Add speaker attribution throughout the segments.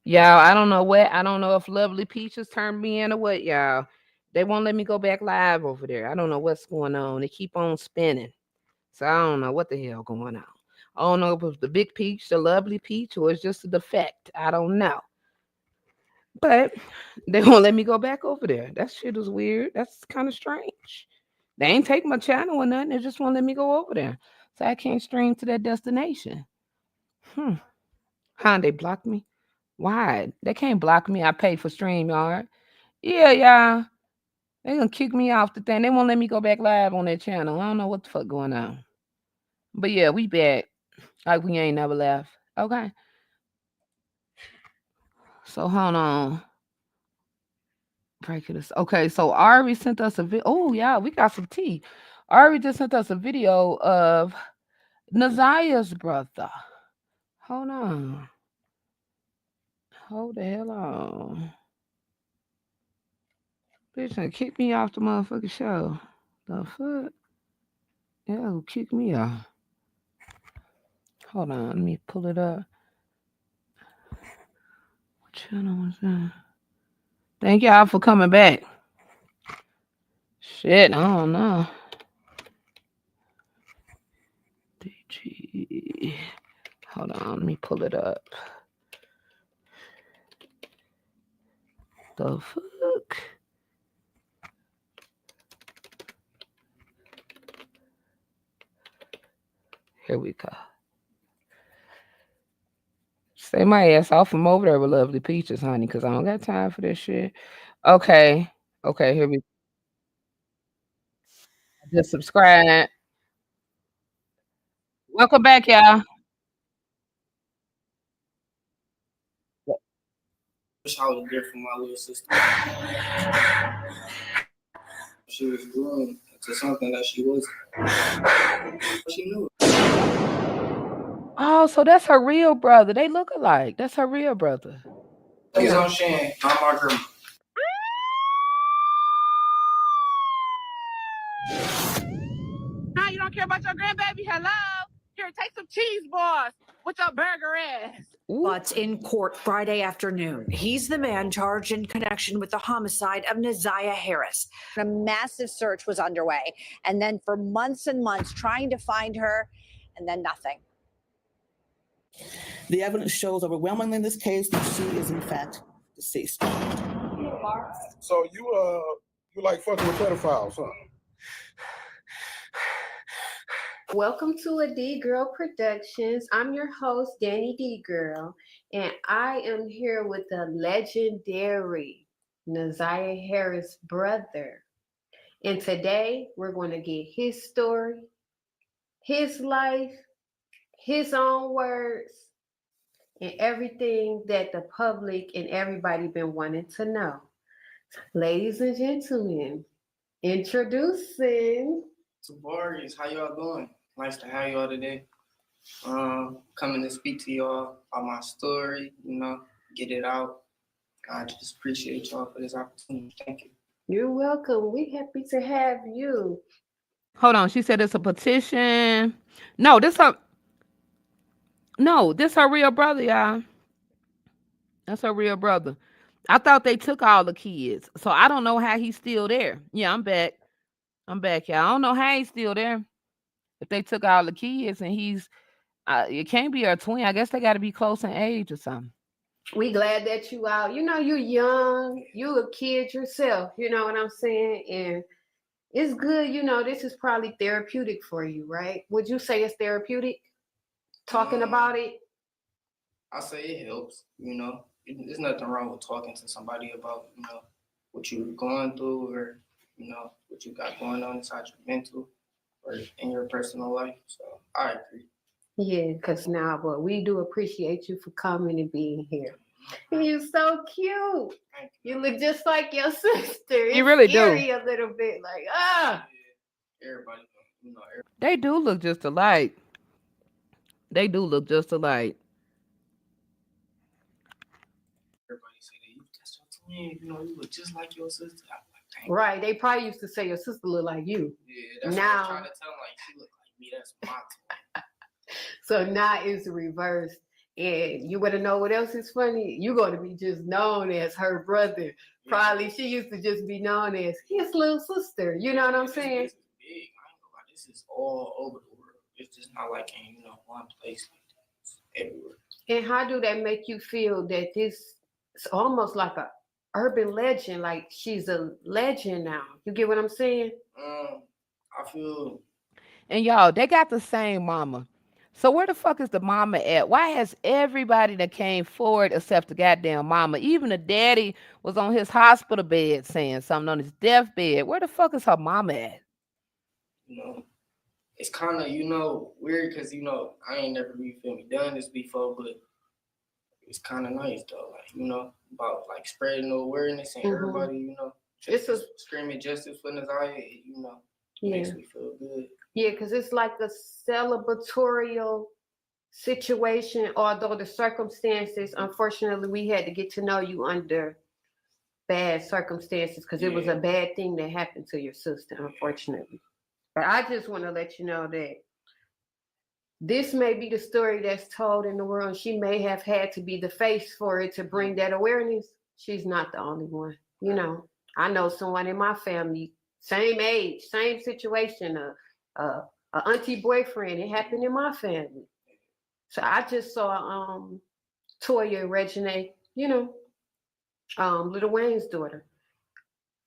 Speaker 1: Y'all, I don't know what. I don't know if Lovely Peaches turned me in or what, y'all. They won't let me go back live over there. I don't know what's going on. They keep on spinning. So I don't know what the hell going on. I don't know if it's the big peach, the lovely peach, or it's just a defect. I don't know. But they won't let me go back over there. That shit is weird. That's kind of strange. They ain't take my channel or nothing. They just won't let me go over there. So I can't stream to that destination. Hmm. Huh, they blocked me? Why? They can't block me. I paid for StreamYard. Yeah, yeah. They gonna kick me off the thing. They won't let me go back live on their channel. I don't know what the fuck going on. But yeah, we back. Like we ain't never left. Okay. So hold on. Break it. Okay, so Ari sent us a video. Oh yeah, we got some tea. Ari just sent us a video of Nazaya's brother. Hold on. Hold the hell on. Bitch done kick me off the motherfucking show. The fuck? Yeah, kick me off. Hold on, let me pull it up. What channel was that? Thank y'all for coming back. Shit, I don't know. DG. Hold on, let me pull it up. The fuck? Here we go. Stay my ass off from over there with Lovely Peaches, honey, because I don't got time for this shit. Okay. Okay, here we just subscribe. Welcome back, y'all.
Speaker 2: Wish I was there for my little sister. She was grown to something that she wasn't. She knew it.
Speaker 1: Oh, so that's her real brother. They look alike. That's her real brother.
Speaker 2: Please don't shame. I'm my grandma.
Speaker 1: Now you don't care about your grandbaby? Hello? Here, take some cheese balls with your burger ass.
Speaker 3: But in court Friday afternoon, he's the man charged in connection with the homicide of Naziah Harris.
Speaker 4: A massive search was underway, and then for months and months trying to find her, and then nothing.
Speaker 5: The evidence shows overwhelmingly in this case that she is in fact deceased.
Speaker 6: So you like fucking with pedophiles, huh?
Speaker 7: Welcome to a D Girl Productions. I'm your host, Danny D Girl, and I am here with the legendary Naziah Harris brother. And today we're going to get his story, his life, his own words, and everything that the public and everybody been wanting to know. Ladies and gentlemen, introducing
Speaker 2: Tavares, how y'all doing? Nice to have y'all today. Coming to speak to y'all about my story, get it out. I just appreciate y'all for this opportunity. Thank you.
Speaker 7: You're welcome. We happy to have you.
Speaker 1: Hold on. She said it's a petition. No, this her. No, this her real brother, y'all. That's her real brother. I thought they took all the kids, so I don't know how he's still there. Yeah, I'm back. I'm back, y'all. I don't know how he's still there. If they took all the kids and he's, it can't be a twin. I guess they got to be close in age or something.
Speaker 7: We glad that you out. You know, you're young. You a kid yourself. You know what I'm saying? And it's good. You know, this is probably therapeutic for you, right? Would you say it's therapeutic? Talking about it?
Speaker 2: I say it helps. There's nothing wrong with talking to somebody about, what you're going through or, what you got going on inside your mental or in your personal life. So I agree.
Speaker 7: Yeah, because now, but we do appreciate you for coming and being here. You're so cute. You look just like your sister.
Speaker 1: You really do.
Speaker 7: A little bit like,
Speaker 2: Everybody, everybody.
Speaker 1: They do look just alike. They do look just alike.
Speaker 2: Everybody say that that's your twin. You look just like your sister.
Speaker 7: Right. They probably used to say your sister look like you.
Speaker 2: Yeah, that's
Speaker 7: now,
Speaker 2: what I'm trying to tell them. Like, she look like me. That's my twin.
Speaker 7: So now it's reversed. And you want to know what else is funny? You're going to be just known as her brother. Probably she used to just be known as his little sister. You know what I'm saying?
Speaker 2: This is big. I ain't gonna lie. This is all over the world. It's just not like in, one place. It's everywhere.
Speaker 7: And how do that make you feel that this is almost like a urban legend? Like she's a legend now. You get what I'm saying?
Speaker 2: I feel
Speaker 1: And y'all, they got the same mama. So where the fuck is the mama at? Why has everybody that came forward except the goddamn mama? Even the daddy was on his hospital bed saying something on his deathbed. Where the fuck is her mama at?
Speaker 2: it's kind of weird because I ain't never really feel me done this before, but it's kind of nice though. Like about like spreading the awareness and everybody
Speaker 7: It's a
Speaker 2: screaming justice for Nasiah. Makes me feel good.
Speaker 7: Yeah, because it's like a celebratorial situation, although the circumstances, unfortunately, we had to get to know you under bad circumstances because it was a bad thing that happened to your sister, unfortunately. But I just want to let you know that this may be the story that's told in the world. She may have had to be the face for it to bring that awareness. She's not the only one. I know someone in my family, same age, same situation, a auntie boyfriend. It happened in my family. So I just saw Toya Regine, Lil Wayne's daughter.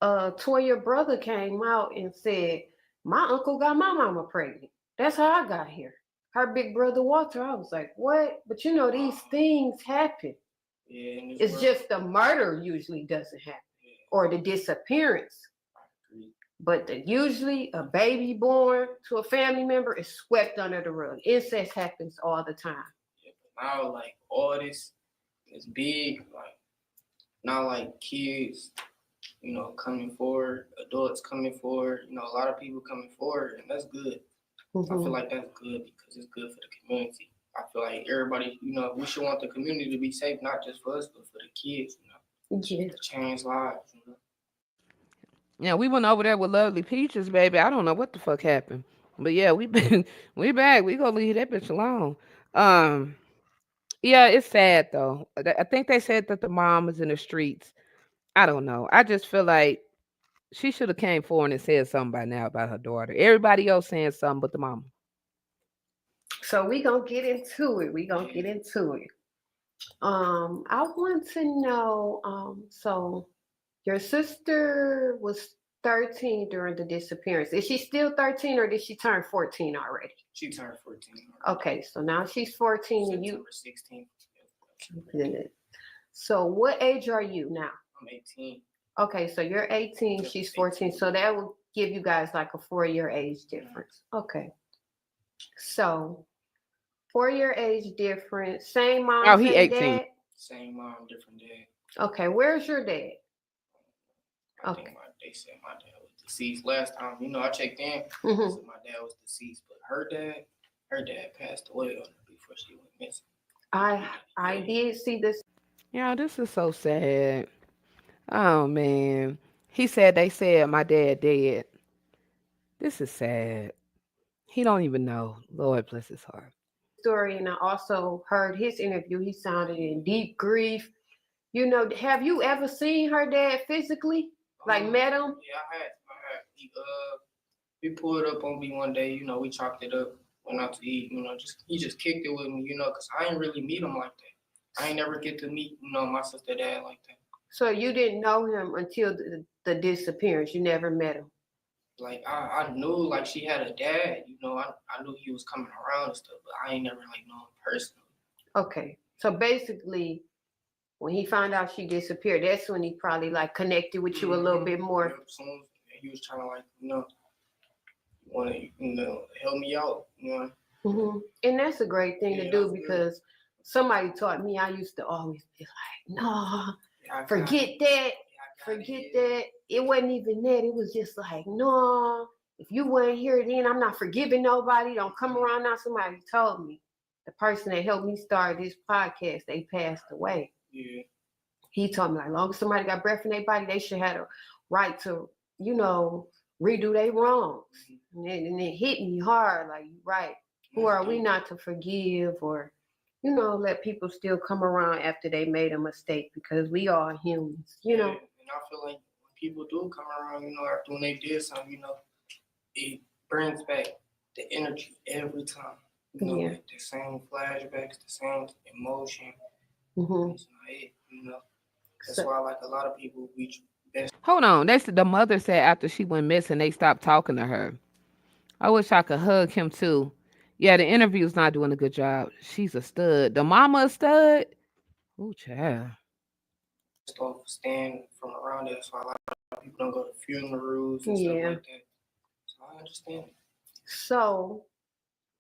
Speaker 7: Toya brother came out and said, my uncle got my mama pregnant. That's how I got here. Her big brother Walter. I was like, what? But these things happen.
Speaker 2: Yeah,
Speaker 7: it's just the murder usually doesn't happen or the disappearance. But usually a baby born to a family member is swept under the rug. Incest happens all the time.
Speaker 2: Yeah, but now, like, all this is big. Like, now, like, kids, coming forward, adults coming forward, a lot of people coming forward, and that's good. I feel like that's good because it's good for the community. I feel like everybody, we should want the community to be safe, not just for us, but for the kids,
Speaker 7: Yeah.
Speaker 2: to change lives,
Speaker 1: Yeah, we went over there with Lovely Peaches, baby. I don't know what the fuck happened. But yeah, we back. We gonna leave that bitch alone. Yeah, it's sad though. I think they said that the mom was in the streets. I don't know. I just feel like she should have came forward and said something by now about her daughter. Everybody else saying something but the mama.
Speaker 7: So we gonna get into it. I want to know, so your sister was 13 during the disappearance. Is she still 13 or did she turn 14 already?
Speaker 2: She turned 14.
Speaker 7: Okay, so now she's 14 and you.
Speaker 2: September 16th.
Speaker 7: Good. So what age are you now?
Speaker 2: I'm 18.
Speaker 7: Okay, so you're 18, she's 14. So that will give you guys like a 4-year age difference. Okay. So 4-year age difference, same mom,
Speaker 1: Oh, he
Speaker 7: same
Speaker 1: 18.
Speaker 7: dad?
Speaker 2: Same mom, different dad.
Speaker 7: Okay, where's your dad?
Speaker 2: I think they said my dad was deceased last time. I checked in.
Speaker 7: Mhm.
Speaker 2: So my dad was deceased, but her dad passed away before she went missing.
Speaker 7: I did see this.
Speaker 1: Yeah, this is so sad. Oh man. They said my dad dead. This is sad. He don't even know. Lord bless his heart.
Speaker 7: Story, and I also heard his interview. He sounded in deep grief. Have you ever seen her dad physically? Like met him?
Speaker 2: Yeah, I had. He pulled up on me one day. We chopped it up, went out to eat. He just kicked it with me. Because I ain't really meet him like that. I ain't never get to meet my sister dad like that.
Speaker 7: So you didn't know him until the disappearance. You never met him.
Speaker 2: Like I knew like she had a dad. I knew he was coming around and stuff, but I ain't never like know him personally.
Speaker 7: Okay, so basically, when he found out she disappeared, that's when he probably like connected with you a little bit more.
Speaker 2: Soon he was trying to like want to help me out.
Speaker 7: Mm-hmm. And that's a great thing to do because somebody taught me. I used to always be like, no, forget that. It wasn't even that. It was just like, no, if you weren't here then, I'm not forgiving nobody. Don't come around now. Somebody told me. The person that helped me start this podcast, they passed away.
Speaker 2: Yeah.
Speaker 7: He told me, like, long as somebody got breath in their body, they should have a right to, redo their wrongs. And it hit me hard, like, right. Who are we not to forgive or, let people still come around after they made a mistake because we are humans,
Speaker 2: And I feel like when people do come around, after when they did something, it brings back the energy every time.
Speaker 7: Yeah.
Speaker 2: Like the same flashbacks, the same emotion.
Speaker 7: Hmm.
Speaker 2: It's not it, That's why, like, a lot of people reach best.
Speaker 1: Hold on. The mother said after she went missing, they stopped talking to her. I wish I could hug him too. Yeah, the interview's not doing a good job. She's a stud. The mama a stud. Oh, child.
Speaker 2: Off stand from around there. So a lot of people don't go to funerals and stuff
Speaker 7: Yeah.
Speaker 2: like that. So I understand.
Speaker 7: So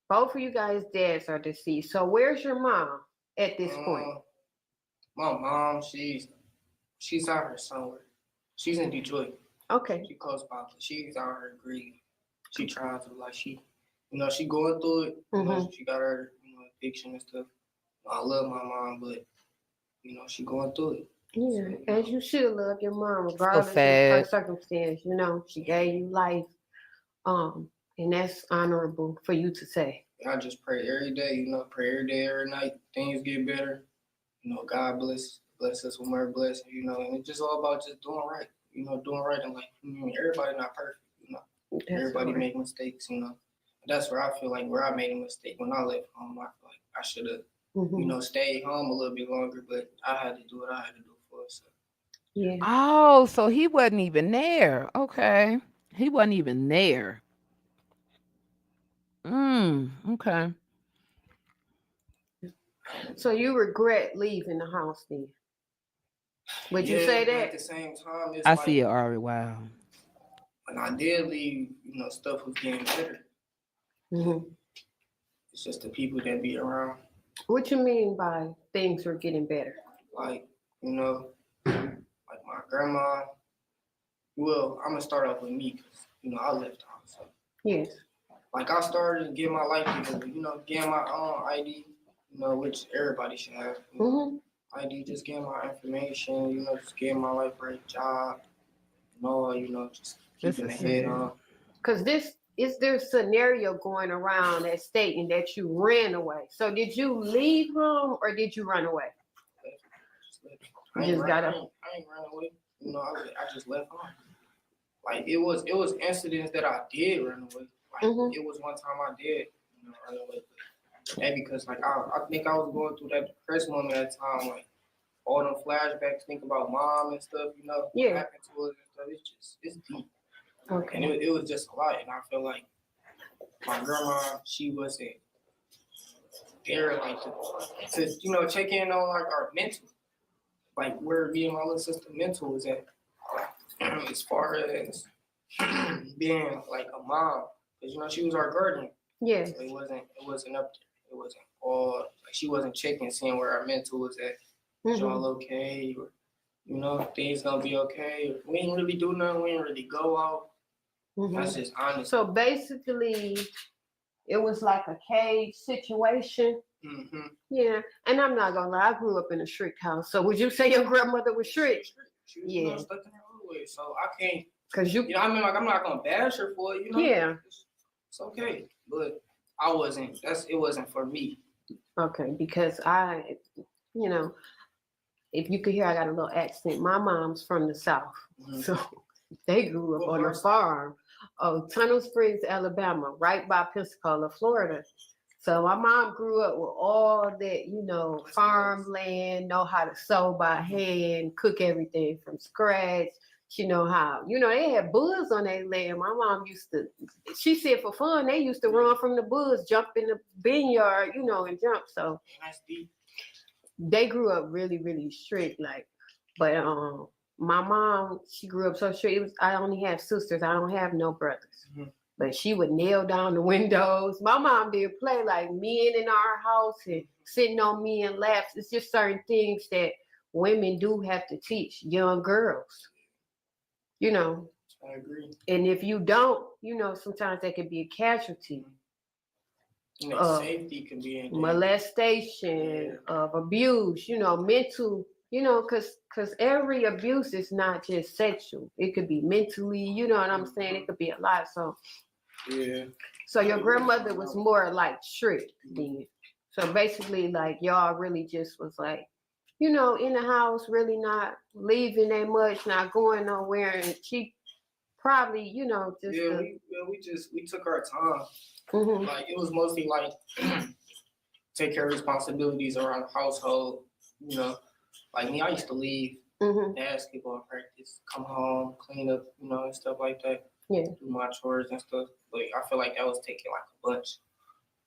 Speaker 7: both of you guys' dads are deceased. So where's your mom at this point?
Speaker 2: My mom, she's out here somewhere. She's in Detroit.
Speaker 7: Okay.
Speaker 2: She close by. She's out here grieving. She trying to she going through it. She got her addiction and stuff. I love my mom, but she going through it.
Speaker 7: Yeah,
Speaker 2: So,
Speaker 7: as you should love your mom, regardless of her
Speaker 1: sad.
Speaker 7: circumstance. She gave you life, and that's honorable for you to say.
Speaker 2: I just pray every day. Pray every day, every night. Things get better. God bless us with more blessings. And it's just all about just doing right. Doing right in life. Everybody not perfect. Everybody
Speaker 7: right.
Speaker 2: make mistakes. That's where I feel like where I made a mistake when I left home. I feel like I should have, stayed home a little bit longer, but I had to do what I had to do for us. So.
Speaker 7: Yeah.
Speaker 1: Oh, so he wasn't even there. Okay. He wasn't even there. Okay.
Speaker 7: So you regret leaving the house then? Would you say
Speaker 2: But
Speaker 7: that?
Speaker 2: at the same time, it's
Speaker 1: I
Speaker 2: like
Speaker 1: see it already. Wow.
Speaker 2: when I did leave, stuff was getting better.
Speaker 7: Mm-hmm.
Speaker 2: It's just the people that be around.
Speaker 7: What you mean by things are getting better?
Speaker 2: Like, like my grandma. Well, I'm gonna start off with me because I left the house. So.
Speaker 7: Yes.
Speaker 2: Like I started getting my life together, getting my own ID, which everybody should have. ID, just getting my information, just getting my life right, job, just keeping the head on.
Speaker 7: Because is there a scenario going around that stating that you ran away? So did you leave home or did you run away?
Speaker 2: I ain't run away. I just left home. Like it was incidents that I did run away. Like it was one time I did, run away. And because like I think I was going through that depressed moment at the time, like all them flashbacks, think about mom and stuff, what happened to us and stuff. It's deep.
Speaker 7: Okay.
Speaker 2: And it was just a lot. And I feel like my grandma, she wasn't there like to check in on like our mental. Like where me and my little sister mental was at. As far as being like a mom, because she was our guardian.
Speaker 7: Yes.
Speaker 2: So it wasn't up there. It wasn't all like she wasn't checking, seeing where our mental was at. Was y'all okay? Or, things gonna be okay. We ain't really do nothing. We ain't really go out. That's just honest.
Speaker 7: So basically, it was like a cage situation. Yeah, and I'm not gonna lie, I grew up in a strict house. So would you say your grandmother was strict?
Speaker 2: She was stuck in her own way, so I can't.
Speaker 7: Cause
Speaker 2: I mean, like I'm not gonna bash her for it,
Speaker 7: Yeah.
Speaker 2: It's okay, but I wasn't. It wasn't for me.
Speaker 7: Okay, because if you could hear, I got a little accent. My mom's from the South, so they grew up on a farm. Oh, Tunnel Springs, Alabama, right by Pensacola, Florida. So my mom grew up with all that, farmland, know how to sew by hand, cook everything from scratch. She know how, they had bulls on their land. My mom she said for fun, they used to run from the bulls, jump in the vineyard, and jump. So they grew up really, really strict, but my mom, she grew up so strict. I only have sisters. I don't have no brothers. But she would nail down the windows. My mom did play like men in our house and sitting on men laps. It's just certain things that women do have to teach young girls.
Speaker 2: I agree.
Speaker 7: And if you don't, sometimes that could be a casualty.
Speaker 2: Safety could be in
Speaker 7: molestation, of abuse, mental, because every abuse is not just sexual. It could be mentally, you know what I'm saying? It could be a lot. So
Speaker 2: yeah.
Speaker 7: So your grandmother was more like strict then. So basically, like y'all really just was like, you know, in the house, really not leaving that much, not going nowhere, and she probably, you know, just
Speaker 2: we took our time.
Speaker 7: Mhm.
Speaker 2: Like it was mostly like take care of responsibilities around the household. You know, like me, I used to leave
Speaker 7: Mhm.
Speaker 2: basketball practice, come home, clean up, you know, and stuff like that.
Speaker 7: Yeah.
Speaker 2: Do my chores and stuff. Like I feel like that was taking like a bunch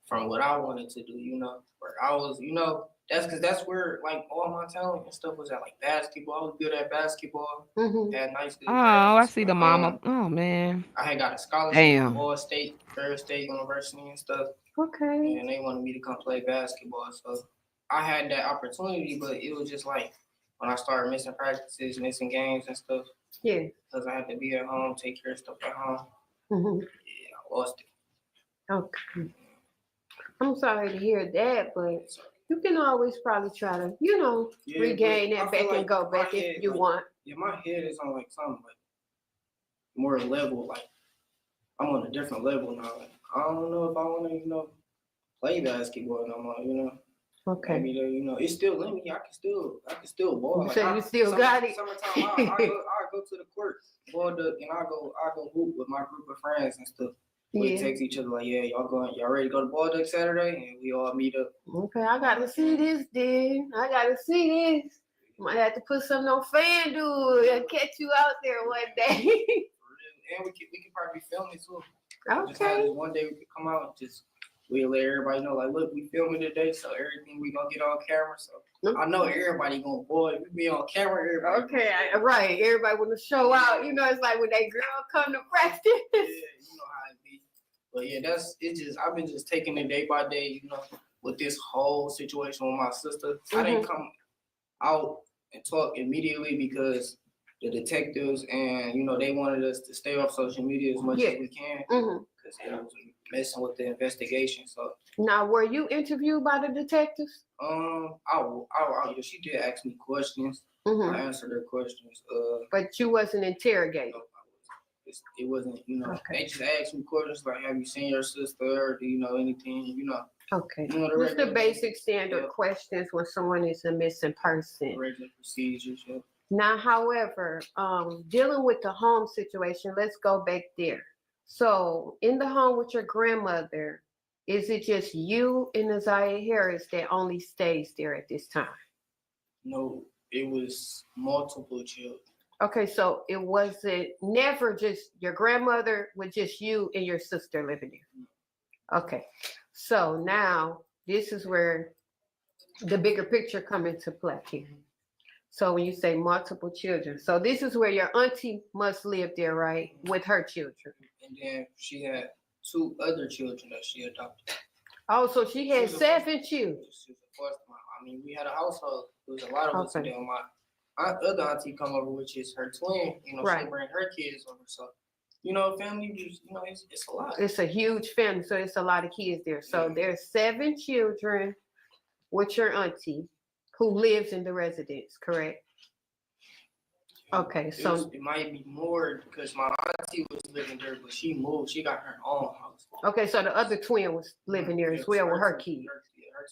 Speaker 2: from what I wanted to do, you know. Where I was, you know, that's where like all my talent and stuff was at, like basketball. I was good at basketball.
Speaker 7: Mhm.
Speaker 2: Had nice good
Speaker 1: Oh, I
Speaker 2: grades.
Speaker 1: see the mama. Oh man.
Speaker 2: I had got a scholarship
Speaker 1: Damn.
Speaker 2: to All State, Fair State University and stuff,
Speaker 7: Okay.
Speaker 2: and they wanted me to come play basketball. So I had that opportunity, but it was just like when I started missing practices, missing games and stuff,
Speaker 7: Yeah.
Speaker 2: because I had to be at home, take care of stuff at home.
Speaker 7: Mhm.
Speaker 2: Yeah, I lost it.
Speaker 7: Okay. I'm sorry to hear that, but you can always probably try to, you know,
Speaker 2: Yeah,
Speaker 7: regain
Speaker 2: but I
Speaker 7: that
Speaker 2: feel
Speaker 7: back and
Speaker 2: like
Speaker 7: go
Speaker 2: my
Speaker 7: back if
Speaker 2: head,
Speaker 7: you
Speaker 2: like,
Speaker 7: want.
Speaker 2: Yeah, my head is on like something like more level. Like I'm on a different level now. Like I don't know if I want to, you know, play basketball no more. You know.
Speaker 7: Okay.
Speaker 2: Maybe you know, it's still in me. I can still ball. Like,
Speaker 7: So you still got it.
Speaker 2: Summertime, I go to the court, ball up, and I go hoop with my group of friends and stuff. We
Speaker 7: Yeah.
Speaker 2: text each other like, yeah, y'all ready to go to ball duck Saturday? And we all meet up.
Speaker 7: Okay, I gotta see this, dude. I gotta see this. Might have to put something on FanDuel and catch you out there one day.
Speaker 2: And we can probably film it too. Just have
Speaker 7: Okay.
Speaker 2: this one day we could come out and just we'll let everybody know, like, look, we filming today, so everything we gonna get on camera. So I know everybody gonna we be on camera. Everybody.
Speaker 7: Okay, right. Everybody want to show out. You know, it's like when that girl come to practice.
Speaker 2: Yeah, you know how it be. But yeah, I've been just taking it day by day, you know, with this whole situation with my sister. I didn't come out and talk immediately because the detectives and, you know, they wanted us to stay off social media as much as we can because it was messing with the investigation. So
Speaker 7: Now, were you interviewed by the detectives?
Speaker 2: She did ask me questions.
Speaker 7: Mm-hmm.
Speaker 2: I answered her questions.
Speaker 7: But you wasn't interrogated.
Speaker 2: It wasn't, you know,
Speaker 7: Okay.
Speaker 2: they just asked me questions like, have you seen your sister? Or do you know anything? You know.
Speaker 7: Okay.
Speaker 2: You know,
Speaker 7: Just the basic standard questions when someone is a missing person.
Speaker 2: Regular procedures, yeah.
Speaker 7: Now, however, dealing with the home situation, let's go back there. So, in the home with your grandmother, is it just you and Isaiah Harris that only stays there at this time?
Speaker 2: No, it was multiple children.
Speaker 7: Okay, so it wasn't never just your grandmother with just you and your sister living there. Okay, so now this is where the bigger picture come into play here. So when you say multiple children, so this is where your auntie must live there, right, with her children.
Speaker 2: And then she had 2 other children that she adopted.
Speaker 7: Oh, so she had 7 children.
Speaker 2: She was a foster mom. I mean, we had a household. There was a lot of us. And then my other auntie come over, which is her twin. You know, she bring her kids over. So, you know, family, you know, it's a lot.
Speaker 7: It's a huge family, so it's a lot of kids there. So there's 7 children with your auntie who lives in the residence, correct? Okay, so
Speaker 2: it might be more because my auntie was living there, but she moved. She got her own house.
Speaker 7: Okay, so the other twin was living there as well with her kids.
Speaker 2: Her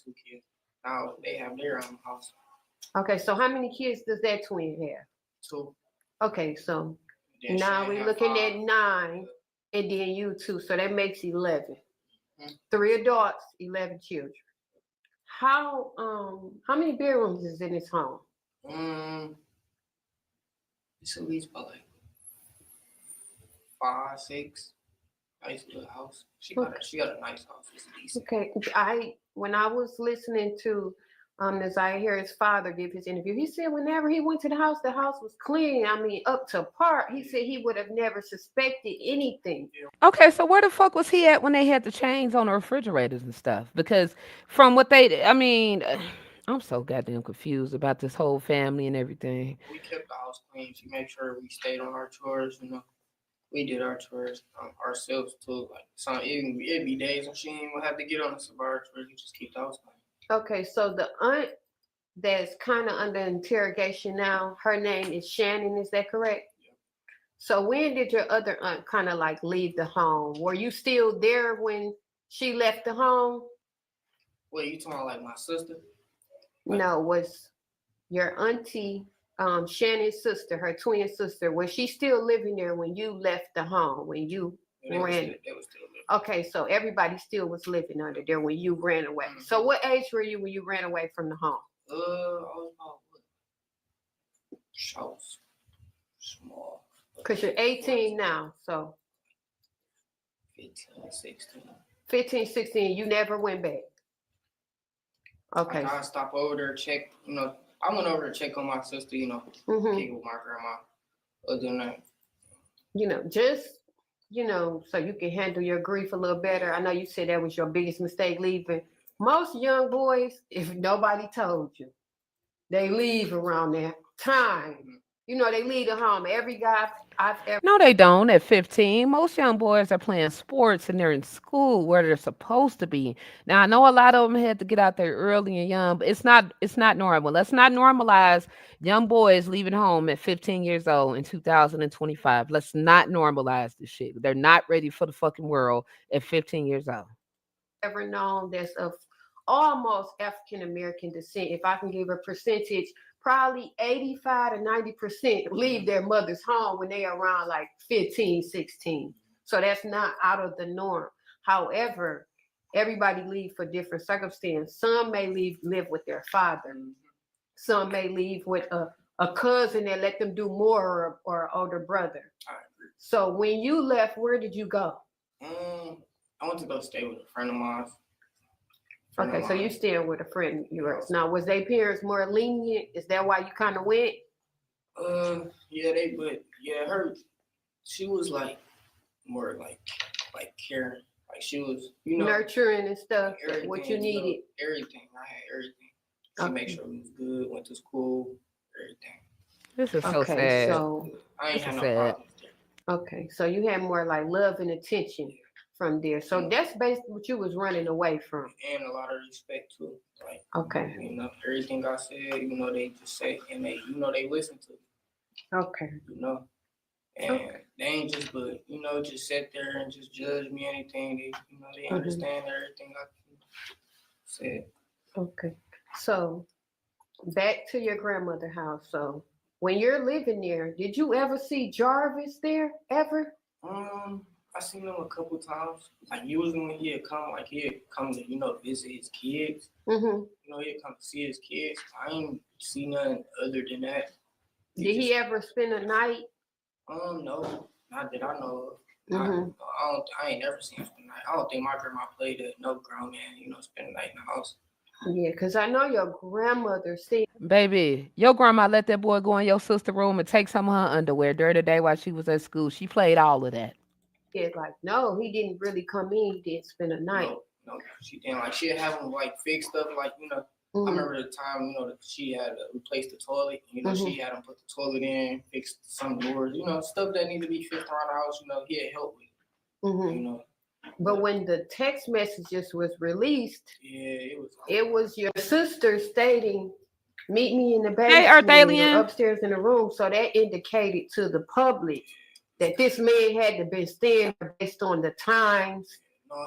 Speaker 2: 2 kids. Now they have their own house.
Speaker 7: Okay, so how many kids does that twin have?
Speaker 2: 2.
Speaker 7: Okay, so now we're looking at 9, and then you 2, so that makes 11. 3 adults, 11 children. How many bedrooms is in this home?
Speaker 2: It's at least about like 5, 6. Nice little house. She got a nice house. It's decent.
Speaker 7: Okay, when I was listening to Isaiah Harris' father give his interview, he said whenever he went to the house was clean. I mean, up to par. He said he would have never suspected anything.
Speaker 1: Okay, so where the fuck was he at when they had the chains on the refrigerators and stuff? Because from what I'm so goddamn confused about this whole family and everything.
Speaker 2: We kept the house clean. She made sure we stayed on our chores, you know. We did our chores ourselves too. Like it'd be days when she didn't even have to get on us about our chores. We just keep the house clean.
Speaker 7: Okay, so the aunt that's kind of under interrogation now, her name is Shannon, is that correct?
Speaker 2: Yeah.
Speaker 7: So when did your other aunt kind of like leave the home? Were you still there when she left the home?
Speaker 2: Wait, you talking about like my sister?
Speaker 7: No, was your auntie, Shannon's sister, her twin sister, was she still living there when you left the home, when you
Speaker 2: They was
Speaker 7: ran?
Speaker 2: still living.
Speaker 7: Okay, so everybody still was living under there when you ran away. So what age were you when you ran away from the home?
Speaker 2: I was about I was small.
Speaker 7: Because you're 18 now, so
Speaker 2: 15, 16.
Speaker 7: 15, 16, you never went back. Okay.
Speaker 2: Like I stopped over there, check. I went over to check on my sister. Kick with my grandma. Other than that,
Speaker 7: Just so you can handle your grief a little better. I know you said that was your biggest mistake leaving. Most young boys, if nobody told you, they leave around that time. They leave the home. Every guy I've ever.
Speaker 1: No, they don't. At 15, most young boys are playing sports and they're in school where they're supposed to be. Now, I know a lot of them had to get out there early and young, but it's not normal. Let's not normalize young boys leaving home at 15 years old in 2025. Let's not normalize this shit. They're not ready for the fucking world at 15 years old.
Speaker 7: Ever known that's of almost African American descent. If I can give a percentage, probably 85 to 90% leave their mother's home when they are around like 15, 16. So that's not out of the norm. However, everybody leave for different circumstances. Some may live with their father. Some may leave with a cousin that let them do more or an older brother.
Speaker 2: I agree.
Speaker 7: So when you left, where did you go?
Speaker 2: I went to go stay with a friend of mine.
Speaker 7: Okay, so you staying with a friend of yours. Now, was their parents more lenient? Is that why you kind of went?
Speaker 2: Yeah, she was like more like caring. Like she was,
Speaker 7: Nurturing and stuff, what you needed.
Speaker 2: Everything. I had everything. She made sure we was good, went to school, everything.
Speaker 1: This is so
Speaker 7: Okay,
Speaker 1: sad.
Speaker 7: so
Speaker 2: I ain't
Speaker 1: This
Speaker 2: had
Speaker 1: is
Speaker 2: no
Speaker 1: sad.
Speaker 2: problems there.
Speaker 7: okay, so you had more like love and attention from there. So that's basically what you was running away from.
Speaker 2: And a lot of respect too. Like
Speaker 7: Okay.
Speaker 2: Everything I said, they just say and they they listen to me.
Speaker 7: Okay.
Speaker 2: And they ain't just just sit there and just judge me anything. They understand everything I said.
Speaker 7: Okay. So back to your grandmother's house. So when you're living there, did you ever see Jarvis there ever?
Speaker 2: I seen him a couple times. Like usually when he'd come to visit his kids.
Speaker 7: Mm-hmm.
Speaker 2: He'd come to see his kids. I ain't seen nothing other than that.
Speaker 7: Did he ever spend a night?
Speaker 2: No, not that I know of.
Speaker 7: Mm-hmm.
Speaker 2: I ain't never seen him spend a night. I don't think my grandma played at no grown man, spend a night in the house.
Speaker 7: Yeah, because I know your grandmother said.
Speaker 1: Baby, your grandma let that boy go in your sister's room and take some of her underwear during the day while she was at school. She played all of that.
Speaker 7: Like, no, he didn't really come in. He didn't spend a night.
Speaker 2: No, she didn't. Like, she'd have him, fix stuff, I remember the time, that she had to replace the toilet. She had him put the toilet in, fix some doors, stuff that needed to be fixed around the house, he had help with,
Speaker 7: Mm-hmm. But when the text messages was released, it was your sister stating, "Meet me in the basement or upstairs in the room." So that indicated to the public that this man had to been staying based on the times.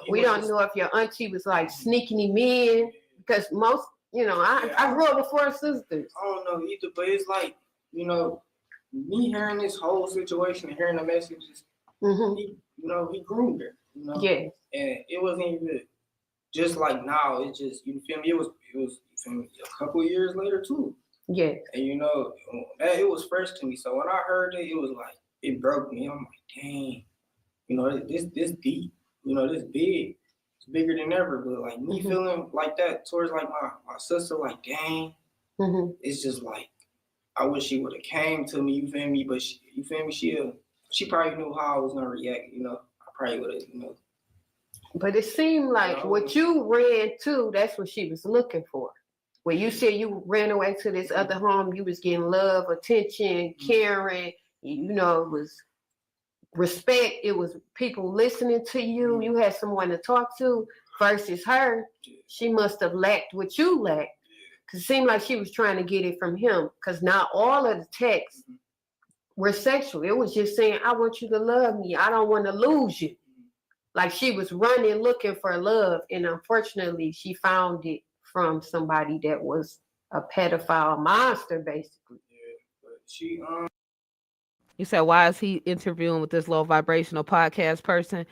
Speaker 7: We don't know if your auntie was sneaking him in because most, I grew up with 4 sisters.
Speaker 2: I don't know either, but it's me hearing this whole situation and hearing the messages, he grew there,
Speaker 7: Yes.
Speaker 2: And it wasn't even just like now. It's just, you feel me? It was you feel me, a couple of years later too.
Speaker 7: Yes.
Speaker 2: And it was fresh to me. So when I heard it, it was it broke me. I'm like, dang, this deep, this big. It's bigger than ever. But me feeling like that towards my sister, dang, it's just I wish she would have came to me, you feel me? But you feel me? She probably knew how I was gonna react, I probably would have,
Speaker 7: But it seemed like what you ran to, that's what she was looking for. When you said you ran away to this other home, you was getting love, attention, caring, it was respect. It was people listening to you. You had someone to talk to versus her. She must have lacked what you lacked. Because it seemed like she was trying to get it from him. Because not all of the texts were sexual. It was just saying, "I want you to love me. I don't want to lose you." Like she was running looking for love, and unfortunately, she found it from somebody that was a pedophile monster, basically.
Speaker 2: Yeah, but she
Speaker 1: You said, why is he interviewing with this low vibrational podcast person?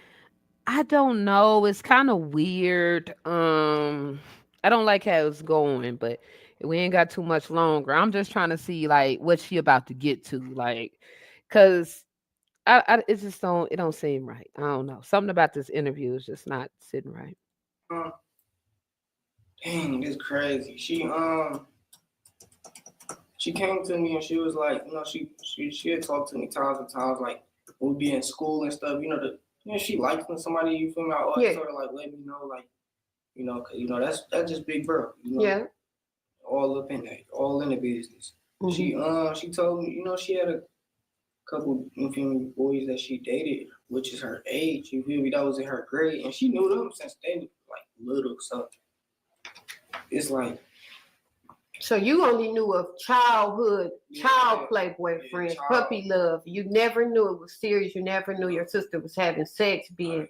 Speaker 1: I don't know. It's kind of weird. I don't like how it's going, but we ain't got too much longer. I'm just trying to see like what she about to get to, like, cause it just don't seem right. I don't know. Something about this interview is just not sitting right.
Speaker 2: dang, this crazy. She came to me and she was like, you know, she had talked to me times and times, like we'd be in school and stuff. She likes when somebody, you feel me, I always sort of like let me know, like, cause that's just big bro.
Speaker 7: Yeah.
Speaker 2: All up in that, all in the business.
Speaker 7: Mhm.
Speaker 2: She told me, she had a couple, you feel me, boys that she dated, which is her age. You feel me? That was in her grade, and she knew them since they were like little. So it's like,
Speaker 7: So you only knew of childhood, child
Speaker 2: Yeah,
Speaker 7: playboy
Speaker 2: yeah,
Speaker 7: friends,
Speaker 2: child.
Speaker 7: puppy love. You never knew it was serious. You never knew your sister was having sex, being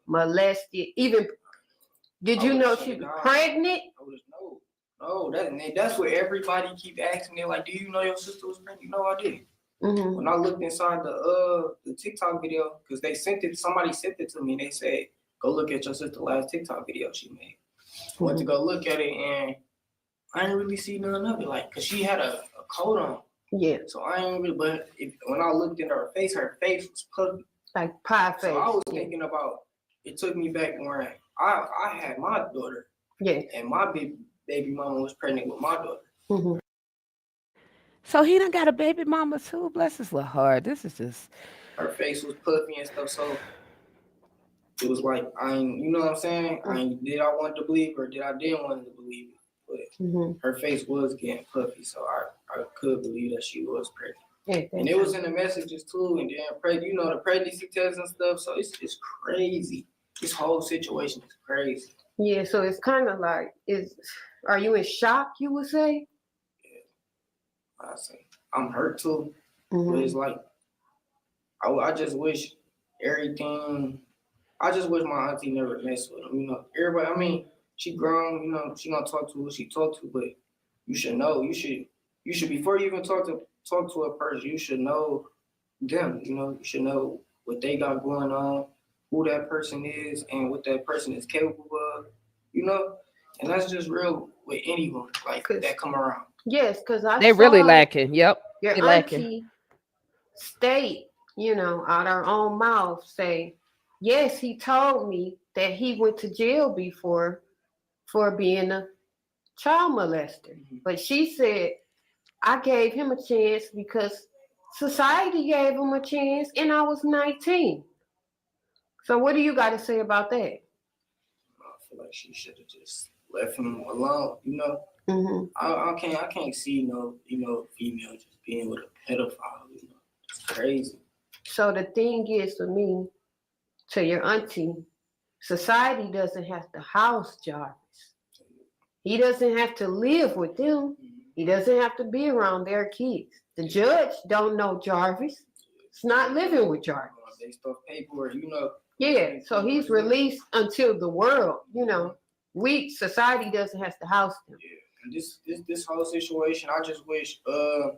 Speaker 7: molested. Even did
Speaker 2: I
Speaker 7: you
Speaker 2: would've
Speaker 7: know
Speaker 2: shut
Speaker 7: she
Speaker 2: it
Speaker 7: was
Speaker 2: down.
Speaker 7: pregnant?
Speaker 2: I was that's what everybody keep asking me. Like, do you know your sister was pregnant? No, I didn't.
Speaker 7: Mm-hmm.
Speaker 2: When I looked inside the TikTok video, because somebody sent it to me, and they said, go look at your sister's last TikTok video she made. Went to go look at it, and I didn't really see none of it, like, cause she had a coat on.
Speaker 7: Yeah.
Speaker 2: So I ain't really, but when I looked at her face was puffy.
Speaker 7: Like pie face.
Speaker 2: So I was thinking about, it took me back when I had my daughter.
Speaker 7: Yeah.
Speaker 2: And my baby mama was pregnant with my daughter.
Speaker 7: Mm-hmm.
Speaker 1: So he done got a baby mama too. Bless his little heart. This is just.
Speaker 2: Her face was puffy and stuff, so it was like, you know what I'm saying? Did I want to believe or didn't want to believe it? But her face was getting puffy, so I could believe that she was pregnant.
Speaker 7: Yeah,
Speaker 2: and it was in the messages too, and then the pregnancy tests and stuff. So it's crazy. This whole situation is crazy.
Speaker 7: Yeah, so it's kind of like, are you in shock, you would say?
Speaker 2: Yeah, I say I'm hurt too,
Speaker 7: Mm-hmm.
Speaker 2: but it's like I just wish everything. I just wish my auntie never messed with him. Everybody. I mean, she grown. She gonna talk to who she talk to, but you should know. You should before you even talk to a person. You should know them. You should know what they got going on, who that person is, and what that person is capable of. And that's just real with anyone like that come around.
Speaker 7: Yes, because I
Speaker 1: They
Speaker 7: saw
Speaker 1: really lacking. Yep.
Speaker 7: your
Speaker 1: They
Speaker 7: auntie
Speaker 1: lacking.
Speaker 7: state, out her own mouth, say, yes, he told me that he went to jail before for being a child molester. But she said, I gave him a chance because society gave him a chance and I was 19. So what do you got to say about that?
Speaker 2: I feel like she should have just left him alone.
Speaker 7: Mm-hmm.
Speaker 2: I can't see no female just being with a pedophile. It's crazy.
Speaker 7: So the thing is, for me, to your auntie, society doesn't have to house Jarvis. He doesn't have to live with them. He doesn't have to be around their kids. The judge don't know Jarvis. It's not living with Jarvis.
Speaker 2: Based off paperwork,
Speaker 7: Yeah, so he's released until the world, society doesn't have to house him.
Speaker 2: Yeah, and this whole situation, I just wish, I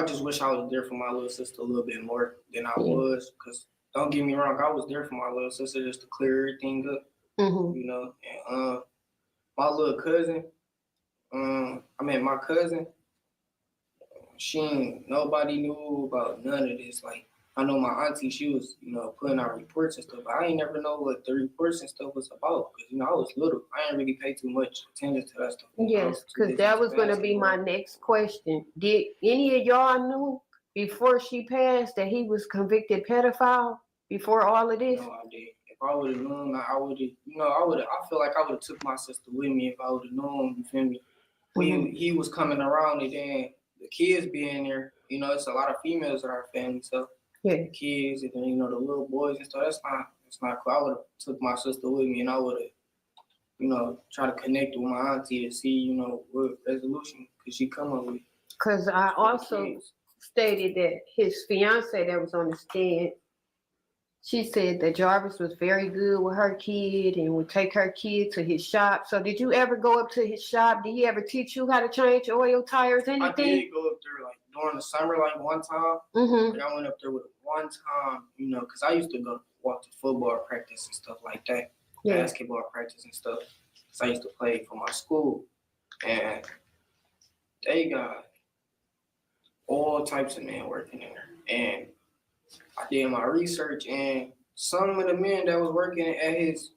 Speaker 2: just wish I was there for my little sister a little bit more than I was. Cause don't get me wrong, I was there for my little sister just to clear everything up, and my little cousin, my cousin, nobody knew about none of this. Like, I know my auntie, she was, putting out reports and stuff, but I ain't never know what the reports and stuff was about. Cause, I was little. I didn't really pay too much attention to that stuff.
Speaker 7: Yes, because that was going to be my next question. Did any of y'all know before she passed that he was convicted pedophile before all of this?
Speaker 2: No, I did. If I would have known, I would have, I feel like I would have took my sister with me if I would have known, you feel me? When he was coming around and then the kids being there, it's a lot of females in our family, so the kids and then, the little boys and stuff, that's not cool. I would have took my sister with me and I would have, try to connect with my auntie to see, what resolution could she come up with.
Speaker 7: Because I also stated that his fiance that was on the stand She said that Jarvis was very good with her kid and would take her kid to his shop. So did you ever go up to his shop? Did he ever teach you how to change oil, tires, anything?
Speaker 2: I did go up there like during the summer, like one time.
Speaker 7: Mm-hmm.
Speaker 2: Like I went up there with one time, you know, because I used to go walk to football practice and stuff like that, basketball practice and stuff. Because I used to play for my school, and they got all types of men working there. And I did my research, and some of the men that was working at his,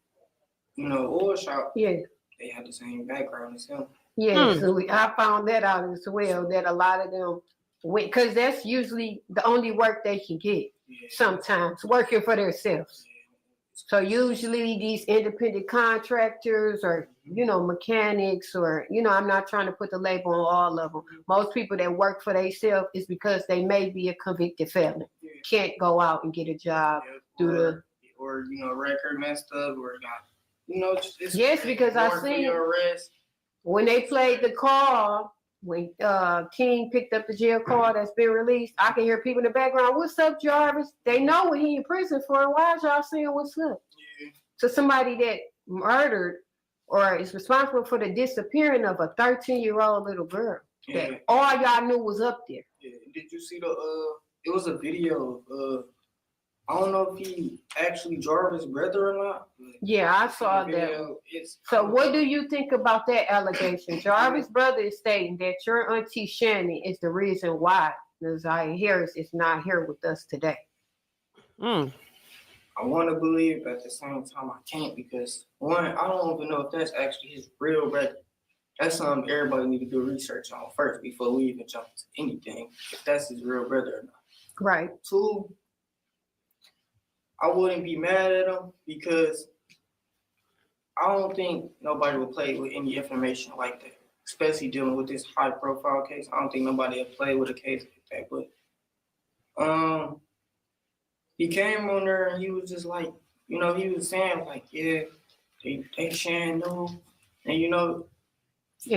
Speaker 2: you know, oil shop, they had the same background as him.
Speaker 7: Yeah, so I found that out as well, that a lot of them went, because that's usually the only work they can get sometimes, working for themselves. So usually these independent contractors or, you know, mechanics or, you know, I'm not trying to put the label on all of them. Most people that work for themselves is because they may be a convicted felon. Can't go out and get a job
Speaker 2: or you know, record messed up or got, you know,
Speaker 7: just because I seen when they played the call, when King picked up the jail call that's been released, I can hear people in the background, "What's up, Jarvis?" They know what he in prison for. Why is y'all saying what's up? To somebody that murdered or is responsible for the disappearing of a 13-year-old little girl that all y'all knew was up there.
Speaker 2: Did you see it was a video of I don't know if he actually Jarvis' brother or not.
Speaker 7: Yeah, I saw that. So what do you think about that allegation? Jarvis' brother is stating that your auntie Shannon is the reason why Vari Harris is not here with us today.
Speaker 2: I want to believe, but at the same time I can't, because one, I don't even know if that's actually his real brother. That's something everybody need to do research on first before we even jump into anything, if that's his real brother or not.
Speaker 7: Right.
Speaker 2: Two, I wouldn't be mad at him because I don't think nobody would play with any information like that, especially dealing with this high profile case. I don't think nobody would play with a case like that. But he came on there and he was just like, you know, he was saying like, yeah, they Shannon knew, and you know,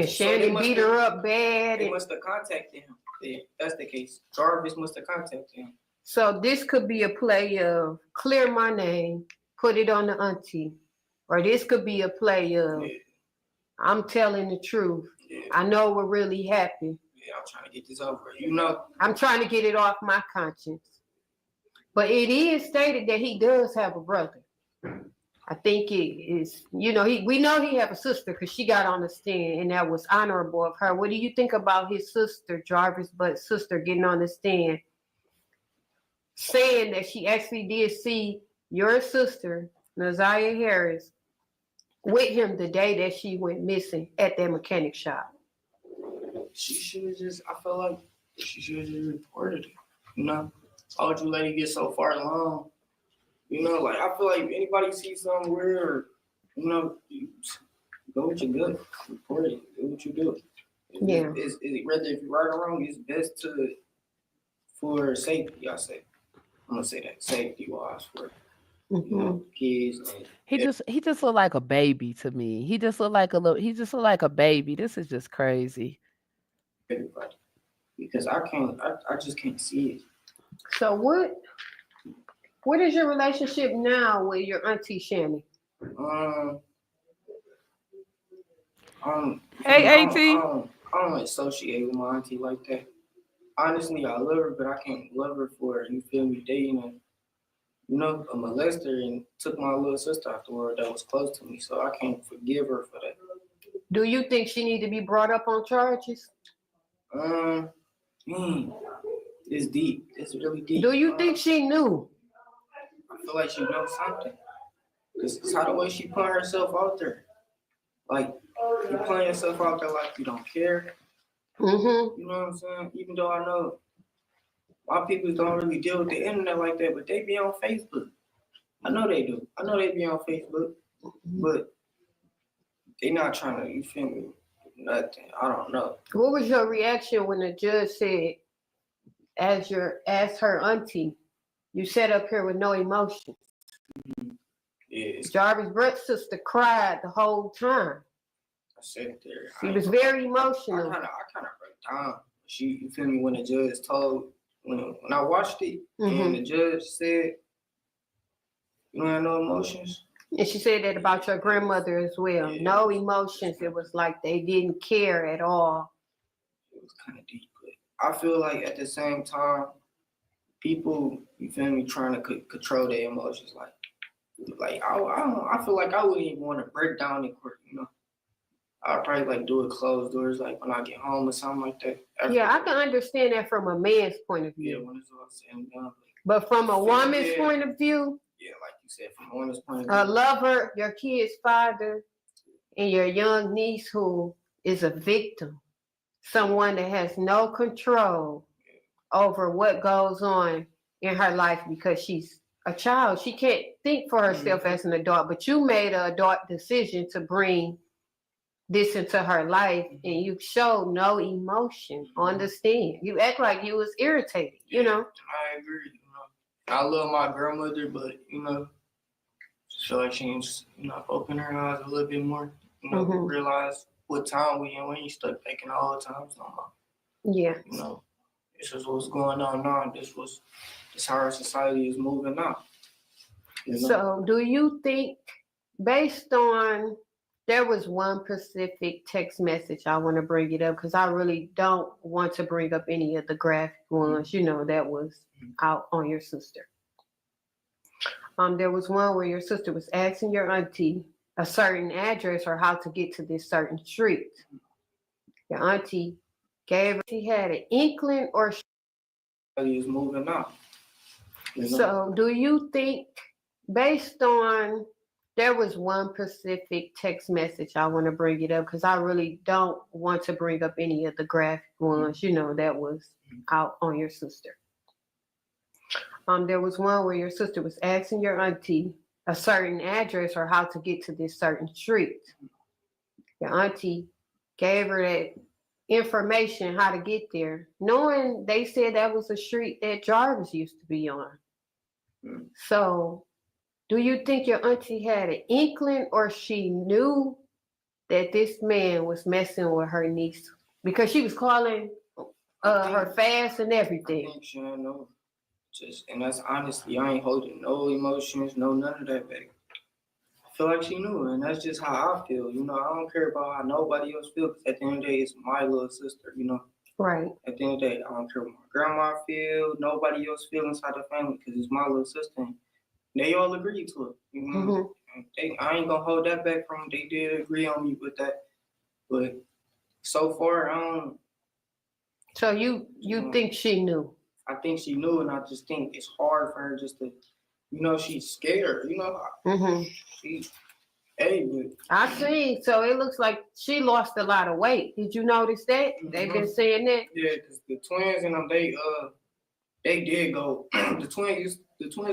Speaker 7: Shannon beat her up bad.
Speaker 2: They must have contacted him. If that's the case, Jarvis must have contacted him.
Speaker 7: So this could be a play of clear my name, put it on the auntie. Or this could be a play of I'm telling the truth. I know what really happened.
Speaker 2: I'm trying to get this over. You know,
Speaker 7: I'm trying to get it off my conscience. But it is stated that he does have a brother. I think it is, you know, we know he have a sister because she got on the stand and that was honorable of her. What do you think about his sister, Jarvis' sister, getting on the stand, saying that she actually did see your sister, Vari Harris, with him the day that she went missing at that mechanic shop?
Speaker 2: She should have just, I feel like she should have just reported it. You know, why would you let it get so far along? You know, like, I feel like if anybody sees something weird, you know, you go with your gut, report it, do what you do.
Speaker 7: Yeah.
Speaker 2: It's whether if you're right or wrong, it's best for safety, I say. I'm gonna say that, safety wise for you know, kids. And
Speaker 1: he just looked like a baby to me. He just looked like a baby. This is just crazy.
Speaker 2: Everybody. Because I just can't see it.
Speaker 7: So what is your relationship now with your auntie Shannon?
Speaker 1: Hey,
Speaker 2: Auntie. I don't associate with my auntie like that. Honestly, I love her, but I can't love her for, you feel me, dating a, you know, a molester and took my little sister out the world that was close to me, so I can't forgive her for that.
Speaker 7: Do you think she need to be brought up on charges?
Speaker 2: It's deep. It's really deep.
Speaker 7: Do you think she knew?
Speaker 2: I feel like she knows something. It's how the way she put herself out there. Like, you putting yourself out there like you don't care.
Speaker 7: Mm-hmm.
Speaker 2: You know what I'm saying? Even though I know my people don't really deal with the internet like that, but they be on Facebook. I know they do. I know they be on Facebook, but they not trying to, you feel me, nothing. I don't know.
Speaker 7: What was your reaction when the judge said, as her auntie, you sat up here with no emotion?
Speaker 2: Yeah.
Speaker 7: Jarvis' brother's sister cried the whole time.
Speaker 2: I sat there.
Speaker 7: She was very emotional.
Speaker 2: I kind of broke down. You feel me, when the judge told, when I watched it, and the judge said, You don't have no emotions?
Speaker 7: And she said that about your grandmother as well.
Speaker 2: Yeah.
Speaker 7: No emotions. It was like they didn't care at all.
Speaker 2: It was kind of deep, but I feel like at the same time, people, you feel me, trying to control their emotions. Like I don't know, I feel like I wouldn't even want to break down in court, you know. I'd probably like do it closed doors, like when I get home or something like that.
Speaker 7: Yeah, I can understand that from a man's point of
Speaker 2: Yeah,
Speaker 7: view.
Speaker 2: when it's all said and done.
Speaker 7: But from a woman's
Speaker 2: Yeah.
Speaker 7: point of view,
Speaker 2: Yeah, like you said, from a woman's point of
Speaker 7: a
Speaker 2: view.
Speaker 7: lover, your kid's father, and your young niece who is a victim, someone that has no control over what goes on in her life because she's a child. She can't think for herself as an adult, but you made an adult decision to bring this into her life and you showed no emotion on the stand. You act like you was irritated, you know?
Speaker 2: I agree, you know. I love my grandmother, but, you know, just feel like she needs to, you know, open her eyes a little bit more, you know, realize what time we in. We ain't stuck thinking all the time no more.
Speaker 7: Yeah.
Speaker 2: You know, this is what's going on now. This how our society is moving now. You know?
Speaker 7: So do you think, based on, there was one specific text message I want to bring it up because I really don't want to bring up any of the graphic ones, you know, that was out on your sister. There was one where your sister was asking your auntie a certain address or how to get to this certain street. Your auntie gave her, she had an inkling or.
Speaker 2: Is moving now. You know?
Speaker 7: So do you think, based on, there was one specific text message I want to bring it up because I really don't want to bring up any of the graphic ones, you know, that was out on your sister. There was one where your sister was asking your auntie a certain address or how to get to this certain street. Your auntie gave her that information how to get there, knowing they said that was a street that Jarvis used to be on. So do you think your auntie had an inkling or she knew that this man was messing with her niece? Because she was calling her fast and
Speaker 2: I
Speaker 7: everything.
Speaker 2: think she don't know. And that's honestly, I ain't holding no emotions, none of that back. I feel like she knew, and that's just how I feel. You know, I don't care about how nobody else feels. At the end of the day, it's my little sister, you know.
Speaker 7: Right.
Speaker 2: At the end of the day, I don't care what my grandma feel, nobody else feel inside the family, because it's my little sister. And they all agree to it, you know. I ain't gonna hold that back from them. They did agree on me with that. But so far, I don't.
Speaker 7: So you think she knew?
Speaker 2: I think she knew, and I just think it's hard for her just to, you know, she's scared, you know. But
Speaker 7: I see. So it looks like she lost a lot of weight. Did you notice that? They've been saying that.
Speaker 2: Yeah, because the twins and them, they did go. the twins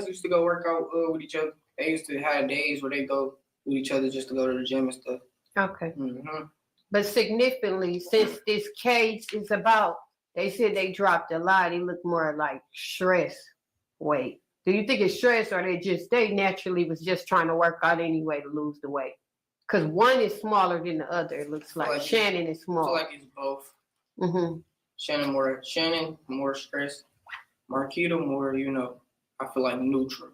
Speaker 2: used to go work out with each other. They used to have days where they go with each other just to go to the gym and stuff.
Speaker 7: Okay. But significantly, since this case is about, they said they dropped a lot. It looked more like stress weight. Do you think it's stress or they naturally was just trying to work out anyway to lose the weight? Because one is smaller than the other. It looks like Shannon is
Speaker 2: I
Speaker 7: small.
Speaker 2: feel like it's both. Shannon more stress. Marquita more, you know, I feel like neutral.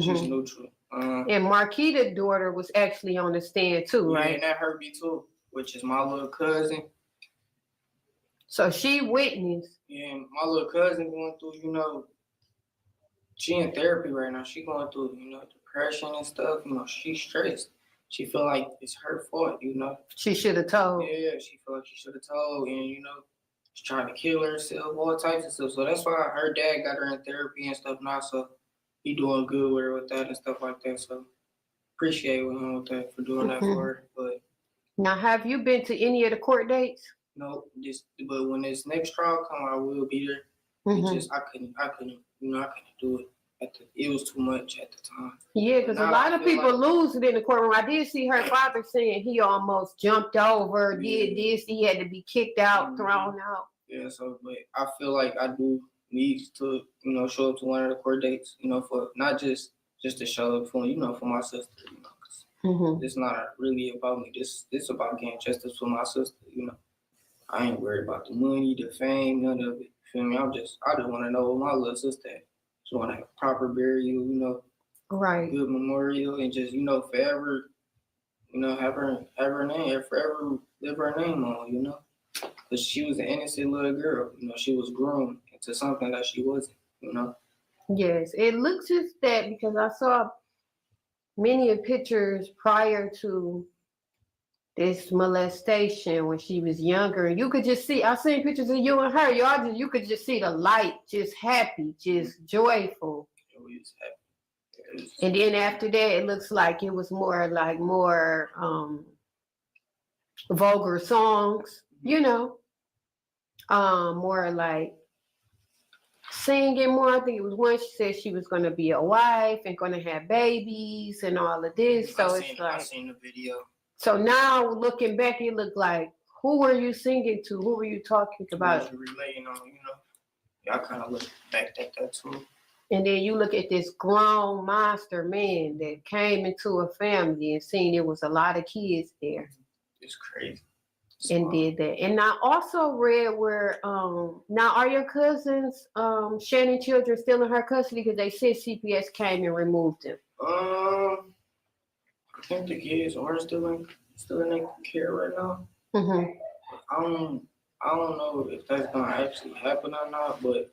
Speaker 2: She's neutral.
Speaker 7: And Marquita's daughter was actually on the stand too, right?
Speaker 2: Yeah, and that hurt me too, which is my little cousin.
Speaker 7: So she witnessed.
Speaker 2: Yeah, and my little cousin going through, you know, she in therapy right now. She going through, you know, depression and stuff. You know, she's stressed. She feel like it's her fault, you know.
Speaker 7: She should have told.
Speaker 2: Yeah, she feel like she should have told, and you know, she's trying to kill herself, all types of stuff. So that's why her dad got her in therapy and stuff now. So he doing good with her with that and stuff like that. So appreciate him with that for doing that for her. But
Speaker 7: now, have you been to any of the court dates?
Speaker 2: No, but when this next trial come, I will be there. I couldn't, you know, I couldn't do it. It was too much at the time.
Speaker 7: Yeah, because a lot of people lose it in the courtroom. I did see her father saying he almost jumped over, did this, he had to be kicked out, thrown out.
Speaker 2: Yeah, so but I feel like I do need to, you know, show up to one of the court dates, you know, for not just to show up for, you know, for my sister, you know, because it's not really about me. This about getting justice for my sister, you know. I ain't worried about the money, the fame, none of it. You feel me? I just want to know what my little sister had. Just want to have proper burial, you know.
Speaker 7: Right.
Speaker 2: good memorial, and just forever, have her name, forever live her name on, because she was an innocent little girl. She was groomed into something that she wasn't.
Speaker 7: Yes, it looks just that because I saw many of pictures prior to this molestation when she was younger, and you could just see. I seen pictures of you and her. You could just see the light, just happy, just joyful.
Speaker 2: We was happy.
Speaker 7: And then after that, it looks like it was more vulgar songs, more like singing more. I think it was one she said she was going to be a wife and going to have babies and all of this. So
Speaker 2: I seen the video.
Speaker 7: So now looking back, it looked like, who were you singing to? Who were you talking about?
Speaker 2: You relating on, I kind of look back at that too.
Speaker 7: And then you look at this grown monster man that came into a family and seen there was a lot of kids there.
Speaker 2: It's crazy.
Speaker 7: And did that. And I also read where now are your cousins Shannon children still in her custody because they said CPS came and removed them?
Speaker 2: I think the kids are still in their care right now.
Speaker 7: Mm-hmm.
Speaker 2: I don't know if that's gonna actually happen or not, but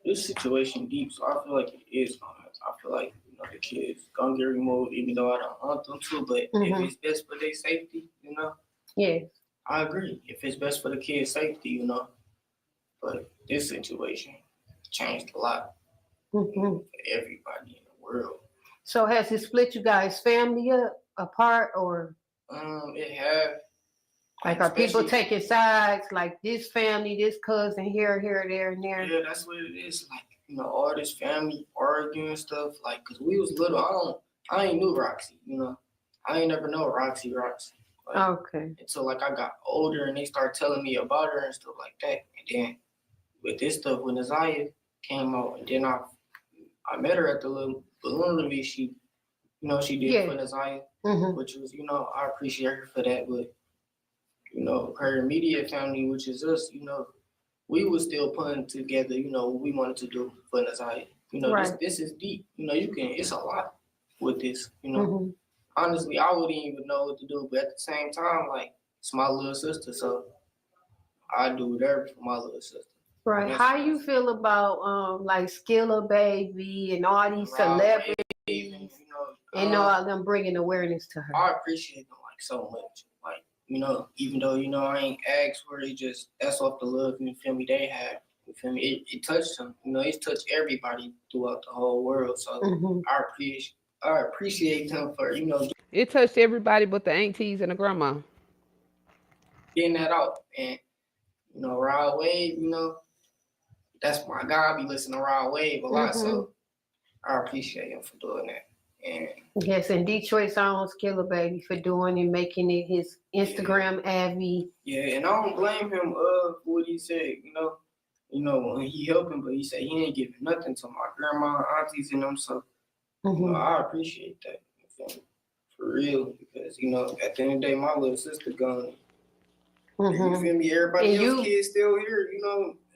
Speaker 2: this situation deep, so I feel like it is gonna happen. I feel like the kids gonna get removed, even though I don't want them to. But if it's best for their safety,
Speaker 7: Yes.
Speaker 2: I agree. If it's best for the kids' safety, But this situation changed a lot for everybody in the world.
Speaker 7: So has it split you guys' family apart, or
Speaker 2: it have.
Speaker 7: like are people taking sides, like this family, this cousin here, there, and there?
Speaker 2: Yeah, that's what it is. Like, all this family arguing and stuff. Like, cause we was little, I ain't knew Roxy. I ain't never know Roxy. Like,
Speaker 7: Okay.
Speaker 2: until like I got older and they start telling me about her and stuff like that. And then with this stuff, when Isaiah came out, and then I met her at the little balloon release she did for Isaiah, which was, I appreciate her for that. But her immediate family, which is us, we was still putting together, what we wanted to do for Isaiah.
Speaker 7: Right.
Speaker 2: This is deep. It's a lot with this. Honestly, I wouldn't even know what to do, but at the same time, like, it's my little sister, so I do whatever for my little sister.
Speaker 7: Right. How you feel about like Skilla Baby and all these celebrities and all them bringing awareness to her?
Speaker 2: I appreciate them like so much. Like, even though I ain't asked for it, just that's off the love, you feel me, they have. You feel me? It touched them. It's touched everybody throughout the whole world. So I appreciate them for,
Speaker 1: It touched everybody but the aunties and the grandma.
Speaker 2: Getting that out. And, Rod Wave, that's my guy. I be listening to Rod Wave a lot. So I appreciate him for doing that. And
Speaker 7: yes, and Detroit's own Skilla Baby for doing and making it his Instagram Abby.
Speaker 2: Yeah, and I don't blame him for what he said, when he helped him, but he said he ain't giving nothing to my grandma, aunties, and them. So I appreciate that, for real, because at the end of the day, my little sister gone. You feel me? Everybody else kids still here,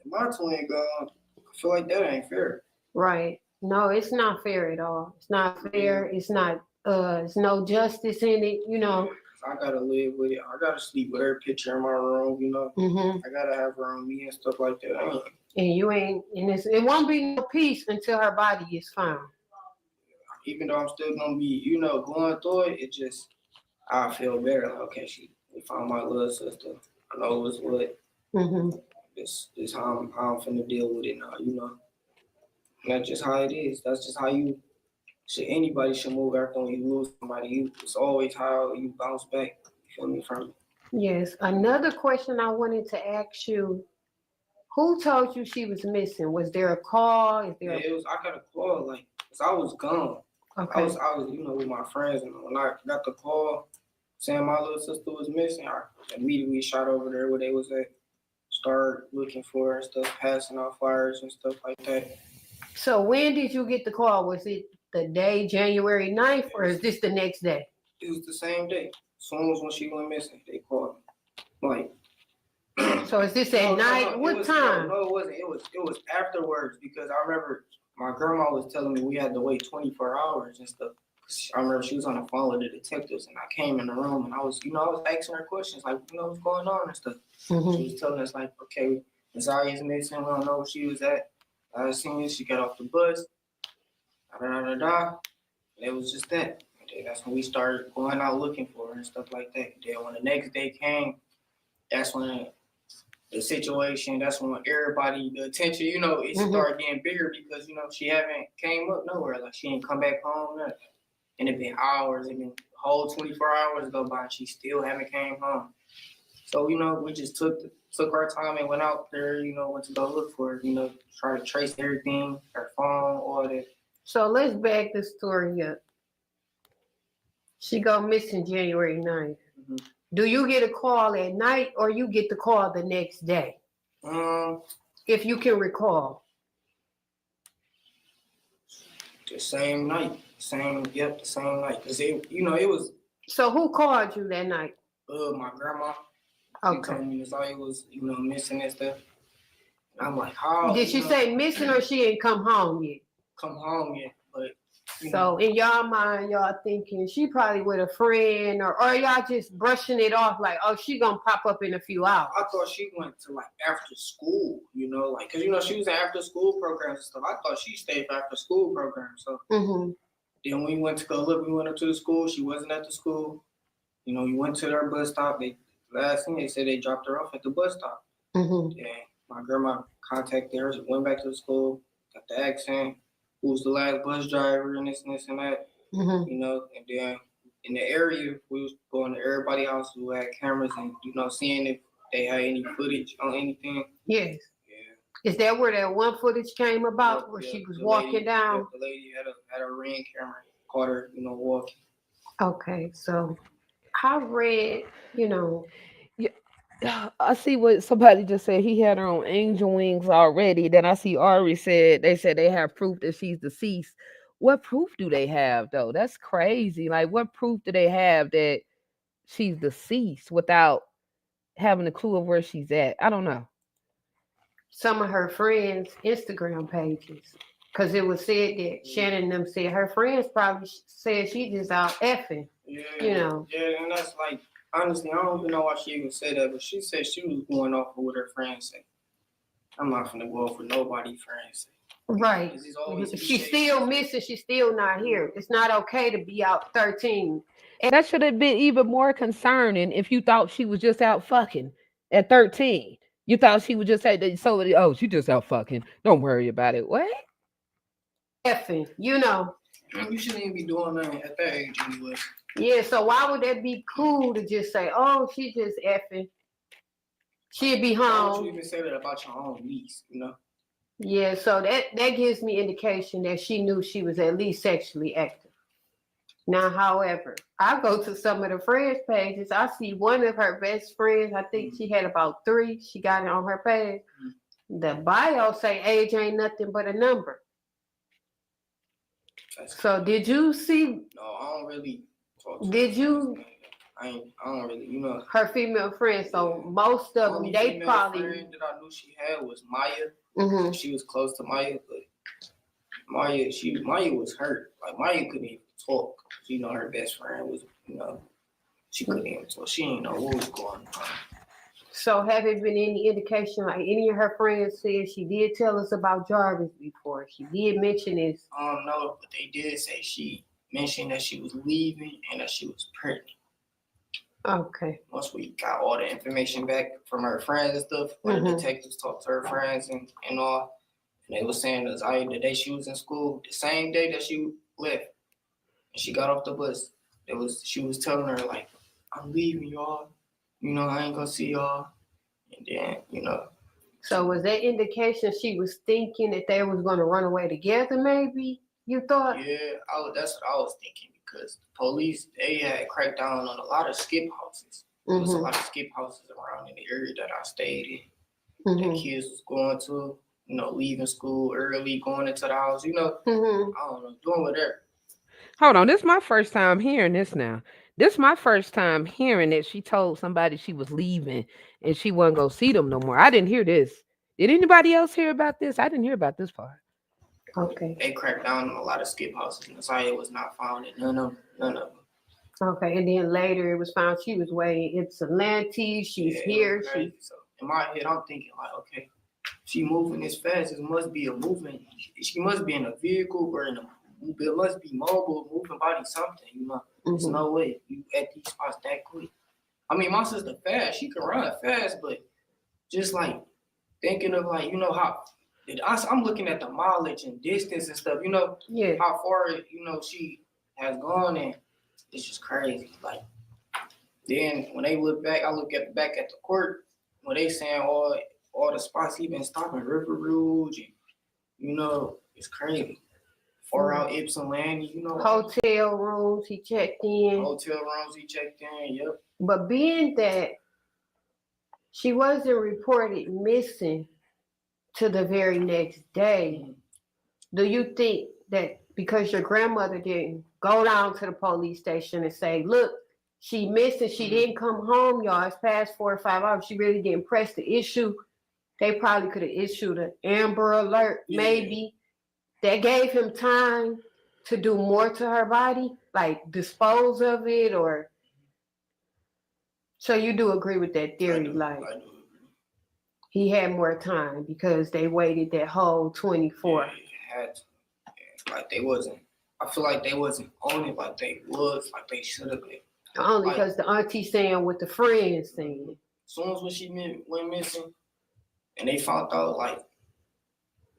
Speaker 2: my twin gone. I feel like that ain't fair.
Speaker 7: Right. No, it's not fair at all. It's not fair. It's not. There's no justice in it.
Speaker 2: I gotta live with it. I gotta sleep with her picture in my room. I gotta have her on me and stuff like that.
Speaker 7: And you ain't. And it won't be no peace until her body is found.
Speaker 2: Even though I'm still gonna be, going through it, it just I feel better. Like, okay, we found my little sister. I know what's what. This how I'm finna deal with it now. That's just how it is. That's just how anybody should move after when you lose somebody. It's always how you bounce back. You feel me from it.
Speaker 7: Yes. Another question I wanted to ask you: who told you she was missing? Was there a call?
Speaker 2: I got a call, like, 'cause I was gone.
Speaker 7: Okay.
Speaker 2: I was, with my friends, and when I got the call saying my little sister was missing, I immediately shot over there where they was at, started looking for her and stuff, passing out flyers and stuff like that.
Speaker 7: So when did you get the call? Was it the day, January 9th, or is this the next day?
Speaker 2: It was the same day. As soon as when she went missing, they called me. Like,
Speaker 7: so is this at night? What time?
Speaker 2: No, it wasn't. It was afterwards, because I remember my grandma was telling me we had to wait 24 hours and stuff. I remember she was on the phone with the detectives, and I came in the room, and I was asking her questions like, what's going on and stuff. She was telling us like, okay, Zaria's missing. We don't know where she was at. I seen she got off the bus. Da da da da. And it was just that. And then that's when we started going out looking for her and stuff like that. Then when the next day came, that's when the situation, that's when everybody, the attention, it started getting bigger because, she haven't came up nowhere. Like she ain't come back home, nothing. And it been hours, it been whole 24 hours go by and she still haven't came home. So, we just took our time and went out there, went to go look for her, try to trace everything, her phone, all that.
Speaker 7: So let's back the story up. She go missing January 9th. Do you get a call at night or you get the call the next day?
Speaker 2: If
Speaker 7: you can recall.
Speaker 2: The same night. The same night. Cause it was.
Speaker 7: So who called you that night?
Speaker 2: My grandma.
Speaker 7: Okay.
Speaker 2: She told me Zaya was, missing and stuff. And I'm like, how?
Speaker 7: Did she say missing or she ain't come home yet?
Speaker 2: Come home yet, but.
Speaker 7: So in y'all mind, y'all thinking she probably with a friend, or y'all just brushing it off like, oh, she gonna pop up in a few hours.
Speaker 2: I thought she went to like after school, cause she was in after school programs and stuff. I thought she stayed for after school programs. So then we went to go look. We went up to the school. She wasn't at the school. We went to their bus stop. Last thing they said they dropped her off at the bus stop. Yeah, my grandma contacted her. Went back to the school. Got the accent. Who was the last bus driver and this and that, and then in the area, we was going to everybody's house who had cameras and, seeing if they had any footage on anything.
Speaker 7: Yes.
Speaker 2: Yeah.
Speaker 7: Is that where that one footage came about, where she was walking down?
Speaker 2: The lady had a Ring camera, caught her, walking.
Speaker 7: Okay, so I read,
Speaker 1: I see what somebody just said. He had her on angel wings already. Then I see Ari said they have proof that she's deceased. What proof do they have though? That's crazy. Like, what proof do they have that she's deceased without having a clue of where she's at? I don't know.
Speaker 7: Some of her friends' Instagram pages, because it was said that Shannon and them said her friends probably said she just out effing.
Speaker 2: Yeah, and that's like. Honestly, I don't even know why she even said that, but she said she was going off of what her friends say. I'm not gonna go off with nobody's friends say.
Speaker 7: Right. She's still missing. She's still not here. It's not okay to be out 13.
Speaker 1: And that should have been even more concerning if you thought she was just out fucking at 13. You thought she would just say that, oh, she just out fucking. Don't worry about it. What?
Speaker 7: Effing,
Speaker 2: You shouldn't even be doing that at that age anyway.
Speaker 7: Yeah, so why would that be cool to just say, oh, she just effing? She'd be home.
Speaker 2: Why would you even say that about your own niece,
Speaker 7: Yeah, so that gives me indication that she knew she was at least sexually active. Now, however, I go to some of the friends' pages. I see one of her best friends. I think she had about 3. She got it on her page. The bio say age ain't nothing but a number. So did you see?
Speaker 2: No, I don't really.
Speaker 7: Did you?
Speaker 2: I don't really,
Speaker 7: Her female friends. So most of them, they probably.
Speaker 2: The friend that I knew she had was Maya. She was close to Maya, but Maya was hurt. Like Maya couldn't even talk. Her best friend was, she couldn't even talk. She didn't know what was going on.
Speaker 7: So have it been any indication, like any of her friends said she did tell us about Jarvis before? She did mention this.
Speaker 2: No, but they did say she mentioned that she was leaving and that she was pregnant.
Speaker 7: Okay.
Speaker 2: Once we got all the information back from her friends and stuff, when the detectives talked to her friends and all, and they were saying that the day she was in school, the same day that she left, and she got off the bus, she was telling her like, I'm leaving y'all. I ain't gonna see y'all. And then,
Speaker 7: So was that indication she was thinking that they was gonna run away together, maybe? You thought?
Speaker 2: Yeah, that's what I was thinking, because the police, they had cracked down on a lot of skip houses. There was a lot of skip houses around in the area that I stayed in. The kids was going to, leaving school early, going into the house, I don't know, doing whatever.
Speaker 1: Hold on, this is my first time hearing this now. This is my first time hearing that she told somebody she was leaving and she wasn't going to see them no more. I didn't hear this. Did anybody else hear about this? I didn't hear about this part.
Speaker 7: Okay.
Speaker 2: They cracked down on a lot of skip houses, and Nasiah was not found in none of them.
Speaker 7: Okay. And then later it was found she was way in Ypsilanti. She's
Speaker 2: Yeah, it
Speaker 7: here.
Speaker 2: was crazy. So in my head, I'm thinking like, okay, she moving this fast. It must be a movement. She must be in a vehicle or in a. It must be mobile, moving body, something. You know, there's no way you at these spots that quick. I mean, my sister fast. She can run fast, but just like thinking of like, you know how. I'm looking at the mileage and distance and stuff. You know,
Speaker 7: Yeah.
Speaker 2: how far she has gone, and it's just crazy. Like then when they look back, I look back at the court when they saying all the spots he been stopping, River Rouge, and it's crazy. Far out Ypsilanti,
Speaker 7: Hotel rooms he checked in.
Speaker 2: Hotel rooms he checked in. Yep.
Speaker 7: But being that she wasn't reported missing to the very next day, do you think that because your grandmother didn't go down to the police station and say, look, she missed and she didn't come home, y'all, it's past 4 or 5 hours, she really didn't press the issue, they probably could have issued an Amber Alert, maybe, that gave him time to do more to her body, like dispose of it, or... So you do agree with that theory,
Speaker 2: I do.
Speaker 7: He had more time because they waited that whole 24.
Speaker 2: Yeah, had to. Like they wasn't. I feel like they wasn't on it like they was, like they should have been.
Speaker 7: Only
Speaker 2: Like,
Speaker 7: because the auntie saying what the friends saying.
Speaker 2: as soon as when she went missing, and they found out, like,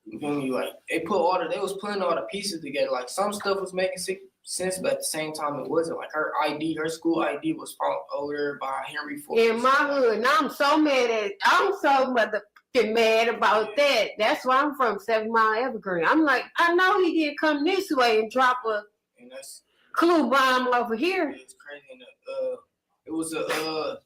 Speaker 2: you feel me, like they was putting all the pieces together. Like some stuff was making sense, but at the same time it wasn't. Like her school ID was found over there by Henry Ford.
Speaker 7: In my hood, and I'm so motherfucking mad about that. That's why I'm from 7 Mile Evergreen. I'm like, I know he didn't come this way and drop a clue bomb over here.
Speaker 2: It's crazy. And it was a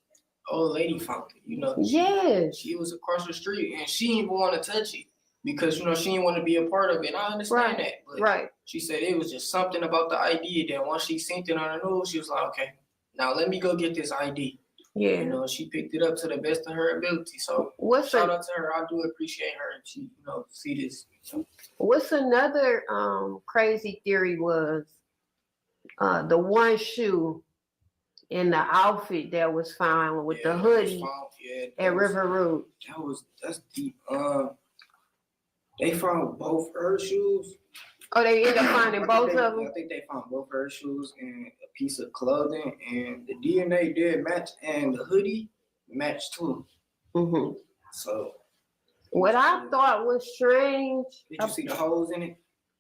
Speaker 2: old lady found it.
Speaker 7: Yes.
Speaker 2: She was across the street and she didn't even want to touch it because she didn't want to be a part of it. And I understand that, but she said it was just something about the ID that once she seen it on the news, she was like, okay, now let me go get this ID.
Speaker 7: Yeah.
Speaker 2: She picked it up to the best of her ability. So shout out to her. I do appreciate her and she, see this.
Speaker 7: What's another crazy theory was the one shoe in the outfit that was found with the hoodie at River Rouge.
Speaker 2: That's deep. They found both her shoes.
Speaker 7: Oh, they ended up finding both of them?
Speaker 2: I think they found both her shoes and a piece of clothing, and the DNA did match, and the hoodie matched too.
Speaker 7: Mm-hmm.
Speaker 2: So,
Speaker 7: what I thought was strange.
Speaker 2: Did you see the holes in it?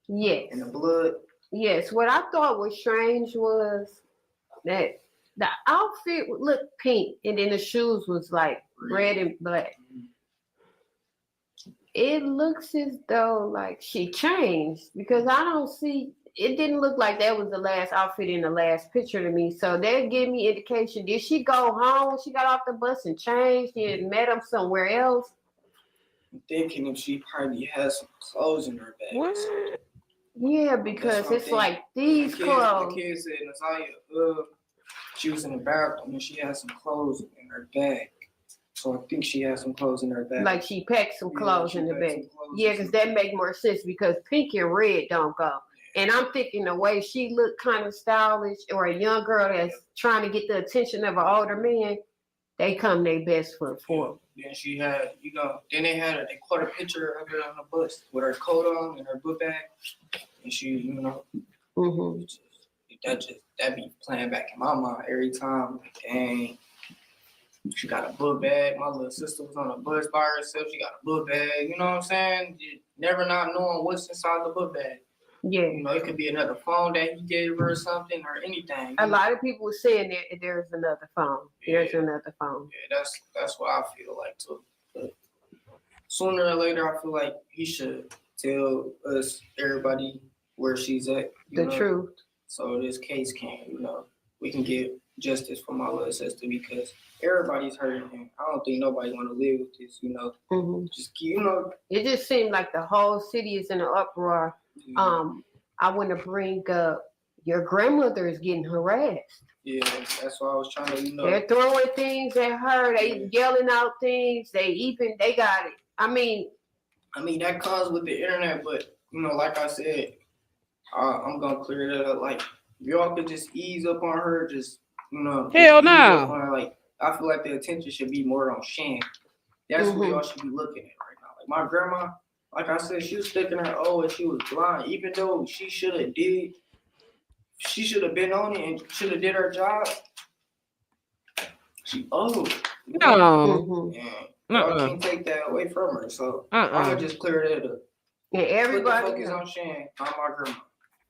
Speaker 7: Yes.
Speaker 2: And the blood?
Speaker 7: Yes. What I thought was strange was that the outfit looked pink, and then the shoes was like red and black. It looks as though like she changed because I don't see. It didn't look like that was the last outfit in the last picture to me. So that gave me indication. Did she go home when she got off the bus and changed and met him somewhere else?
Speaker 2: I'm thinking if she probably has some clothes in her bag.
Speaker 7: What? Yeah, because it's like these clothes.
Speaker 2: The kid said Nasiah, she was in the bathroom and she had some clothes in her bag. So I think she has some clothes in her bag.
Speaker 7: Like she packed some clothes in the bag. Yeah, because that make more sense because pink and red don't go. And I'm thinking the way she looked kind of stylish or a young girl that's trying to get the attention of an older man, they come their best foot forward.
Speaker 2: Then she had, then they caught a picture of her on the bus with her coat on and her book bag. And she,
Speaker 7: Mm-hmm.
Speaker 2: that be playing back in my mind every time. Like, dang. She got a book bag. My little sister was on a bus by herself. She got a book bag. You know what I'm saying? Never not knowing what's inside the book bag.
Speaker 7: Yeah.
Speaker 2: It could be another phone that he gave her or something or anything.
Speaker 7: A lot of people were saying that there's another phone. There's another phone.
Speaker 2: Yeah, that's what I feel like too. But sooner or later, I feel like he should tell us, everybody, where she's at.
Speaker 7: The truth.
Speaker 2: So this case we can get justice for my little sister because everybody's hurting and I don't think nobody want to live with this,
Speaker 7: Mm-hmm. It just seemed like the whole city is in an uproar.
Speaker 2: Mm-hmm.
Speaker 7: I want to bring up your grandmother is getting harassed.
Speaker 2: Yeah, that's why I was trying to,
Speaker 7: They're throwing things at her. They yelling out things. They got it. I mean,
Speaker 2: that comes with the internet, but like I said, I'm gonna clear that up. Like, y'all could just ease up on her, just
Speaker 1: Hell
Speaker 2: ease up
Speaker 1: no.
Speaker 2: on her. Like, I feel like the attention should be more on Shan. That's what y'all should be looking at right now. Like my grandma, like I said, she was thinking her and she was blind, even though she should have been on it and should have did her job. She old.
Speaker 1: No.
Speaker 2: And y'all can't take that away from her. So I'm gonna just clear that up.
Speaker 7: And everybody
Speaker 2: Put the focus on Shan, not my grandma.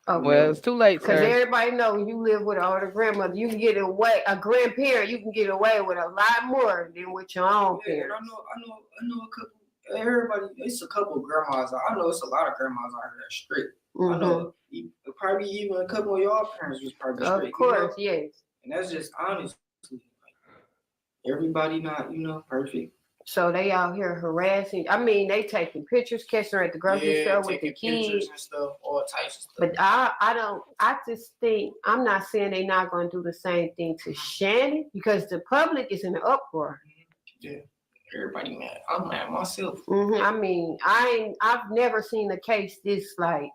Speaker 7: Okay.
Speaker 1: Well, it's too late,
Speaker 7: Because
Speaker 1: sir.
Speaker 7: everybody knows you live with an older grandmother, you can get away, a grandparent, you can get away with a lot more than with your own
Speaker 2: Yeah,
Speaker 7: parents.
Speaker 2: I know a couple. Everybody, it's a couple of grandmas. I know it's a lot of grandmas out here that's strict. I know probably even a couple of y'all parents was probably strict.
Speaker 7: Of course, yes.
Speaker 2: And that's just honest. Like, everybody not, perfect.
Speaker 7: So they out here harassing. I mean, they taking pictures, catching her at the grocery store with the kids
Speaker 2: and stuff, all types of stuff.
Speaker 7: But I just think, I'm not saying they're not going to do the same thing to Shannon because the public is in an uproar.
Speaker 2: Yeah, everybody mad. I'm mad myself.
Speaker 7: I mean, I've never seen a case this
Speaker 2: big.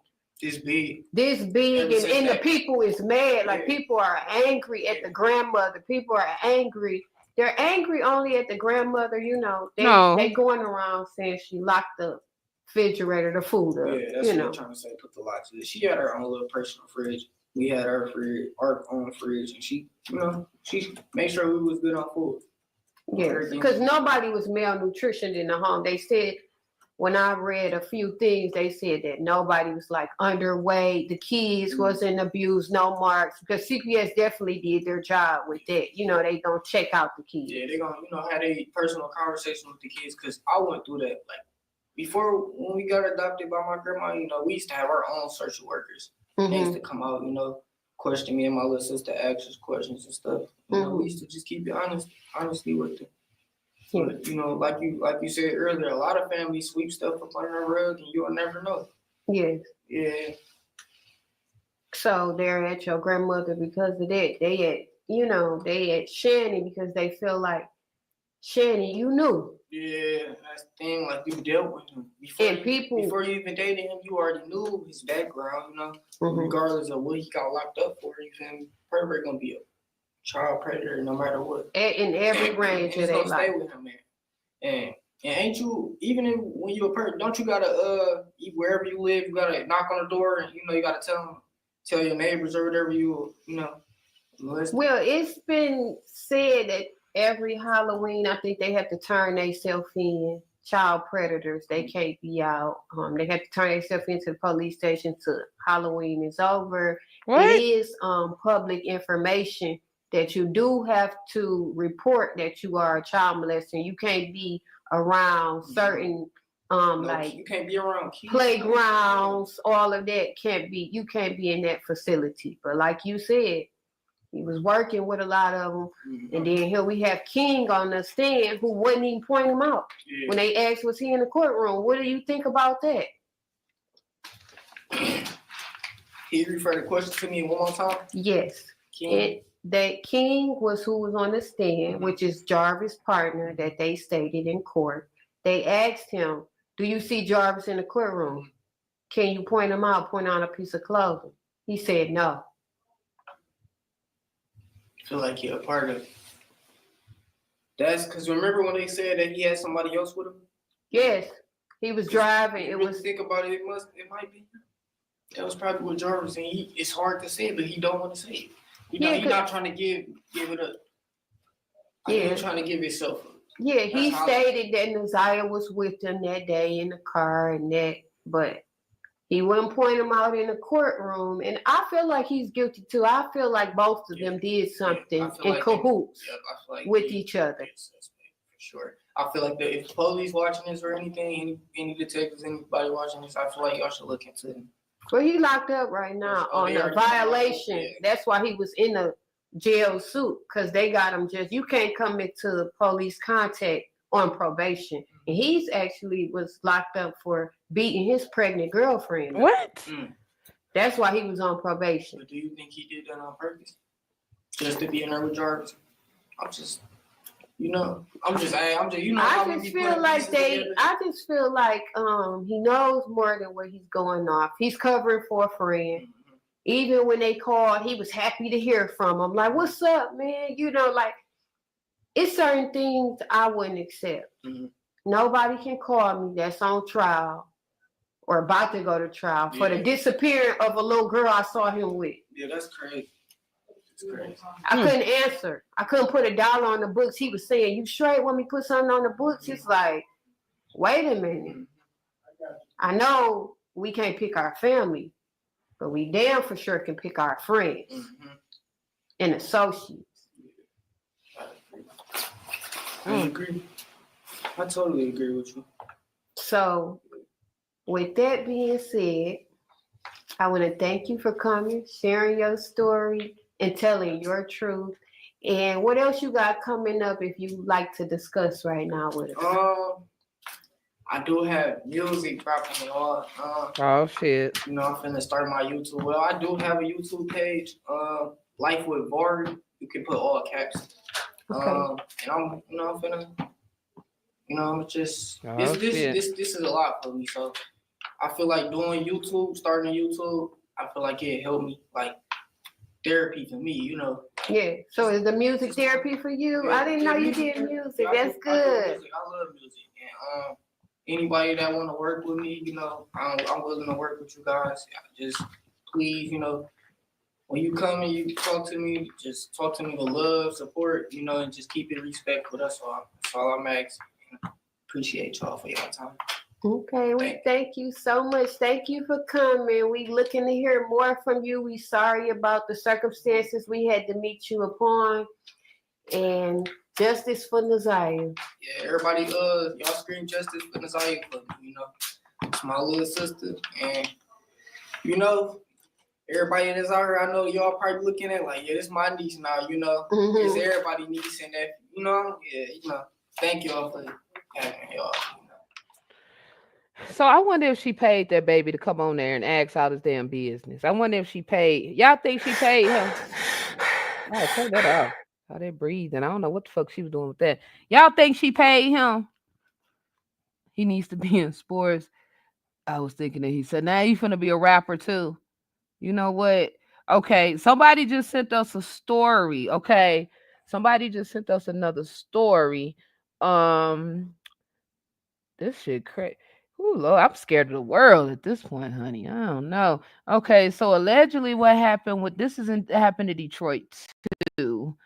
Speaker 7: And the people is mad. Like people are angry at the grandmother. People are angry. They're angry only at the grandmother, They going around saying she locked the refrigerator, the food up.
Speaker 2: Yeah, that's what I'm trying to say. Put the lock to it. She had her own little personal fridge. We had our own fridge, and she made sure we was good on food.
Speaker 7: Yeah, because nobody was malnutritioned in the home. They said, when I read a few things, they said that nobody was like underweight. The kids wasn't abused, no marks, because CPS definitely did their job with that. They don't check out the kids.
Speaker 2: Yeah, they gonna, have a personal conversation with the kids, because I went through that. Like, before, when we got adopted by my grandma, we used to have our own social workers. They used to come out, question me and my little sister, ask us questions and stuff. We used to just keep it honestly with them. But, like you said earlier, a lot of families sweep stuff up on their rug and you'll never know.
Speaker 7: Yes.
Speaker 2: Yeah.
Speaker 7: So they're at your grandmother because of that. They at Shannon because they feel like, Shannon, you knew.
Speaker 2: Yeah, that's the thing. Like, you dealt with him before you even dated him. You already knew his background. Regardless of what he got locked up for. You feel me? Probably gonna be a child predator no matter what.
Speaker 7: In every range of their life.
Speaker 2: Stay with him, man. And ain't you, even when you're a person, don't you gotta wherever you live, you gotta knock on the door and you gotta tell your neighbors or whatever
Speaker 7: Well, it's been said that every Halloween, I think they have to turn themselves in. Child predators, they can't be out. They have to turn themselves into the police station till Halloween is over.
Speaker 1: What?
Speaker 7: It is public information that you do have to report that you are a child molester. You can't be around certain
Speaker 2: you can't be around kids.
Speaker 7: Playgrounds, all of that you can't be in that facility. But like you said, he was working with a lot of them. And then here we have King on the stand who wouldn't even point him out. Yeah. When they asked, was he in the courtroom? What do you think about that?
Speaker 2: Can you refer the question to me one more time?
Speaker 7: Yes. That King was who was on the stand, which is Jarvis' partner that they stated in court. They asked him, do you see Jarvis in the courtroom? Can you point him out, point on a piece of clothing? He said no.
Speaker 2: I feel like you're a part of it. That's because remember when they said that he had somebody else with him?
Speaker 7: Yes. He was driving.
Speaker 2: Think about it, it might be. That was probably with Jarvis, and it's hard to say, but he don't want to say it. He's not trying to give it up. He's trying to give himself up.
Speaker 7: Yeah, he stated that Naziah was with him that day in the car and that, but he wouldn't point him out in the courtroom. And I feel like he's guilty too. I feel like both of them did something in cahoots with each other.
Speaker 2: For sure. I feel like if the police watching this or anything, any detectives, anybody watching this, I feel like y'all should look into him.
Speaker 7: Well, he locked up right now on a violation. Yeah. That's why he was in a jail suit, because they got him you can't come into police contact on probation. And he's actually was locked up for beating his pregnant girlfriend.
Speaker 1: What?
Speaker 7: That's why he was on probation.
Speaker 2: But do you think he did that on purpose? Just to be in there with Jarvis? You know, I'm just, you know,
Speaker 7: I
Speaker 2: how we
Speaker 7: just
Speaker 2: be
Speaker 7: feel
Speaker 2: putting
Speaker 7: like
Speaker 2: pieces together.
Speaker 7: I just feel like he knows more than what he's going off. He's covering for a friend.
Speaker 2: Mhm.
Speaker 7: Even when they called, he was happy to hear from him. Like, what's up, man? You know, like it's certain things I wouldn't accept.
Speaker 2: Mhm.
Speaker 7: Nobody can call me that's on trial or about to go to trial for the
Speaker 2: Yeah.
Speaker 7: disappearance of a little girl I saw him with.
Speaker 2: Yeah, that's crazy. It's crazy.
Speaker 7: I couldn't answer. I couldn't put $1 on the books. He was saying, "You straight want me to put something on the books?" It's like, wait a minute. I know we can't pick our family, but we damn for sure can pick our friends
Speaker 2: Mhm.
Speaker 7: and associates.
Speaker 2: I agree. I totally agree with you.
Speaker 7: So, with that being said, I want to thank you for coming, sharing your story, and telling your truth. And what else you got coming up if you like to discuss right now with us?
Speaker 2: I do have music dropping and all.
Speaker 1: Oh shit.
Speaker 2: You know, I'm finna start my YouTube. Well, I do have a YouTube page. Life with Vari. You can put all caps.
Speaker 7: Okay.
Speaker 2: And I'm, you know, I'm finna, you know, I'm just
Speaker 1: Oh,
Speaker 2: this is a lot for me. So I feel like doing YouTube, starting YouTube, I feel like it helped me, like therapy for me. You know.
Speaker 7: Yeah. So is the music therapy for you?
Speaker 2: Yeah,
Speaker 7: I didn't know you
Speaker 2: music
Speaker 7: did
Speaker 2: therapy.
Speaker 7: music.
Speaker 2: I do-
Speaker 7: That's
Speaker 2: I do
Speaker 7: good.
Speaker 2: music. I love music. And anybody that want to work with me, you know, I'm willing to work with you guys. Just please, you know, when you come and you talk to me, just talk to me with love, support, you know, and just keep it respectful. That's all I'm asking. Appreciate y'all for your time.
Speaker 7: Okay, we thank you so much. Thank you for coming. We looking to hear more from you. We sorry about the circumstances we had to meet you upon. And justice for Nazaria.
Speaker 2: Yeah, everybody, y'all scream justice for Nazaria for me, you know. It's my little sister. And, you know, everybody that's out here, I know y'all probably looking at like, yeah, this my niece now, you know. It's everybody niece and that, you know, yeah, you know. Thank y'all for having y'all.
Speaker 1: So I wonder if she paid that baby to come on there and ask all this damn business. I wonder if she paid. Y'all think she paid him? Oh, turn that off. How they breathing. I don't know what the fuck she was doing with that. Y'all think she paid him? He needs to be in sports. I was thinking that he said, now you finna be a rapper too. You know what? Okay, somebody just sent us a story. Okay. Somebody just sent us another story. Um, this shit crazy. Ooh, Lord, I'm scared of the world at this point, honey. I don't know. Okay, so allegedly, what happened with this isn't happened to Detroit too.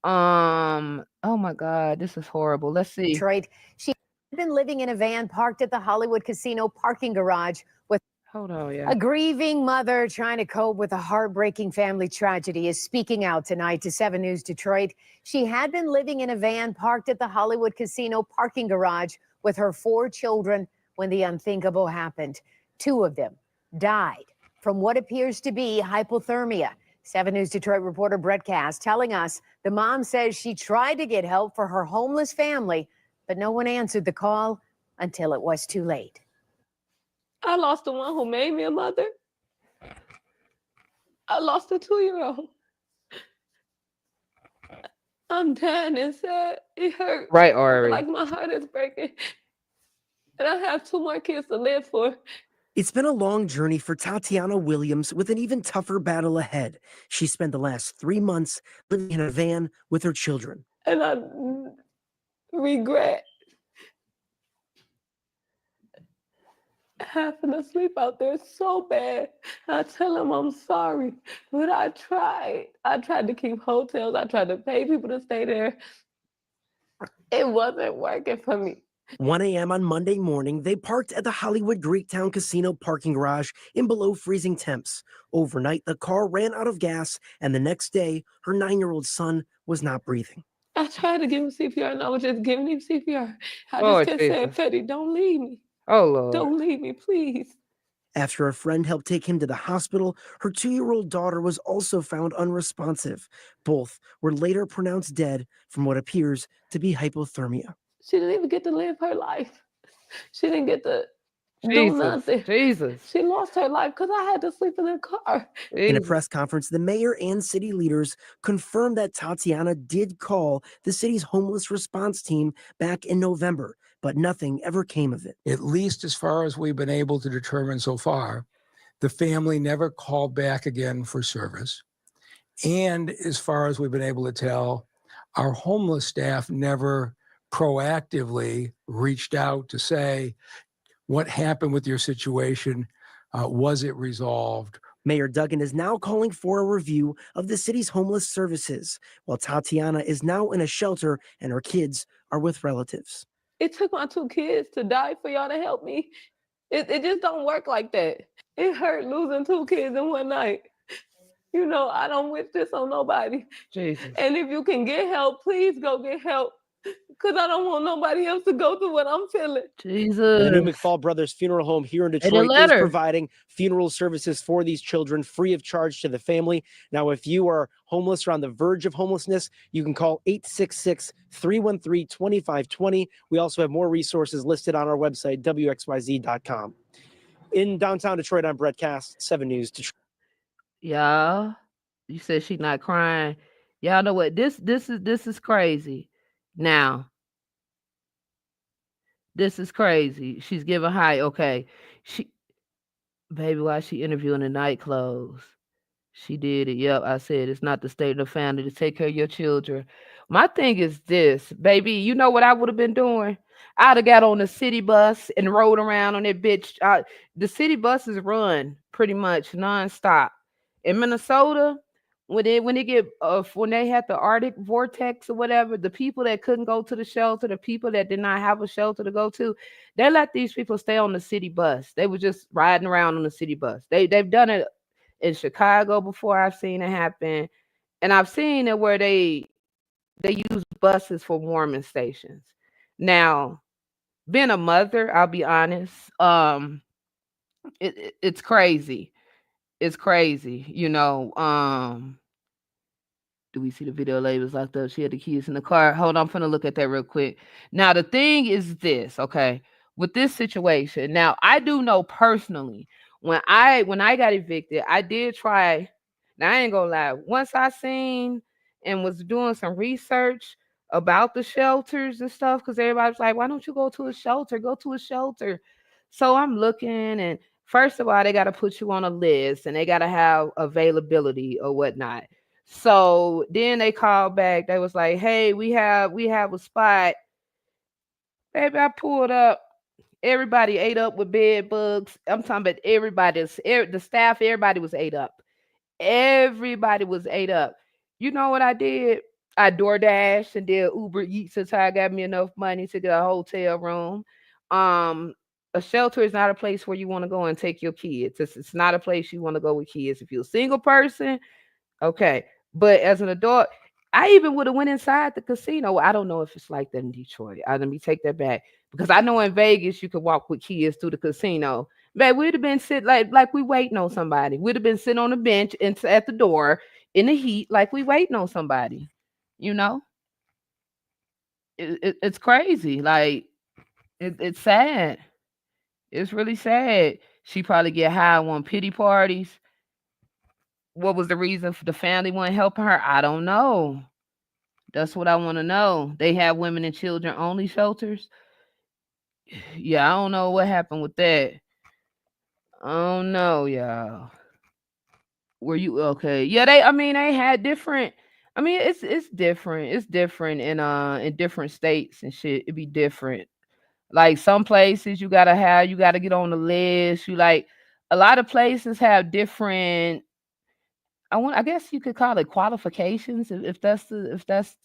Speaker 1: Oh my God, this is horrible. Let's see.
Speaker 8: Detroit. She had been living in a van parked at the Hollywood Casino parking garage with
Speaker 1: Hold on, yeah.
Speaker 8: a grieving mother trying to cope with a heartbreaking family tragedy is speaking out tonight to 7 News Detroit. She had been living in a van parked at the Hollywood Casino parking garage with her 4 children when the unthinkable happened. 2 of them died from what appears to be hypothermia. 7 News Detroit reporter Brett Cass telling us the mom says she tried to get help for her homeless family, but no one answered the call until it was too late.
Speaker 9: I lost the one who made me a mother. I lost a 2-year-old. I'm dying inside. It hurts.
Speaker 1: Right, Ari.
Speaker 9: Like my heart is breaking. And I have 2 more kids to live for.
Speaker 10: It's been a long journey for Tatiana Williams with an even tougher battle ahead. She spent the last 3 months living in a van with her children.
Speaker 9: And I regret having to sleep out there so bad. I tell them I'm sorry, but I tried. I tried to keep hotels. I tried to pay people to stay there. It wasn't working for me.
Speaker 10: 1 a.m. on Monday morning, they parked at the Hollywood Greektown Casino parking garage in below freezing temps. Overnight, the car ran out of gas, and the next day, her 9-year-old son was not breathing.
Speaker 9: I tried to give him CPR, and I was just giving him CPR. I
Speaker 1: Lord
Speaker 9: just kept saying,
Speaker 1: Jesus.
Speaker 9: Fetty, don't leave me.
Speaker 1: Oh Lord.
Speaker 9: Don't leave me, please.
Speaker 10: After a friend helped take him to the hospital, her 2-year-old daughter was also found unresponsive. Both were later pronounced dead from what appears to be hypothermia.
Speaker 9: She didn't even get to live her life. She didn't get to do nothing.
Speaker 1: Jesus.
Speaker 9: She lost her life because I had to sleep in the car.
Speaker 10: In a
Speaker 1: Jesus.
Speaker 10: press conference, the mayor and city leaders confirmed that Tatiana did call the city's homeless response team back in November, but nothing ever came of it.
Speaker 11: At least as far as we've been able to determine so far, the family never called back again for service. And as far as we've been able to tell, our homeless staff never proactively reached out to say, what happened with your situation? Was it resolved?
Speaker 10: Mayor Duggan is now calling for a review of the city's homeless services, while Tatiana is now in a shelter and her kids are with relatives.
Speaker 9: It took my 2 kids to die for y'all to help me. It just don't work like that. It hurt losing 2 kids in one night. You know, I don't wish this on nobody.
Speaker 1: Jesus.
Speaker 9: And if you can get help, please go get help. Because I don't want nobody else to go through what I'm feeling.
Speaker 1: Jesus.
Speaker 10: The new McFall Brothers Funeral Home here in
Speaker 1: the
Speaker 10: Detroit is
Speaker 1: letter.
Speaker 10: providing funeral services for these children free of charge to the family. Now, if you are homeless or on the verge of homelessness, you can call 866-313-2520. We also have more resources listed on our website, wxyz.com. In downtown Detroit, I'm Brett Cass, 7 News Detroit.
Speaker 1: Y'all, you said she not crying. Y'all know what? This is crazy. Now, this is crazy. She's giving high. Okay, baby, why she interviewing the night clothes? She did it. Yep, I said it's not the state of the family to take care of your children. My thing is this, baby. You know what I would have been doing? I'd have got on the city bus and rode around on that bitch. The city buses run pretty much nonstop. In Minnesota, when they had the Arctic vortex or whatever, the people that couldn't go to the shelter, the people that did not have a shelter to go to, they let these people stay on the city bus. They were just riding around on the city bus. They've done it in Chicago before. I've seen it happen, and I've seen it where they use buses for warming stations. Now, being a mother, I'll be honest, it's crazy. It's crazy, you know. Do we see the video lady was locked up? She had the keys in the car. Hold on, I'm finna look at that real quick. Now, the thing is this, okay, with this situation. Now, I do know personally when I got evicted, I did try. Now, I ain't gonna lie. Once I seen and was doing some research about the shelters and stuff, because everybody's like, why don't you go to a shelter? Go to a shelter. So I'm looking, and first of all, they got to put you on a list and they got to have availability or whatnot. So then they called back. They was like, "Hey, we have a spot." Baby, I pulled up. Everybody ate up with bed bugs. I'm talking about the staff. Everybody was ate up. Everybody was ate up. You know what I did? I DoorDash and did Uber Eats until I got me enough money to get a hotel room. Um, a shelter is not a place where you want to go and take your kids. It's not a place you want to go with kids. If you're a single person, okay. But as an adult, I even would have went inside the casino. I don't know if it's like that in Detroit. Let me take that back. Because I know in Vegas you could walk with kids through the casino. Man, we'd have been sitting like we waiting on somebody. We'd have been sitting on the bench and at the door in the heat like we waiting on somebody. You know? It's crazy. Like, it's sad. It's really sad. She probably get high on pity parties. What was the reason for the family wasn't helping her? I don't know. That's what I want to know. They have women and children only shelters. Yeah, I don't know what happened with that. I don't know, y'all. Were you okay? Yeah, they had different. I mean, it's different. It's different in different states and shit. It'd be different. Like some places you gotta get on the list. You like a lot of places have different. I guess you could call it qualifications if that's to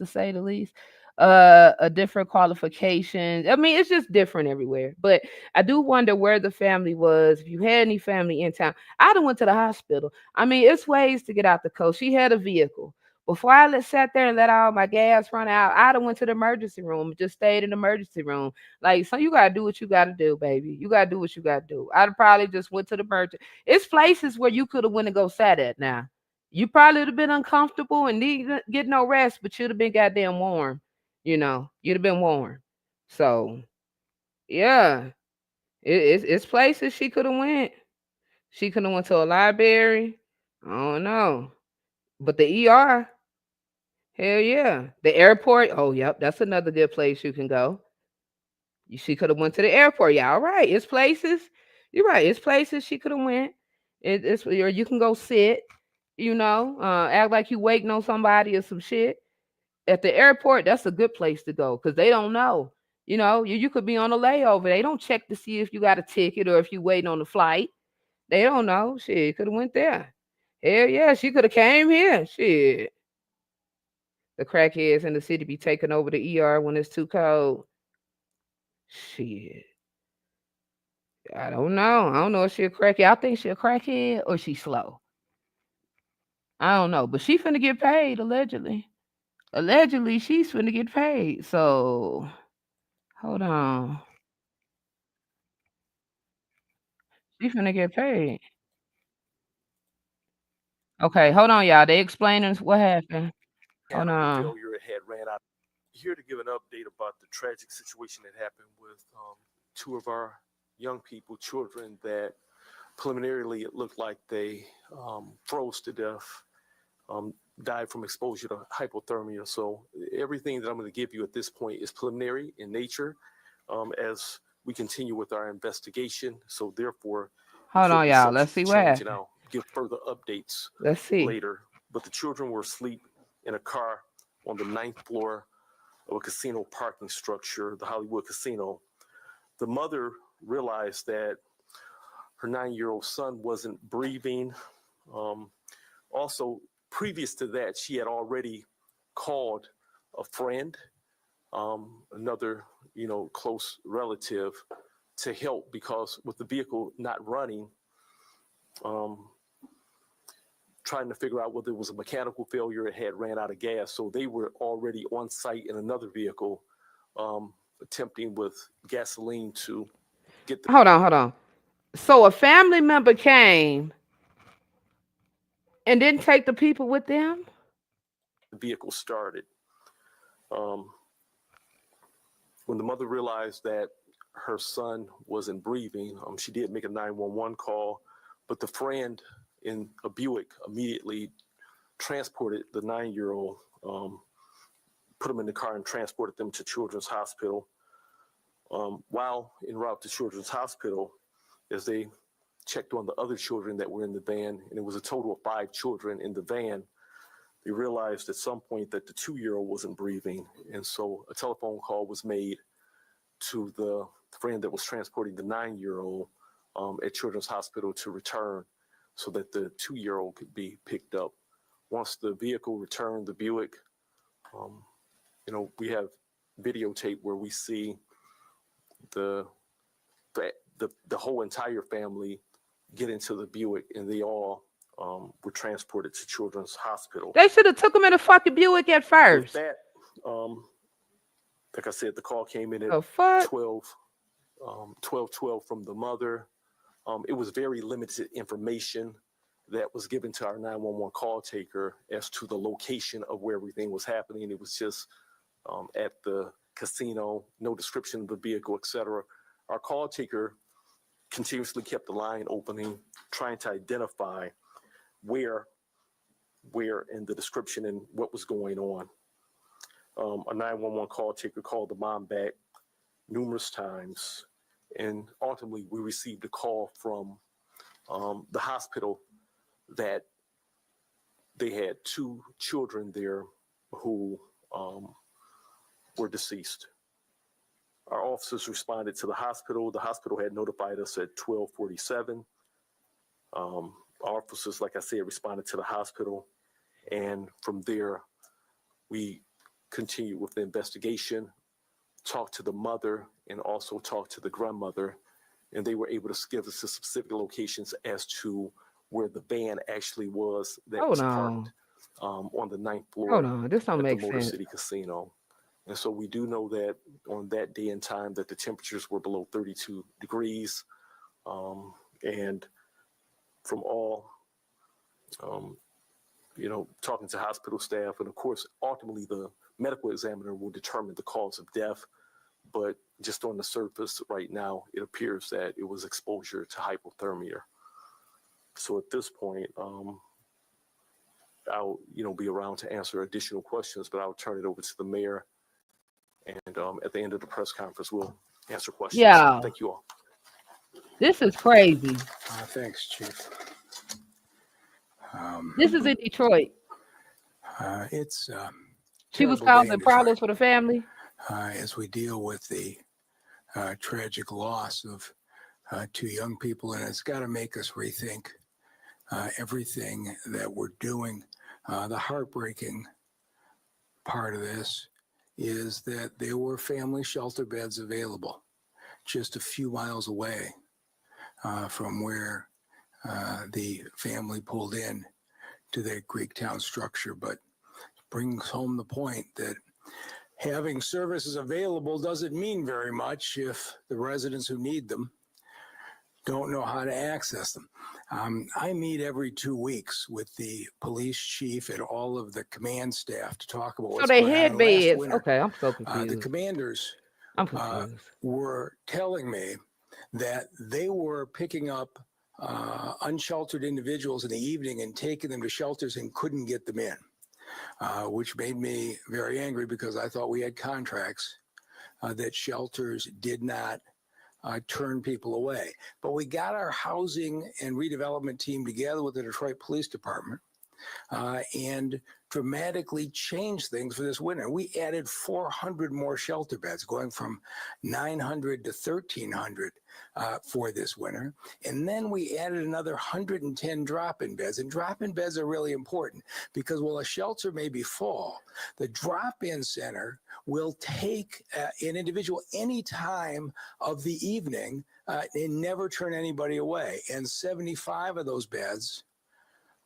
Speaker 1: say the least. A different qualification. I mean, it's just different everywhere. But I do wonder where the family was. If you had any family in town, I'd have went to the hospital. I mean, it's ways to get out the coast. She had a vehicle. Before I sat there and let all my gas run out, I'd have went to the emergency room and just stayed in the emergency room. Like, so you gotta do what you gotta do, baby. You gotta do what you gotta do. I'd have probably just went to the emergency. It's places where you could have went and go sat at now. You probably would have been uncomfortable and need to get no rest, but you'd have been goddamn warm. You know, you'd have been warm. So, yeah, It's places she could have went. She could have went to a library. I don't know. But the ER, hell yeah. The airport, oh yep, that's another good place you can go. She could have went to the airport. Yeah, all right. It's places. You're right. It's places she could have went. Or you can go sit. Act like you waiting on somebody or some shit at the airport. That's a good place to go because they don't know. You could be on a layover. They don't check to see if you got a ticket or if you waiting on the flight. They don't know. Shit, could have went there. Hell yeah, she could have came here. Shit. The crackheads in the city be taking over the ER when it's too cold. Shit. I don't know. I don't know if she a crackhead. I think she a crackhead or she slow. I don't know. But she finna get paid, allegedly. Allegedly, she's finna get paid. So hold on. She finna get paid. Okay, hold on, y'all. They explaining what happened. Hold on.
Speaker 12: Failure had ran out. Here to give an update about the tragic situation that happened with two of our young people, children, that preliminarily it looked like they froze to death, died from exposure to hypothermia. So everything that I'm going to give you at this point is preliminary in nature as we continue with our investigation. So therefore,
Speaker 1: Hold on, y'all. Let's see what
Speaker 12: change,
Speaker 1: happened.
Speaker 12: and I'll give further updates
Speaker 1: Let's see.
Speaker 12: later. But the children were asleep in a car on the 9th floor of a casino parking structure, the Hollywood Casino. The mother realized that her 9-year-old son wasn't breathing. Also, previous to that, she had already called a friend, another, close relative, to help because with the vehicle not running, trying to figure out whether it was a mechanical failure, it had ran out of gas. So they were already on site in another vehicle, attempting with gasoline to get the
Speaker 1: Hold on. So a family member came and didn't take the people with them?
Speaker 12: vehicle started. When the mother realized that her son wasn't breathing, she did make a 911 call, but the friend in a Buick immediately transported the 9-year-old, put him in the car and transported them to Children's Hospital. While en route to Children's Hospital, as they checked on the other children that were in the van, and it was a total of 5 children in the van, they realized at some point that the 2-year-old wasn't breathing. And so a telephone call was made to the friend that was transporting the 9-year-old at Children's Hospital to return so that the 2-year-old could be picked up. Once the vehicle returned, the Buick, we have videotape where we see the whole entire family get into the Buick, and they all were transported to Children's Hospital.
Speaker 1: They should have took them in a fucking Buick at first.
Speaker 12: With that, like I said, the call came in at 12:12 from the mother. It was very limited information that was given to our 911 call taker as to the location of where everything was happening. It was just at the casino, no description of the vehicle, etc. Our call taker continuously kept the line opening, trying to identify where in the description and what was going on. A 911 call taker called the mom back numerous times, and ultimately we received a call from the hospital that they had 2 children there who were deceased. Our officers responded to the hospital. The hospital had notified us at 12:47. Our officers, like I said, responded to the hospital. And from there, we continued with the investigation, talked to the mother, and also talked to the grandmother. And they were able to give us the specific locations as to where the van actually was that was parked on the 9th floor
Speaker 1: This don't
Speaker 12: at
Speaker 1: make
Speaker 12: the Motor
Speaker 1: sense.
Speaker 12: City Casino. And so we do know that on that day and time that the temperatures were below 32 degrees. And from all, talking to hospital staff, and of course, ultimately the medical examiner will determine the cause of death. But just on the surface right now, it appears that it was exposure to hypothermia. So at this point, I'll be around to answer additional questions, but I'll turn it over to the mayor. And at the end of the press conference, we'll answer questions.
Speaker 1: Yeah.
Speaker 12: Thank you all.
Speaker 1: This is crazy.
Speaker 11: Thanks, Chief.
Speaker 1: This is in Detroit.
Speaker 11: It's
Speaker 1: She was
Speaker 11: terrible day in
Speaker 1: causing
Speaker 11: Detroit,
Speaker 1: problems for the family.
Speaker 11: as we deal with the tragic loss of 2 young people, and it's got to make us rethink everything that we're doing. The heartbreaking part of this is that there were family shelter beds available just a few miles away from where the family pulled in to their Greektown structure, but brings home the point that having services available doesn't mean very much if the residents who need them don't know how to access them. I meet every 2 weeks with the police chief and all of the command staff to talk about what's
Speaker 1: So they
Speaker 11: going on.
Speaker 1: had
Speaker 11: Last
Speaker 1: beds.
Speaker 11: winter,
Speaker 1: Okay, I'm so
Speaker 11: the
Speaker 1: confused.
Speaker 11: commanders
Speaker 1: I'm confused.
Speaker 11: were telling me that they were picking up unsheltered individuals in the evening and taking them to shelters and couldn't get them in, which made me very angry because I thought we had contracts that shelters did not turn people away. But we got our housing and redevelopment team together with the Detroit Police Department and dramatically changed things for this winter. We added 400 more shelter beds, going from 900 to 1,300 for this winter. And then we added another 110 drop-in beds. And drop-in beds are really important because while a shelter may be full, the drop-in center will take an individual any time of the evening and never turn anybody away. And 75 of those beds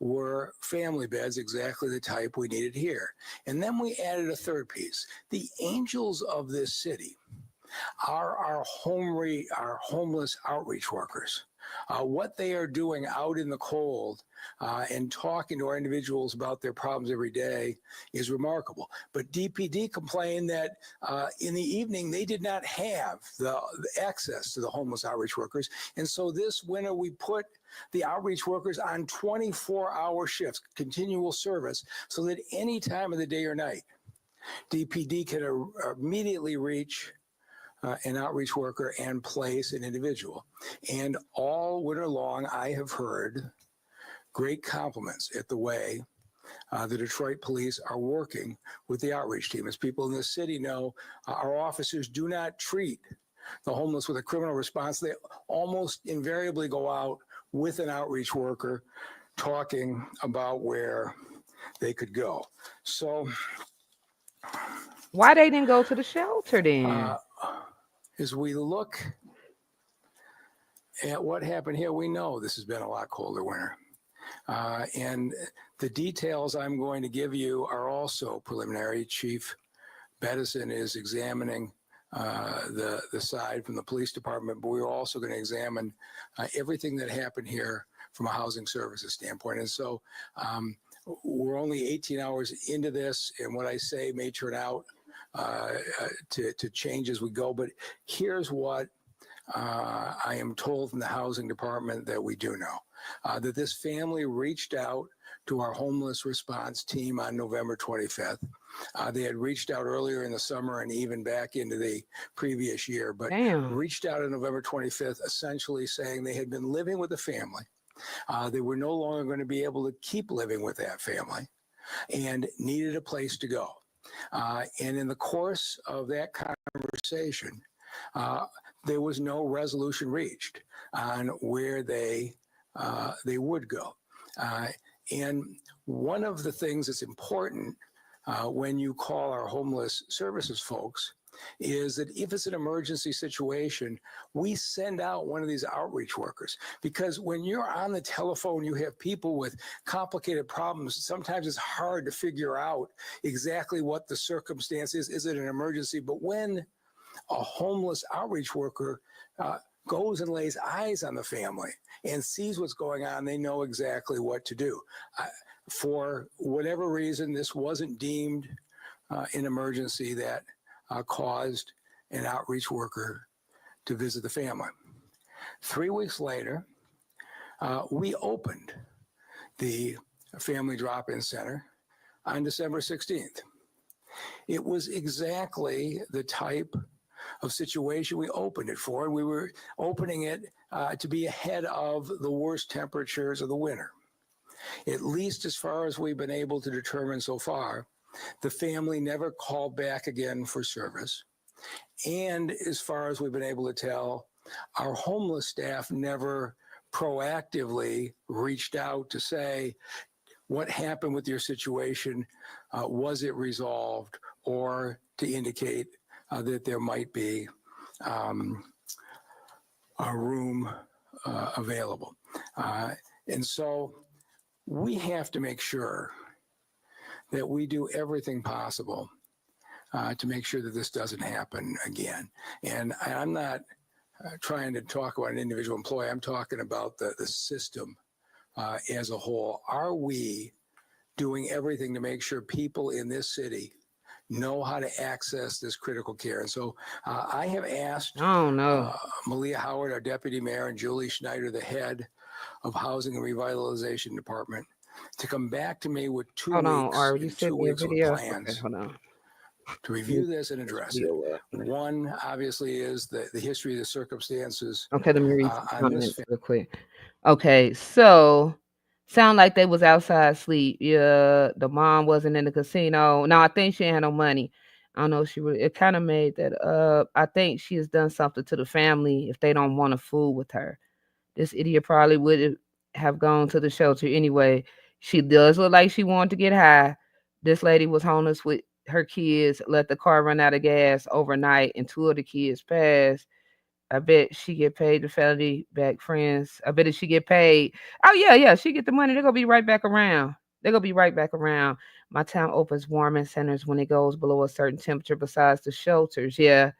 Speaker 11: were family beds, exactly the type we needed here. And then we added a third piece. The angels of this city are our homeless outreach workers. What they are doing out in the cold and talking to our individuals about their problems every day is remarkable. But DPD complained that in the evening they did not have the access to the homeless outreach workers. And so this winter we put the outreach workers on 24-hour shifts, continual service, so that any time of the day or night, DPD can immediately reach an outreach worker and place an individual. And all winter long, I have heard great compliments at the way the Detroit police are working with the outreach team. As people in this city know, our officers do not treat the homeless with a criminal response. They almost invariably go out with an outreach worker talking about where they could go. So
Speaker 1: why they didn't go to the shelter then?
Speaker 11: As we look at what happened here, we know this has been a lot colder winter. And the details I'm going to give you are also preliminary. Chief Bedison is examining the side from the police department, but we're also going to examine everything that happened here from a housing services standpoint. And so we're only 18 hours into this, and what I say may turn out to change as we go. But here's what I am told from the housing department that we do know, that this family reached out to our homeless response team on November 25th. They had reached out earlier in the summer and even back into the previous year, but reached out on November 25th, essentially saying they had been living with the family. They were no longer going to be able to keep living with that family and needed a place to go. And in the course of that conversation, there was no resolution reached on where they would go. And one of the things that's important when you call our homeless services folks is that if it's an emergency situation, we send out one of these outreach workers. Because when you're on the telephone, you have people with complicated problems. Sometimes it's hard to figure out exactly what the circumstance is. Is it an emergency? But when a homeless outreach worker goes and lays eyes on the family and sees what's going on, they know exactly what to do. For whatever reason, this wasn't deemed an emergency that caused an outreach worker to visit the family. 3 weeks later, we opened the Family Drop-In Center on December 16th. It was exactly the type of situation we opened it for. We were opening it to be ahead of the worst temperatures of the winter. At least as far as we've been able to determine so far, the family never called back again for service. And as far as we've been able to tell, our homeless staff never proactively reached out to say, what happened with your situation? Was it resolved? Or to indicate that there might be a room available. And so we have to make sure that we do everything possible to make sure that this doesn't happen again. And I'm not trying to talk about an individual employee. I'm talking about the system as a whole. Are we doing everything to make sure people in this city know how to access this critical care? And so I have asked Malia Howard, our deputy mayor, and Julie Schneider, the head of Housing and Revitalization Department, to come back to me with 2 weeks of plans.
Speaker 1: Okay, hold on.
Speaker 11: To review this and address it. One, obviously, is the history of the circumstances.
Speaker 1: Okay, let me read some
Speaker 11: on this.
Speaker 1: comments real quick. Okay, so sound like they was outside sleep. Yeah, the mom wasn't in the casino. No, I think she had no money. I don't know if she really, it kind of made that up. I think she has done something to the family if they don't want to fool with her. This idiot probably would have gone to the shelter anyway. She does look like she wanted to get high. This lady was homeless with her kids, let the car run out of gas overnight, and 2 of the kids passed. I bet she get paid the felony back friends. I bet if she get paid. Oh yeah, she get the money. They're gonna be right back around. They're gonna be right back around. My town opens warming centers when it goes below a certain temperature besides the shelters. Yeah.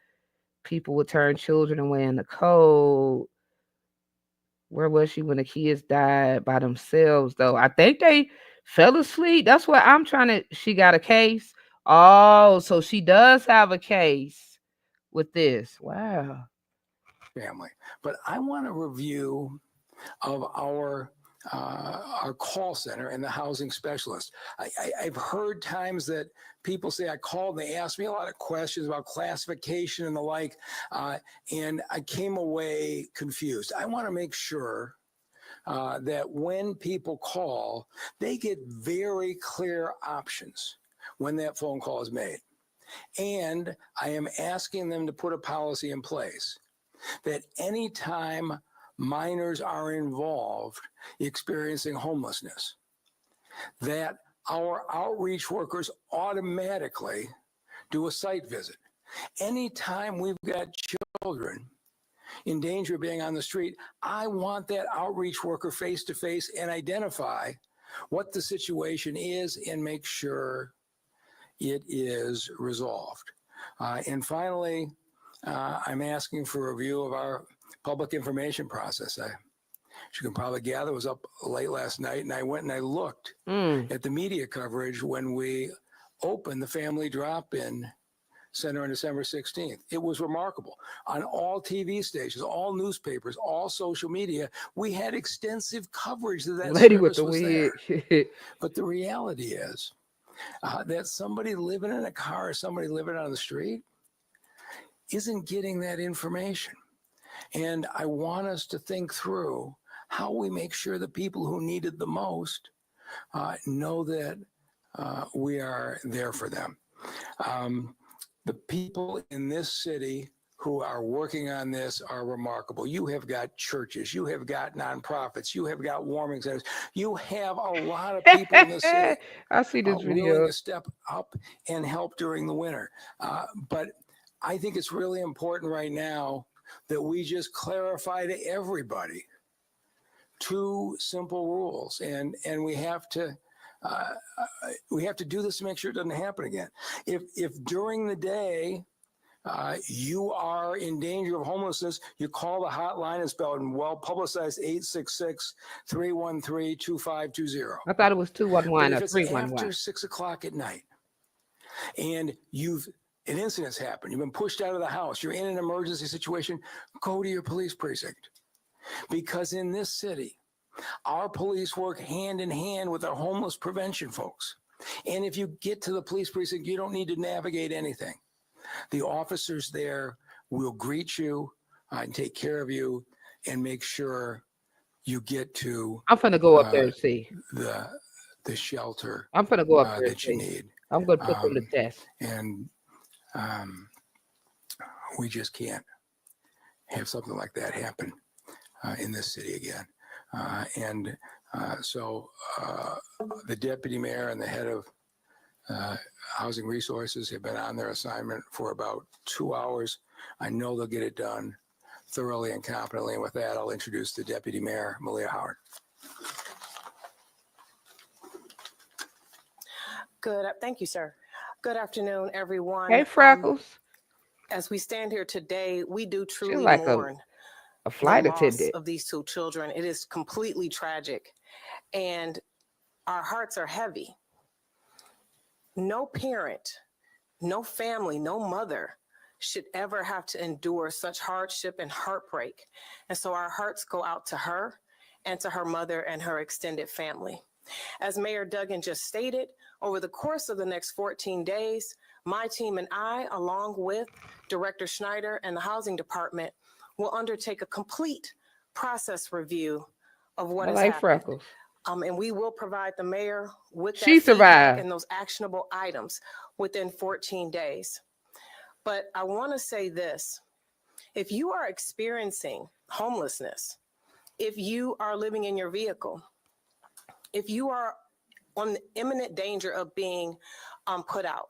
Speaker 1: People would turn children away in the cold. Where was she when the kids died by themselves though? I think they fell asleep. That's what I'm trying to. She got a case. Oh, so she does have a case with this. Wow.
Speaker 11: Family. But I want a review of our call center and the housing specialist. I've heard times that people say I called and they asked me a lot of questions about classification and the like, and I came away confused. I want to make sure that when people call, they get very clear options when that phone call is made. And I am asking them to put a policy in place that anytime minors are involved experiencing homelessness, that our outreach workers automatically do a site visit. Anytime we've got children in danger of being on the street, I want that outreach worker face to face and identify what the situation is and make sure it is resolved. And finally, I'm asking for a review of our public information process. As you can probably gather, was up late last night, and I went and I looked at the media coverage when we opened the Family Drop-In Center on December 16th. It was remarkable. On all TV stations, all newspapers, all social media, we had extensive coverage of that
Speaker 1: lady with
Speaker 11: service
Speaker 1: the
Speaker 11: was
Speaker 1: wig.
Speaker 11: there. But the reality is that somebody living in a car or somebody living on the street isn't getting that information. And I want us to think through how we make sure the people who need it the most know that we are there for them. The people in this city who are working on this are remarkable. You have got churches, you have got nonprofits, you have got warming centers, you have a lot of people in the city
Speaker 1: I see this
Speaker 11: willing
Speaker 1: video.
Speaker 11: to step up and help during the winter. But I think it's really important right now that we just clarify to everybody 2 simple rules, and we have to do this to make sure it doesn't happen again. If during the day you are in danger of homelessness, you call the hotline. It's spelled in well-publicized 866-313-2520.
Speaker 1: I thought it was 211
Speaker 11: But
Speaker 1: or
Speaker 11: if it's
Speaker 1: 311.
Speaker 11: after 6 o'clock at night and you've An incident's happened. You've been pushed out of the house. You're in an emergency situation. Go to your police precinct. Because in this city, our police work hand in hand with our homeless prevention folks. And if you get to the police precinct, you don't need to navigate anything. The officers there will greet you and take care of you and make sure you get to
Speaker 1: I'm finna go up there and see.
Speaker 11: the shelter
Speaker 1: I'm finna go up there and
Speaker 11: that you
Speaker 1: see.
Speaker 11: need.
Speaker 1: I'm gonna put them to test.
Speaker 11: And we just can't have something like that happen in this city again. So the deputy mayor and the head of Housing Resources have been on their assignment for about 2 hours. I know they'll get it done thoroughly and competently. And with that, I'll introduce the deputy mayor, Malia Howard.
Speaker 13: Thank you, sir. Good afternoon, everyone.
Speaker 1: Hey, Freckles.
Speaker 13: As we stand here today, we do
Speaker 1: She's
Speaker 13: truly
Speaker 1: like
Speaker 13: mourn
Speaker 1: a flight
Speaker 13: the loss
Speaker 1: attendant.
Speaker 13: of these two children. It is completely tragic, and our hearts are heavy. No parent, no family, no mother should ever have to endure such hardship and heartbreak. And so our hearts go out to her and to her mother and her extended family. As Mayor Duggan just stated, over the course of the next 14 days, my team and I, along with Director Schneider and the Housing Department, will undertake a complete process review of what
Speaker 1: I
Speaker 13: has
Speaker 1: like
Speaker 13: happened.
Speaker 1: Freckles.
Speaker 13: And we will provide the mayor with that
Speaker 1: She
Speaker 13: feedback
Speaker 1: survived.
Speaker 13: and those actionable items within 14 days. But I want to say this. If you are experiencing homelessness, if you are living in your vehicle, if you are on the imminent danger of being put out,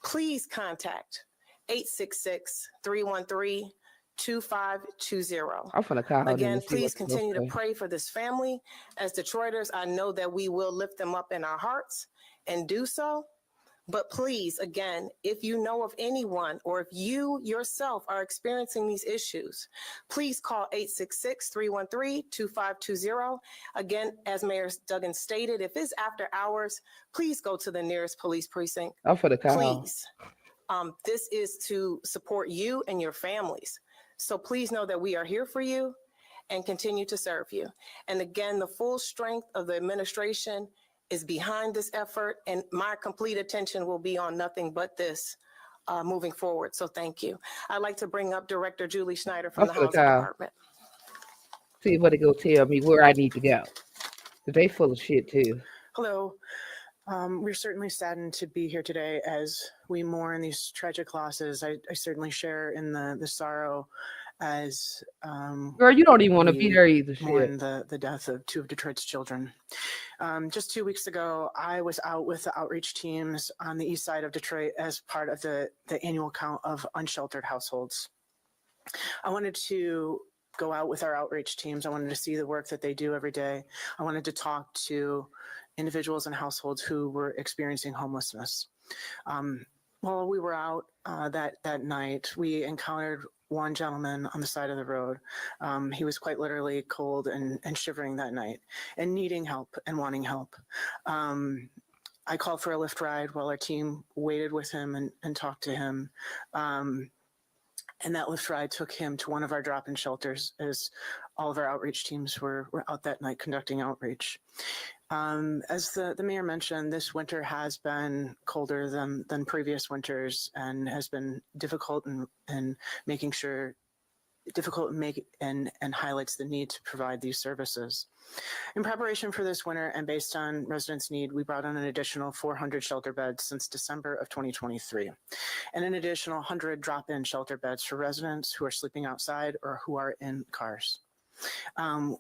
Speaker 13: please contact 866-313-2520.
Speaker 1: I'm finna call her
Speaker 13: Again,
Speaker 1: and see
Speaker 13: please
Speaker 1: what she'll
Speaker 13: continue to
Speaker 1: say.
Speaker 13: pray for this family. As Detroiters, I know that we will lift them up in our hearts and do so. But please, again, if you know of anyone or if you yourself are experiencing these issues, please call 866-313-2520. Again, as Mayor Duggan stated, if it's after hours, please go to the nearest police precinct.
Speaker 1: I'm finna call.
Speaker 13: Please. This is to support you and your families. So please know that we are here for you and continue to serve you. And again, the full strength of the administration is behind this effort, and my complete attention will be on nothing but this moving forward. So thank you. I'd like to bring up Director Julie Schneider from the
Speaker 1: I'm finna
Speaker 13: Housing
Speaker 1: call.
Speaker 13: Department.
Speaker 1: See what they go tell me where I need to go. 'Cause they full of shit too.
Speaker 14: Hello. We're certainly saddened to be here today as we mourn these tragic losses. I certainly share in the sorrow as
Speaker 1: Girl, you don't even want to be
Speaker 14: we
Speaker 1: there either.
Speaker 14: mourn
Speaker 1: Shit.
Speaker 14: the death of two of Detroit's children. Just 2 weeks ago, I was out with the outreach teams on the east side of Detroit as part of the annual count of unsheltered households. I wanted to go out with our outreach teams. I wanted to see the work that they do every day. I wanted to talk to individuals and households who were experiencing homelessness. While we were out that night, we encountered one gentleman on the side of the road. He was quite literally cold and shivering that night and needing help and wanting help. I called for a Lyft ride while our team waited with him and talked to him. And that Lyft ride took him to one of our drop-in shelters as all of our outreach teams were out that night conducting outreach. As the mayor mentioned, this winter has been colder than previous winters and has been difficult and highlights the need to provide these services. In preparation for this winter and based on residents' need, we brought on an additional 400 shelter beds since December of 2023, and an additional 100 drop-in shelter beds for residents who are sleeping outside or who are in cars.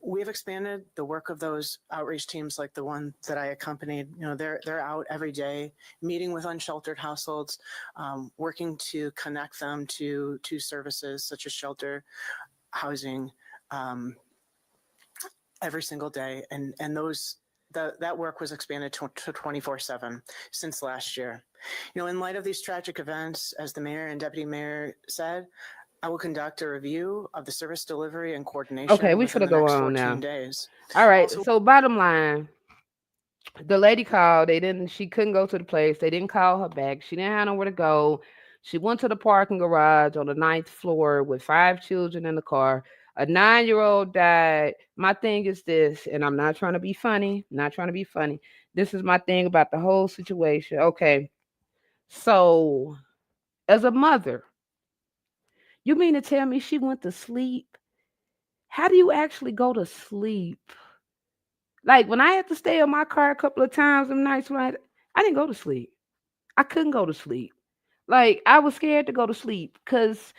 Speaker 14: We have expanded the work of those outreach teams like the one that I accompanied. You know, they're out every day meeting with unsheltered households, working to connect them to services such as shelter, housing, every single day. And that work was expanded to 24/7 since last year. You know, in light of these tragic events, as the mayor and deputy mayor said, I will conduct a review of the service delivery and coordination.
Speaker 1: Okay, we
Speaker 14: within
Speaker 1: should
Speaker 14: the
Speaker 1: go
Speaker 14: next
Speaker 1: on
Speaker 14: 14
Speaker 1: now.
Speaker 14: days.
Speaker 1: All right.
Speaker 14: Also-
Speaker 1: So bottom line, the lady called. She couldn't go to the place. They didn't call her back. She didn't have nowhere to go. She went to the parking garage on the 9th floor with 5 children in the car. A 9-year-old died. My thing is this, and I'm not trying to be funny, not trying to be funny. This is my thing about the whole situation. Okay, so as a mother, you mean to tell me she went to sleep? How do you actually go to sleep? Like when I had to stay in my car a couple of times some nights when I didn't go to sleep. I couldn't go to sleep. Like I was scared to go to sleep because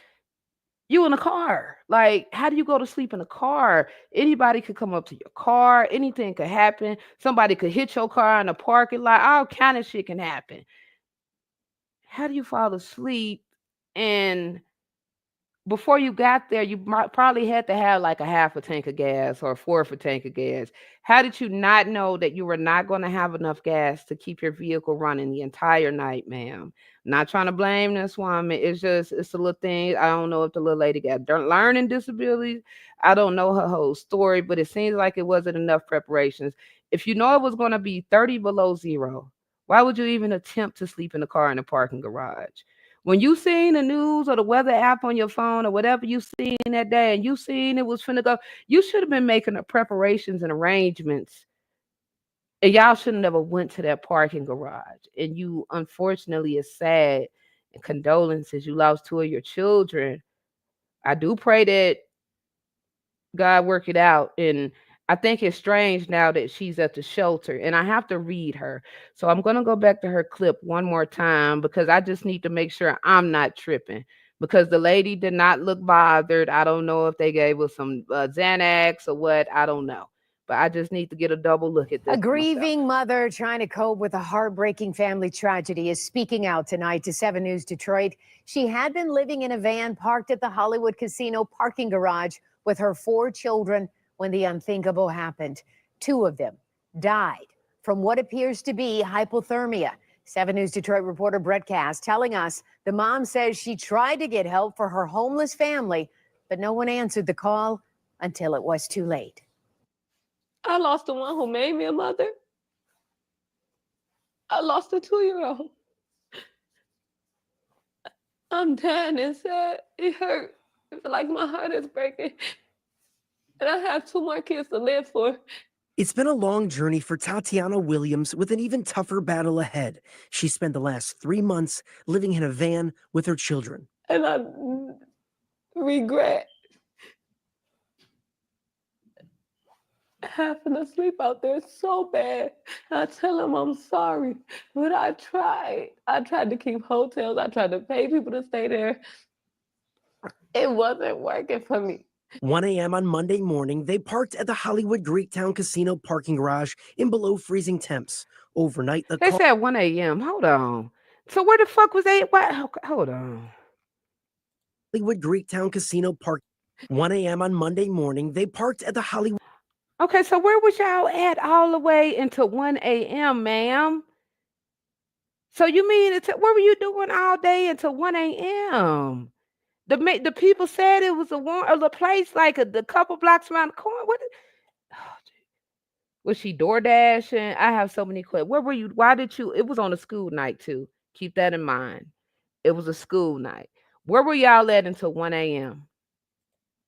Speaker 1: you in a car. Like, how do you go to sleep in a car? Anybody could come up to your car. Anything could happen. Somebody could hit your car in the parking lot. All kind of shit can happen. How do you fall asleep? And before you got there, you probably had to have like a half a tank of gas or a fourth a tank of gas. How did you not know that you were not going to have enough gas to keep your vehicle running the entire night, ma'am? Not trying to blame this woman. It's a little thing. I don't know if the little lady got learning disabilities. I don't know her whole story, but it seems like it wasn't enough preparations. If you know it was going to be 30 below zero, why would you even attempt to sleep in the car in the parking garage? When you seen the news or the weather app on your phone or whatever you seen that day and you seen it was finna go, you should have been making the preparations and arrangements. And y'all should have never went to that parking garage. And you, unfortunately, is sad. And condolences, you lost 2 of your children. I do pray that God work it out. And I think it's strange now that she's at the shelter and I have to read her. So I'm going to go back to her clip one more time because I just need to make sure I'm not tripping because the lady did not look bothered. I don't know if they gave her some Xanax or what. I don't know. But I just need to get a double look at this.
Speaker 8: A grieving mother trying to cope with a heartbreaking family tragedy is speaking out tonight to 7 News Detroit. She had been living in a van parked at the Hollywood Casino parking garage with her 4 children when the unthinkable happened. 2 of them died from what appears to be hypothermia. 7 News Detroit reporter Brett Cass telling us the mom says she tried to get help for her homeless family, but no one answered the call until it was too late.
Speaker 9: I lost the one who made me a mother. I lost a 2-year-old. I'm dying inside. It hurt. I feel like my heart is breaking. And I have 2 more kids to live for.
Speaker 10: It's been a long journey for Tatiana Williams with an even tougher battle ahead. She spent the last 3 months living in a van with her children.
Speaker 9: And I regret having to sleep out there so bad. I tell them I'm sorry, but I tried. I tried to keep hotels. I tried to pay people to stay there. It wasn't working for me.
Speaker 10: 1 a.m. on Monday morning, they parked at the Hollywood Greektown Casino parking garage in below freezing temps. Overnight,
Speaker 1: They said 1 a.m. Hold on. So where the fuck was they? What? Hold on.
Speaker 10: Hollywood Greektown Casino park. 1 a.m. on Monday morning, they parked at the Hollywood.
Speaker 1: Okay, so where was y'all at all the way until 1 a.m., ma'am? So you mean what were you doing all day until 1 a.m.? The people said it was a place like the couple blocks around the corner. Was she door dashing? I have so many questions. Where were you? Why did you? It was on a school night too. Keep that in mind. It was a school night. Where were y'all at until 1 a.m.?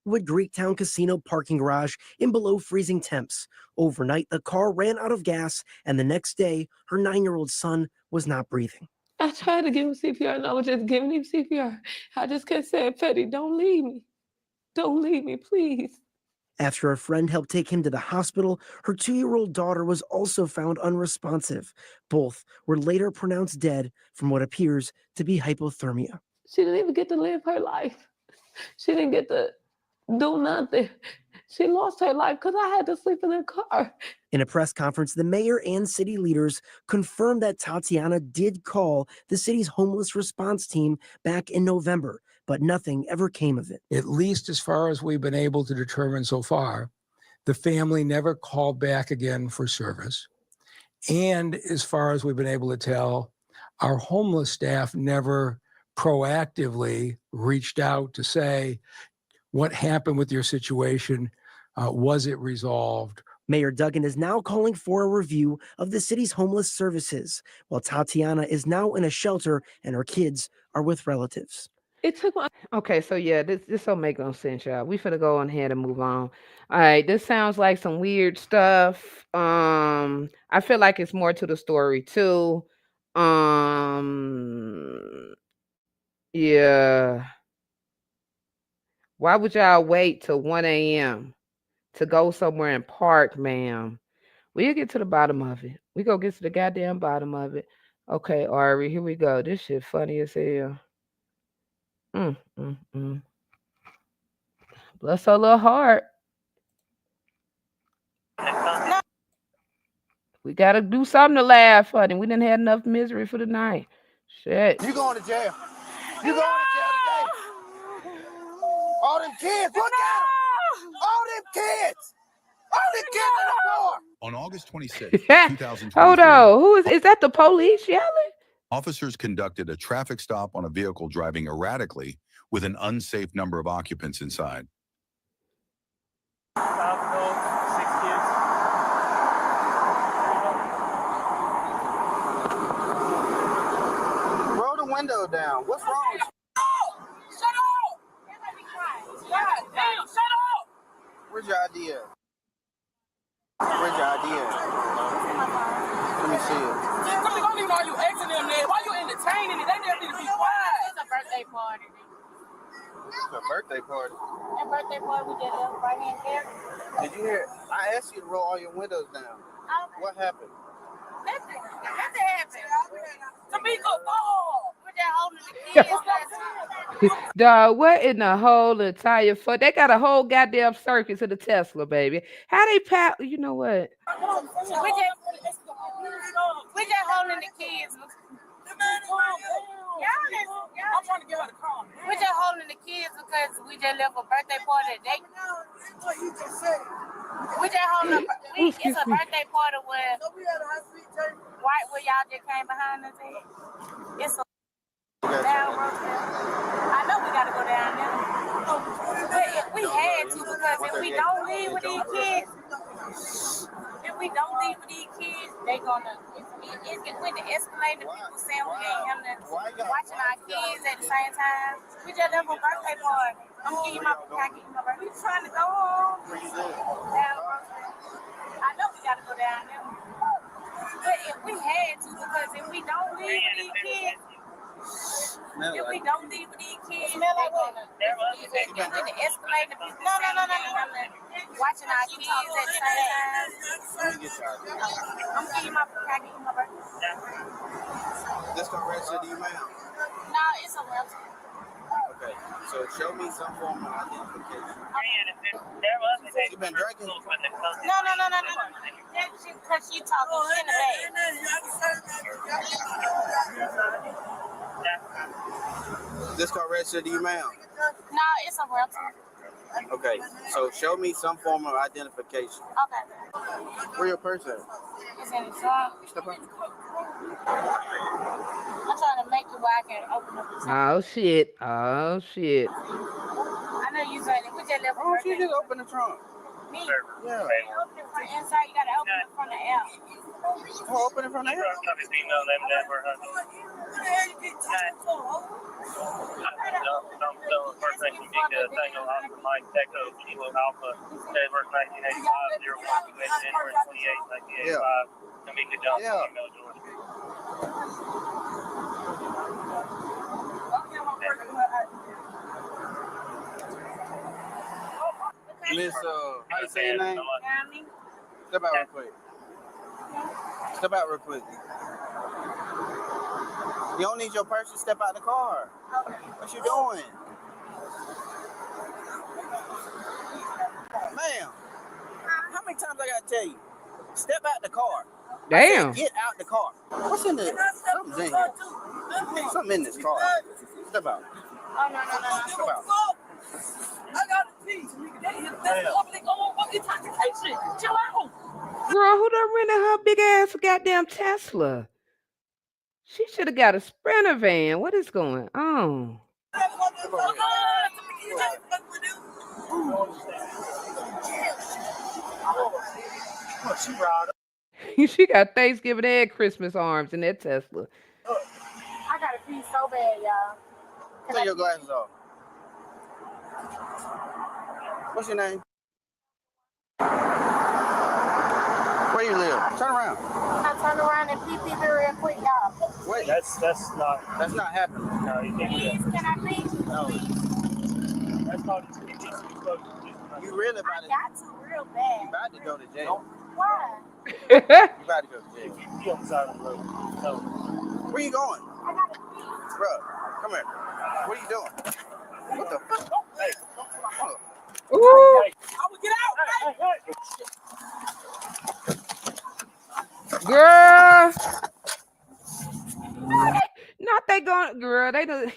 Speaker 10: Wood Greektown Casino parking garage in below freezing temps. Overnight, the car ran out of gas, and the next day, her 9-year-old son was not breathing.
Speaker 9: I tried to give him CPR, and I was just giving him CPR. I just kept saying, Petty, don't leave me. Don't leave me, please.
Speaker 10: After a friend helped take him to the hospital, her 2-year-old daughter was also found unresponsive. Both were later pronounced dead from what appears to be hypothermia.
Speaker 9: She didn't even get to live her life. She didn't get to do nothing. She lost her life because I had to sleep in the car.
Speaker 10: In a press conference, the mayor and city leaders confirmed that Tatiana did call the city's homeless response team back in November, but nothing ever came of it.
Speaker 11: At least as far as we've been able to determine so far, the family never called back again for service. And as far as we've been able to tell, our homeless staff never proactively reached out to say, what happened with your situation? Was it resolved?
Speaker 10: Mayor Duggan is now calling for a review of the city's homeless services, while Tatiana is now in a shelter and her kids are with relatives.
Speaker 9: It took my
Speaker 1: Okay, so yeah, this don't make no sense, y'all. We finna go on ahead and move on. All right, this sounds like some weird stuff. I feel like it's more to the story too. Yeah. Why would y'all wait till 1 a.m. to go somewhere and park, ma'am? We'll get to the bottom of it. We go get to the goddamn bottom of it. Okay, Ari, here we go. This shit funny as hell. Mm. Bless her little heart. We gotta do something to laugh, honey. We didn't have enough misery for the night. Shit.
Speaker 6: You going to jail. You going to jail today. All them kids, look at them. All them kids. All them kids in the car.
Speaker 15: On August 26,
Speaker 1: Hold
Speaker 15: 2023,
Speaker 1: on. Is that the police yelling?
Speaker 15: officers conducted a traffic stop on a vehicle driving erratically with an unsafe number of occupants inside.
Speaker 6: Roll the window down. What's wrong with you? Shut up! God damn, shut up! Where's your ID at? Where's your ID at? Let me see it.
Speaker 16: Don't even know you asking them that. Why you entertaining it? They just need to be quiet.
Speaker 17: It's a birthday party.
Speaker 6: It's a birthday party.
Speaker 17: A birthday party we did right hand there.
Speaker 6: Did you hear? I asked you to roll all your windows down.
Speaker 17: Okay.
Speaker 6: What happened?
Speaker 17: Nothing happened. Tamika, oh, we're just holding the kids.
Speaker 1: Dog, what in the whole entire fuck? They got a whole goddamn circuit to the Tesla, baby. How they you know what?
Speaker 17: We just holding the kids.
Speaker 16: I'm trying to get out of the car.
Speaker 17: We just holding the kids because we just left a birthday party today. We just holding it's a birthday party where y'all just came behind us at. It's a down road. I know we gotta go down there. But if we had to, because if we don't leave with these kids, they gonna it's with the escalator, people saying we ain't having watching our kids at the same time. We just left a birthday party. I'm getting my birthday. We trying to go home. I know we gotta go down there. But if we had to, because if we don't leave with these kids, they gonna it's with the escalator, people watching our kids at the same time. I'm getting my birthday.
Speaker 6: This car registered to you, ma'am?
Speaker 17: No, it's a rental.
Speaker 6: Okay, so show me some form of identification. You been drinking?
Speaker 17: No. Because she talking in the bag.
Speaker 6: This car registered to you, ma'am?
Speaker 17: No, it's a rental.
Speaker 6: Okay, so show me some form of identification.
Speaker 17: Okay.
Speaker 6: Where your purse at?
Speaker 17: It's in the trunk.
Speaker 6: Step up.
Speaker 17: I'm trying to make it where I can open up the trunk.
Speaker 1: Oh shit.
Speaker 17: I know you said it. We just left.
Speaker 6: Why don't you just open the trunk?
Speaker 17: Me?
Speaker 6: Yeah.
Speaker 17: Open it from the inside. You gotta open it from the out.
Speaker 6: Oh, open it from the out.
Speaker 18: First thing you need to tango Oscar Mike Echo Kilo Alpha, verse 1985, 01, January 28, 1985, Tamika Johnson, email George.
Speaker 6: Miss, how you say your name? Step out real quick. Step out real quick. You don't need your purse to step out the car. What you doing? Ma'am, how many times I gotta tell you? Step out the car.
Speaker 1: Damn.
Speaker 6: Get out the car. What's in this? Something's in here. Something in this car. Step out.
Speaker 17: Oh, no.
Speaker 6: Step out.
Speaker 16: I got the keys. That's public intoxication. Chill out.
Speaker 1: Girl, who done rented her big ass goddamn Tesla? She should have got a Sprinter van. What is going on?
Speaker 6: Look, she riled up.
Speaker 1: She got Thanksgiving and Christmas arms in that Tesla.
Speaker 17: I gotta pee so bad, y'all.
Speaker 6: Take your glasses off. What's your name? Where you live? Turn around.
Speaker 17: I turn around and pee real quick, y'all.
Speaker 6: Wait.
Speaker 18: That's not
Speaker 6: happening.
Speaker 18: No, you can't do
Speaker 17: Please,
Speaker 18: that.
Speaker 17: can I pee?
Speaker 18: No. That's called
Speaker 6: You really
Speaker 17: I
Speaker 6: about to,
Speaker 17: got to real bad.
Speaker 6: you about to go to jail.
Speaker 17: Why?
Speaker 6: You about to go to jail.
Speaker 18: You on the side of the road. No.
Speaker 6: Where you going?
Speaker 17: I gotta pee.
Speaker 6: Bro, come here. What are you doing? What the fuck? Hey.
Speaker 1: Ooh.
Speaker 6: I
Speaker 17: would get out.
Speaker 1: Girl. Not they going, girl. They do.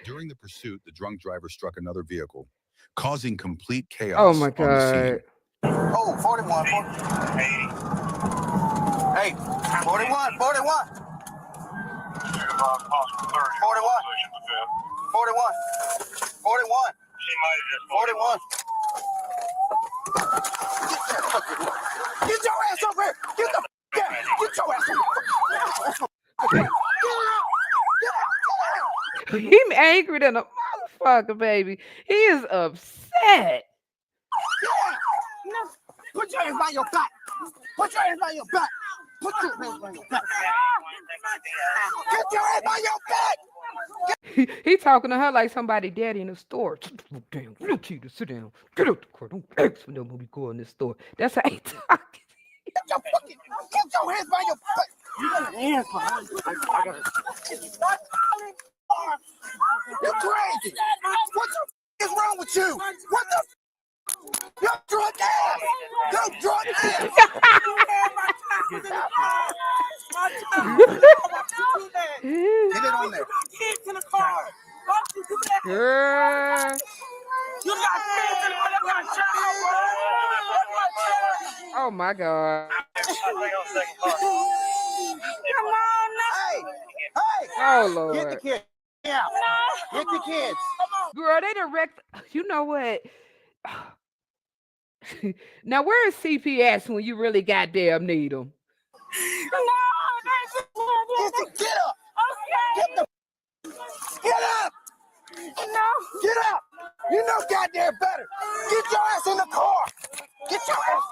Speaker 15: During the pursuit, the drunk driver struck another vehicle, causing complete chaos
Speaker 1: Oh my
Speaker 15: on the scene.
Speaker 1: God.
Speaker 6: Oh, 41. 40. Hey, 41. 41. 41. 41. 41. 41. Get your ass over here. Get the down. Get your ass over here.
Speaker 1: He angry than a motherfucker, baby. He is upset.
Speaker 6: Put your hands by your back. Put your hands by your back. Put your hands by your back. Get your hands by your back.
Speaker 1: He talking to her like somebody daddy in the store. Damn, you need to sit down. Get out the car. Don't ask for them when we go in this store. That's how he talking.
Speaker 6: Get your hands by your back. You got hands behind you. I got it. You're crazy. What the is wrong with you? What the? You're drunk ass. You're drunk ass. Get it on there.
Speaker 17: Kids in the car. Don't you do that?
Speaker 1: Girl.
Speaker 17: You got kids in the car. That's my child, bro.
Speaker 1: Oh my God.
Speaker 17: Come on now.
Speaker 6: Hey.
Speaker 1: Oh Lord.
Speaker 6: Get the kids. Yeah. Get the kids.
Speaker 1: Girl, they direct. You know what? Now where is CPS when you really goddamn need them?
Speaker 6: Get up. Okay. Get up.
Speaker 17: No.
Speaker 6: Get up. You know goddamn better. Get your ass in the car. Get your ass.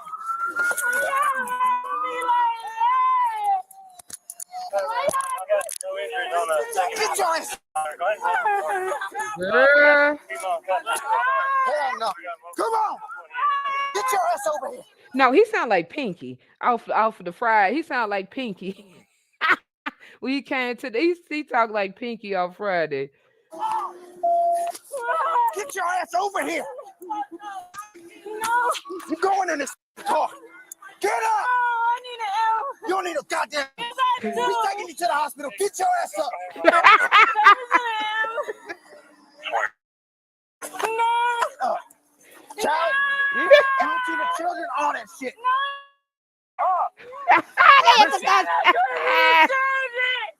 Speaker 6: Get your ass.
Speaker 1: Girl.
Speaker 6: Hell no. Come on. Get your ass over here.
Speaker 1: No, he sound like Pinky off of the Friday. He sound like Pinky. When he came to he talked like Pinky on Friday.
Speaker 6: Get your ass over here.
Speaker 17: No.
Speaker 6: You're going in this car. Get up.
Speaker 17: Oh, I need an L.
Speaker 6: You don't need a goddamn.
Speaker 17: Yes, I do.
Speaker 6: We taking you to the hospital. Get your ass up.
Speaker 17: No.
Speaker 6: Child. Don't to the children, all that shit.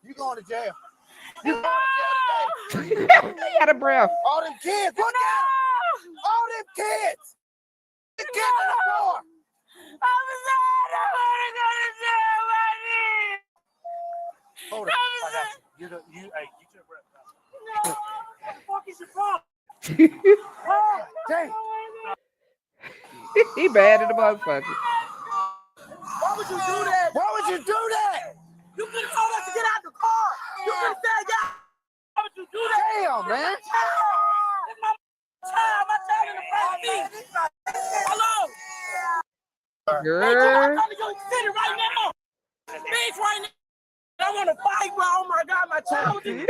Speaker 6: You going to jail. You going to jail today.
Speaker 1: He had a breath.
Speaker 6: All them kids. Look at them. All them kids. The kids in the car.
Speaker 17: I'm sad. I want to go to jail, buddy.
Speaker 6: Hold it. I got you. Hey, get your breath out.
Speaker 17: No. What the fuck is your problem?
Speaker 6: Dang.
Speaker 1: He bad at the motherfucker.
Speaker 6: Why would you do that? Why would you do that?
Speaker 17: You could have told us to get out the car. You could have said, yeah. Why would you do that?
Speaker 6: Damn, man.
Speaker 17: It's my child. My child in the front seat. Hello.
Speaker 1: Girl.
Speaker 17: I'm coming to your city right now. Bitch, right now. I want to fight, bro. Oh my God, my child. Bitch,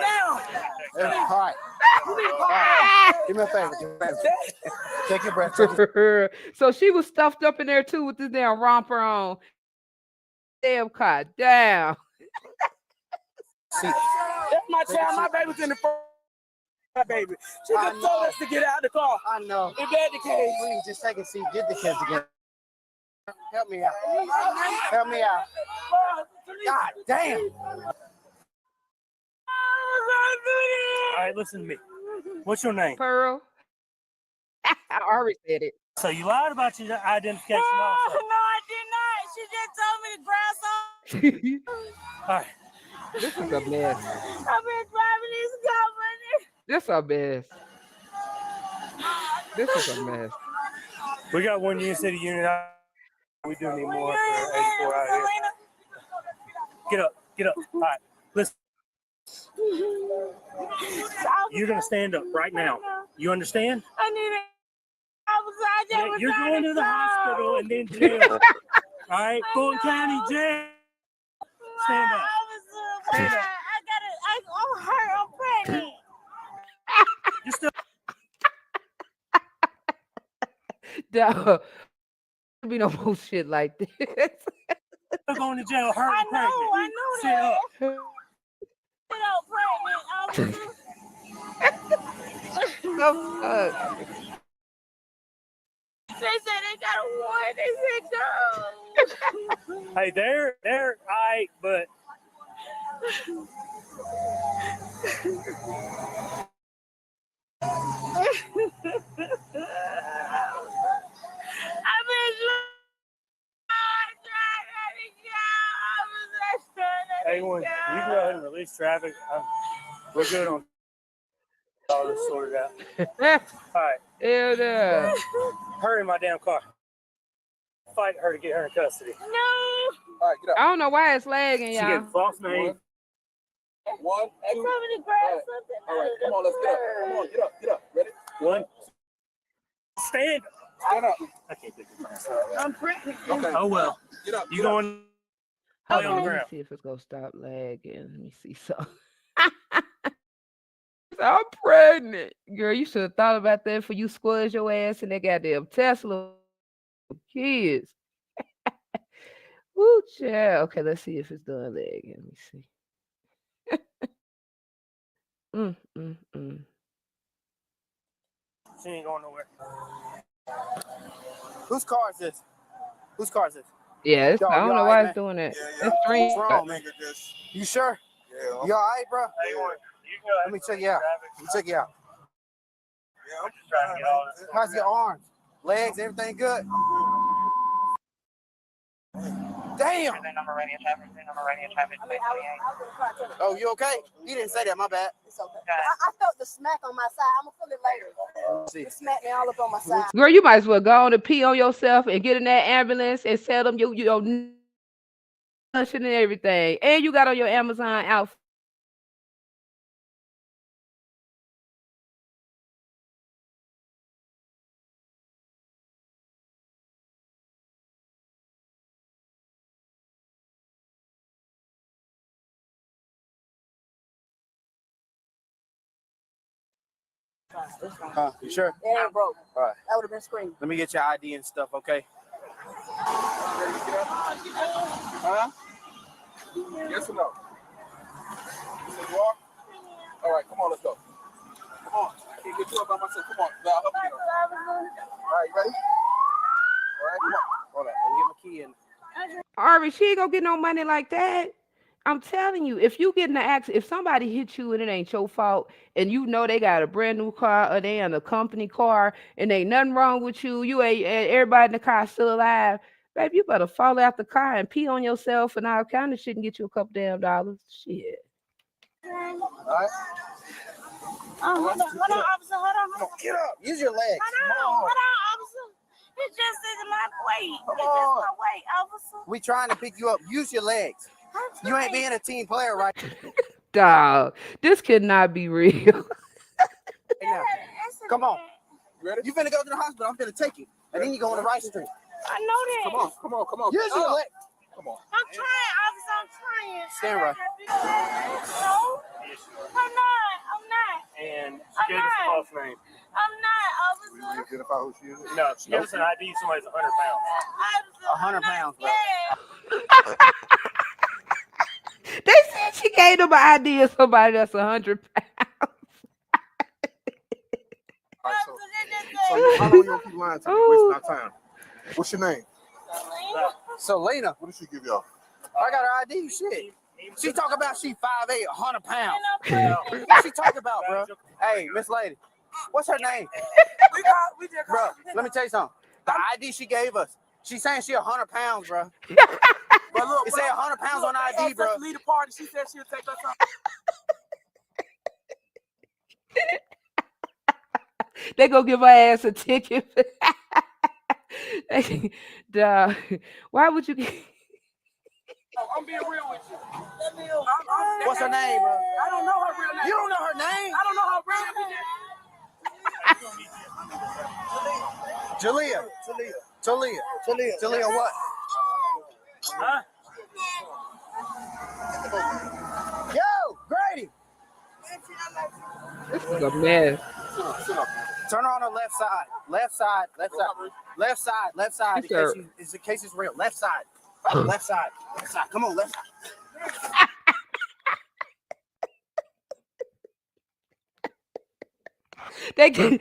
Speaker 17: now.
Speaker 6: All right. Give me a favor. Take your breath.
Speaker 1: So she was stuffed up in there too with this damn romper on. Damn car down.
Speaker 17: That's my child. My baby's in the front. My baby. She just told us to get out of the car.
Speaker 6: I know.
Speaker 17: If that's the case.
Speaker 6: Please, just take a seat. Get the kids together. Help me out. Help me out. God damn.
Speaker 18: right, listen to me. What's your name?
Speaker 1: Pearl. I already said it.
Speaker 18: So you lied about your identification also.
Speaker 17: No, I did not. She just told me to grab some.
Speaker 18: All right.
Speaker 1: This is a mess.
Speaker 17: I've been driving this company.
Speaker 1: This a mess. This is a mess.
Speaker 18: We got one Union City unit out. We do need more for 84 out here. Get up. All right, listen. You're gonna stand up right now. You understand?
Speaker 17: I need it.
Speaker 18: Yeah, you're going to the hospital and then jail. All right, Fulton County jail. Stand up. Stand up.
Speaker 17: I'm hurt. I'm pregnant.
Speaker 18: Just
Speaker 1: There be no bullshit like this.
Speaker 18: You're going to jail hurt and pregnant.
Speaker 17: I know
Speaker 18: Sit
Speaker 17: that.
Speaker 18: up.
Speaker 17: Sit up, pregnant. They said they got a warrant. They said go.
Speaker 18: Hey, they're all right, but hey, one, you can go ahead and release traffic. We're good on all this sorted out. All right.
Speaker 1: Yeah.
Speaker 18: Hurry in my damn car. Fight her to get her in custody.
Speaker 17: No.
Speaker 18: All right, get up.
Speaker 1: I don't know why it's lagging,
Speaker 18: She
Speaker 1: y'all.
Speaker 18: gave a false name.
Speaker 6: One,
Speaker 17: They told me to grab something.
Speaker 6: all right, come on, let's get up. Come on, get up. Ready?
Speaker 18: One. Stand.
Speaker 6: Stand up.
Speaker 18: I can't take this.
Speaker 17: I'm pregnant.
Speaker 6: Okay.
Speaker 18: Oh well.
Speaker 6: Get up.
Speaker 18: You going
Speaker 1: Hold
Speaker 18: on the
Speaker 1: on, let me
Speaker 18: ground?
Speaker 1: see if it's gonna stop lagging. Let me see something. I'm pregnant. Girl, you should have thought about that before you squash your ass in that goddamn Tesla. Kids. Woo, child. Okay, let's see if it's done lagging. Let me see.
Speaker 18: She ain't going nowhere.
Speaker 6: Whose car is this? Whose car is this?
Speaker 1: Yeah, I don't know why it's doing that. It's strange.
Speaker 6: What's wrong, man? You sure? Yeah. You all right, bro? Let me check you out.
Speaker 18: Yeah, I'm just trying to get all this.
Speaker 6: How's your arms? Legs, everything good? Damn! Oh, you okay? He didn't say that, my bad.
Speaker 19: It's okay. I felt the smack on my side. I'm gonna feel it later. It smacked me all up on my side.
Speaker 1: Girl, you might as well go on and pee on yourself and get in that ambulance and tell them your and everything. And you got on your Amazon outfit.
Speaker 6: You sure?
Speaker 19: It ain't broke.
Speaker 6: All right.
Speaker 19: That would have been screaming.
Speaker 6: Let me get your ID and stuff, okay? Huh? Yes or no? You said you are? All right, come on, let's go. Come on. I can't get you up by myself. Come on. I'll help you. All right, you ready? All right, come on. Hold on. Let me get my key in.
Speaker 1: Ari, she ain't gonna get no money like that. I'm telling you, if you get in the accident, if somebody hit you and it ain't your fault, and you know they got a brand new car or they in a company car and ain't nothing wrong with you, you ain't everybody in the car still alive, baby, you better fall out the car and pee on yourself and all kind of shit and get you a couple damn dollars. Shit.
Speaker 6: All right.
Speaker 17: Hold on, officer. Hold on.
Speaker 6: Get up. Use your legs.
Speaker 17: Hold on, officer. It just isn't my weight. It's just my weight, officer.
Speaker 6: We trying to pick you up. Use your legs. You ain't being a team player, right?
Speaker 1: Dog, this cannot be real.
Speaker 6: Now, come on. You ready? You finna go to the hospital. I'm finna take you. And then you go on the right street.
Speaker 17: I know that.
Speaker 6: Come on. Use your leg. Come on.
Speaker 17: I'm trying, officer. I'm trying.
Speaker 6: Stand right.
Speaker 17: No, I'm not.
Speaker 18: And she gave us a false name.
Speaker 17: I'm not, officer.
Speaker 6: You identify who she is?
Speaker 18: No, she gave us an ID. Somebody's 100 pounds.
Speaker 6: 100 pounds, bro.
Speaker 1: They said she gave them an idea of somebody that's 100 pounds.
Speaker 6: All right, so how long you gonna keep lying to me, wasting our time? What's your name?
Speaker 17: Selena.
Speaker 6: Selena. What did she give y'all? I got her ID. Shit. She talk about she 5'8", 100 pounds. What she talk about, bro? Hey, Miss Lady, what's her name? Bro, let me tell you something. The ID she gave us, she's saying she 100 pounds, bro. But look, it say 100 pounds on ID, bro.
Speaker 16: Lead the party. She said she'll take us out.
Speaker 1: They gonna give her ass a ticket. Duh. Why would you get...
Speaker 16: I'm being real with you.
Speaker 6: What's her name, bro?
Speaker 16: I don't know her real name.
Speaker 6: You don't know her name?
Speaker 16: I don't know her real name.
Speaker 6: Jalea what?
Speaker 16: Huh?
Speaker 6: Yo, Grady.
Speaker 1: This is a mess.
Speaker 6: Turn her on her left side. Left side. Left side. Left side. Left side. In case it's real. Left side. Left side. Left side. Come on, left side.
Speaker 1: They get,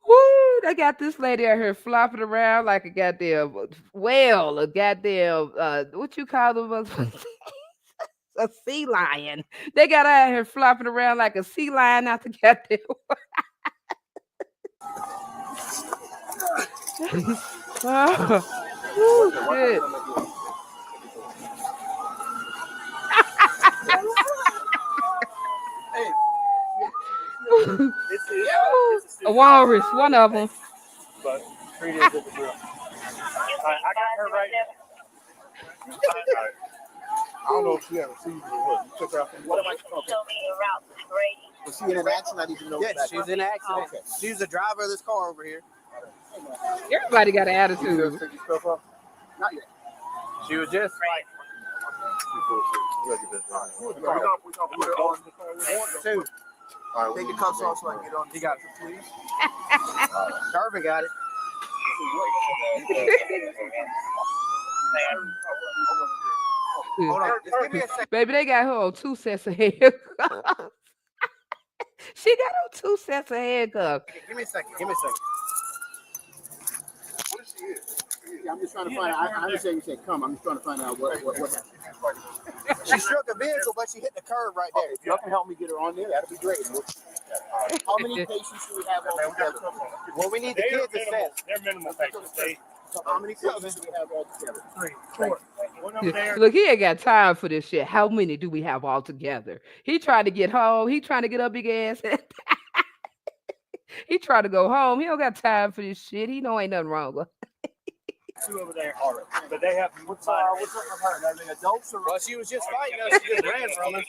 Speaker 1: woo, they got this lady out here flopping around like a goddamn whale, a goddamn what you call them? A sea lion. They got her out here flopping around like a sea lion out the goddamn. Oh, shit. A walrus, one of them.
Speaker 18: But 3 days of the drill. I got her right now.
Speaker 6: I don't know if she ever sees you or what. You took her out from what am I talking? Was she in an accident? I need to know. Yeah, she was in an accident. Okay. She was the driver of this car over here.
Speaker 1: Everybody got an attitude.
Speaker 6: Not yet. She was just like. Two. Take the cuffs off so I can get on. You got it, please. Darvin got it. Hold on. Just give me a second.
Speaker 1: Baby, they got her on 2 sets of handcuffs. She got on 2 sets of handcuffs.
Speaker 6: Give me a second. Give me a second. What is she here? Yeah, I'm just trying to find out. I understand you said come. I'm just trying to find out what happened. She struck a vehicle, but she hit the curb right there. If y'all can help me get her on there, that'd be great. How many patients do we have all together? Well, we need the kids to set.
Speaker 18: They're minimal patients.
Speaker 6: So how many patients do we have all together?
Speaker 18: 3, 4. One over there.
Speaker 1: Look, he ain't got time for this shit. How many do we have all together? He trying to get home. He trying to get up big ass. He trying to go home. He don't got time for this shit. He know ain't nothing wrong with
Speaker 18: 2 over there. But they have what's up with her? Are they adults or?
Speaker 6: Well, she was just fighting us. She just ran from us.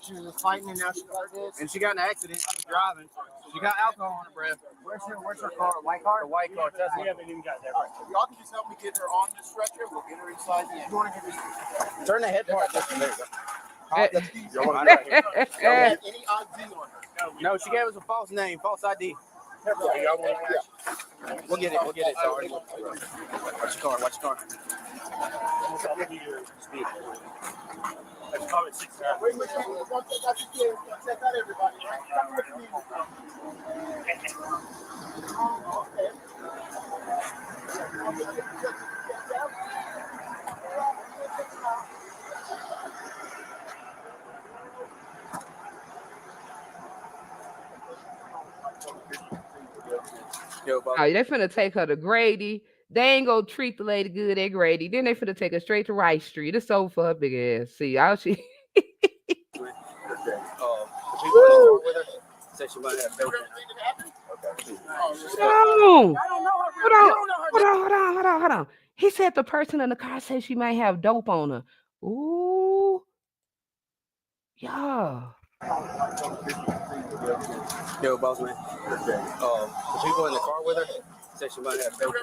Speaker 6: She was just fighting and now she got this. And she got in an accident. She was driving. She got alcohol on her breath. Where's her car? White car? The white car.
Speaker 18: We haven't even got there.
Speaker 6: Y'all can just help me get her on this stretcher. We'll get her inside the end. Turn the head part. There you go. Any ID on her? No, she gave us a false name, false ID. We'll get it. We'll get it. Sorry. Watch your car. Watch your car.
Speaker 18: I'll give you your speed. Let's call it 6 hours.
Speaker 6: Check out everybody.
Speaker 1: Oh, they finna take her to Grady. They ain't gonna treat the lady good at Grady. Then they finna take her straight to Rice Street. It's over for her big ass. See, all she. No. Hold on. He said the person in the car said she might have dope on her. Ooh. Yeah.
Speaker 6: Yo, boss man. The people in the car with her said she might have dope.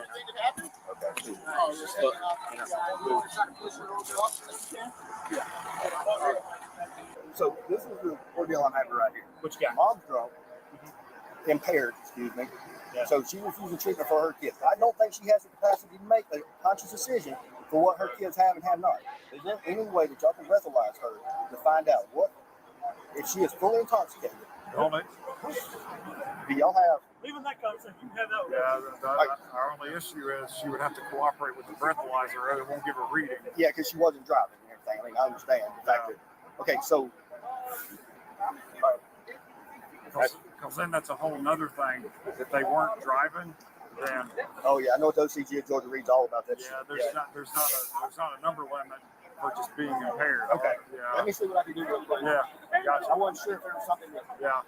Speaker 6: So this is the ordeal I'm having right here.
Speaker 18: What you got?
Speaker 6: Mom's drunk, impaired, excuse me. Yeah. So she refusing treatment for her kids. I don't think she has the capacity to make a conscious decision for what her kids have and have not. Is there any way that y'all can breathalyze her to find out what if she is fully intoxicated? Do y'all have?
Speaker 18: Leaving that conversation, you can have that.
Speaker 20: Yeah, our only issue is she would have to cooperate with the breathalyzer or it won't give her reading.
Speaker 6: Yeah, because she wasn't driving and everything. I mean, I understand the fact that
Speaker 21: Okay, so.
Speaker 20: Because then that's a whole nother thing. If they weren't driving, then.
Speaker 21: Oh yeah, I know what the OCG of Georgia reads all about that.
Speaker 20: Yeah, there's not a number limit for just being impaired.
Speaker 21: Okay.
Speaker 20: Yeah.
Speaker 21: Let me see what I can do real quick.
Speaker 20: Yeah. Gotcha.
Speaker 21: I wasn't sure if there was something.
Speaker 20: Yeah.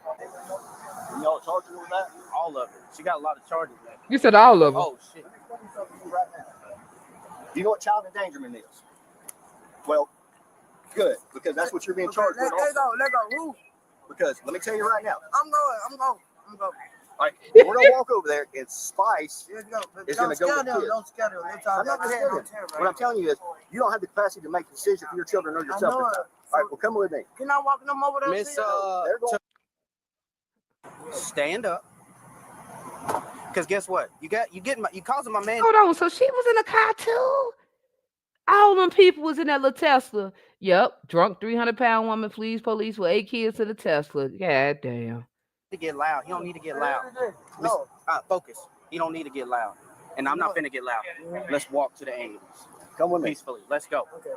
Speaker 21: Y'all charged her with that?
Speaker 6: All of it. She got a lot of charges left.
Speaker 1: You said all of them.
Speaker 6: Oh shit.
Speaker 21: Do you know what child endangerment is? Well, good, because that's what you're being charged with.
Speaker 6: Let go. Roof.
Speaker 21: Because let me tell you right now.
Speaker 6: I'm going.
Speaker 21: All right, we're gonna walk over there, and Spice is gonna go with kids.
Speaker 6: Don't scare them.
Speaker 21: I'm not gonna scare them. What I'm telling you is, you don't have the capacity to make decisions for your children or yourself. All right, well, come with me.
Speaker 6: Can I walk them over there? Miss, stand up. Because guess what? You causing my man.
Speaker 1: Hold on. So she was in a car too? All them people was in that little Tesla. Yep. Drunk 300-pound woman flees police with 8 kids to the Tesla. God damn.
Speaker 6: To get loud. He don't need to get loud. No. Focus. He don't need to get loud. And I'm not finna get loud. Let's walk to the ambulance.
Speaker 21: Come with me.
Speaker 6: Peacefully. Let's go.
Speaker 21: Okay.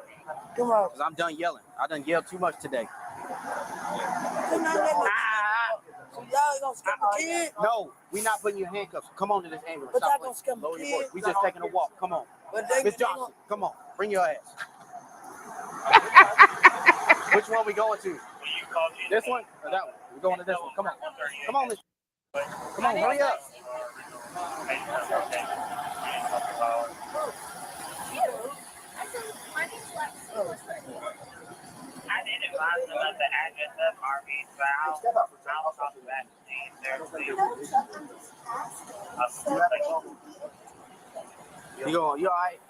Speaker 21: Come on.
Speaker 6: Because I'm done yelling. I done yelled too much today.
Speaker 19: So y'all gonna scare the kid?
Speaker 6: No, we not putting you in handcuffs. Come on to this ambulance.
Speaker 19: But y'all
Speaker 6: Stop
Speaker 19: gonna
Speaker 6: playing.
Speaker 19: scare the
Speaker 6: Lower your
Speaker 19: kid?
Speaker 6: voice. We just taking a walk. Come on. Miss Johnson, come on. Bring your ass. Which one we going to? This one or that one? We're going to this one. Come on. Come on, Miss. Come on, hurry up.
Speaker 18: I did advise them of the address of RV's house. I'll talk back to see if they're
Speaker 6: You all right?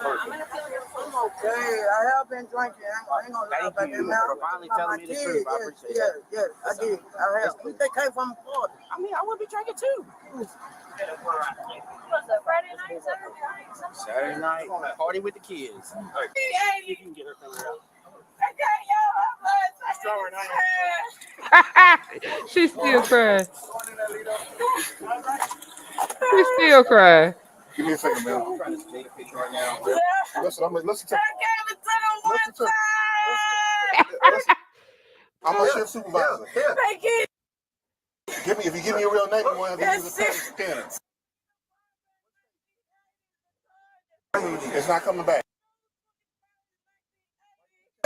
Speaker 19: I'm okay. I have been drinking. I ain't gonna lie about that now.
Speaker 6: For finally telling me the truth. I appreciate it.
Speaker 19: Yes, I did. I have. They came from a party.
Speaker 6: I mean, I would be drinking too.
Speaker 17: Was it Friday night, Saturday night?
Speaker 6: Saturday night, party with the kids. You can get her coming out.
Speaker 1: She's still crying. She's still crying.
Speaker 20: Give me a second, man. I'm trying to take a picture right now. Listen, listen to I'm a shift supervisor. If you give me a real name, you won't have to use a pen scanner. It's not coming back.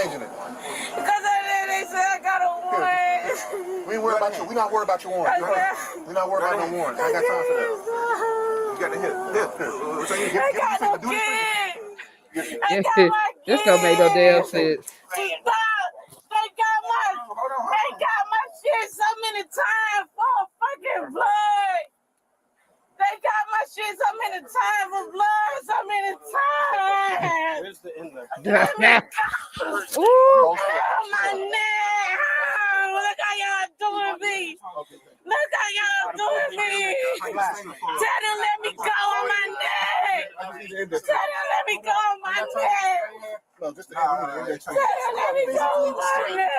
Speaker 20: Changing it.
Speaker 17: Because they said I got a warrant.
Speaker 20: We ain't worried about you. We're not worried about your warrant. We're not worried about no warrant. I ain't got time for that. You got to hit. So you
Speaker 17: I got no kid.
Speaker 1: This don't make no damn sense.
Speaker 17: They got my shit so many times for fucking blood. They got my shit so many times for blood, so many times.
Speaker 6: Where's the inlet?
Speaker 17: Ooh, my neck. Look how y'all doing me. Look how y'all doing me. Tell them let me go on my neck. Tell them let me go on my neck.
Speaker 20: No, just the
Speaker 17: Tell them let me go on my neck.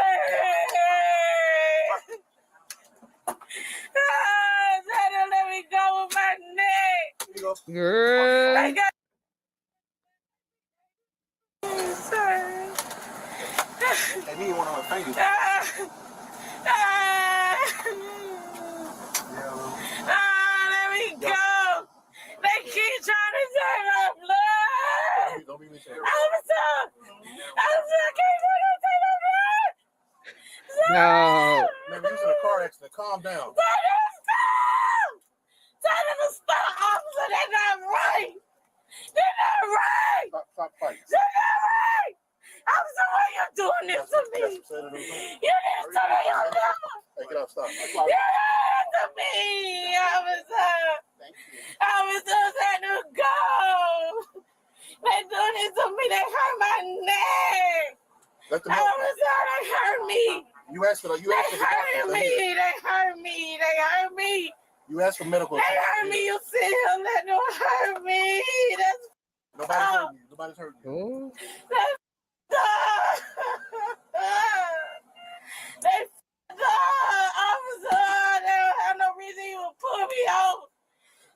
Speaker 17: Tell them let me go on my neck.
Speaker 1: Girl.
Speaker 17: I got sorry.
Speaker 20: And he want to thank you.
Speaker 17: Let me go. They keep trying to take my blood.
Speaker 20: Don't be me saying.
Speaker 17: I can't take my blood.
Speaker 1: No.
Speaker 20: Man, we're using a car accident. Calm down.
Speaker 17: Tell them to stop, officer. They're not right. They're not right.
Speaker 20: Stop fighting.
Speaker 17: They're not right. Officer, why you doing this to me? You didn't tell me your number.
Speaker 20: Hey, get off. Stop.
Speaker 17: You did it to me, officer. Officers had to go. They doing this to me. They hurt my neck.
Speaker 20: Let them know.
Speaker 17: Officer, they hurt me.
Speaker 20: You asked for the.
Speaker 17: They hurt me. They hurt me. They hurt me.
Speaker 20: You asked for medical.
Speaker 17: They hurt me. You see him. Let them hurt me. That's
Speaker 20: Nobody's hurting you. Nobody's hurting you.
Speaker 17: that's they officer. They don't have no reason to even pull me out.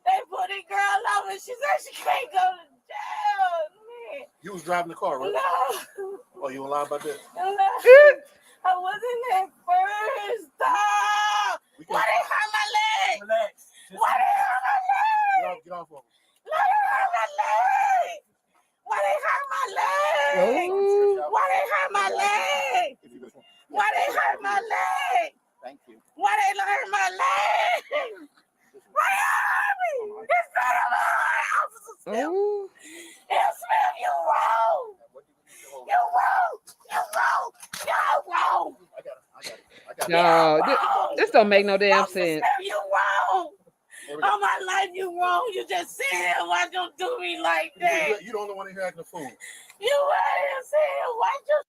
Speaker 17: They put a girl over. She said she can't go to jail. Man.
Speaker 20: You was driving the car, right?
Speaker 17: No.
Speaker 20: Oh, you gonna lie about that?
Speaker 17: I wasn't at first. Stop! Why they hurt my leg?
Speaker 20: Relax.
Speaker 17: Why they hurt my leg?
Speaker 20: Get off of him.
Speaker 17: Why they hurt my leg? Why they hurt my leg? Why they hurt my leg? Why they hurt my leg?
Speaker 21: Thank you.
Speaker 17: Why they hurt my leg? Why they hurt me? It's not a lie, Officer Smith. It's Smith, you wrong. You wrong. You wrong. You wrong.
Speaker 1: No, this don't make no damn
Speaker 17: Officer
Speaker 1: sense.
Speaker 17: Smith, you wrong. All my life you wrong. You just sit here. Why don't do me like that?
Speaker 20: You don't know when you're acting a fool.
Speaker 17: You out here saying, why you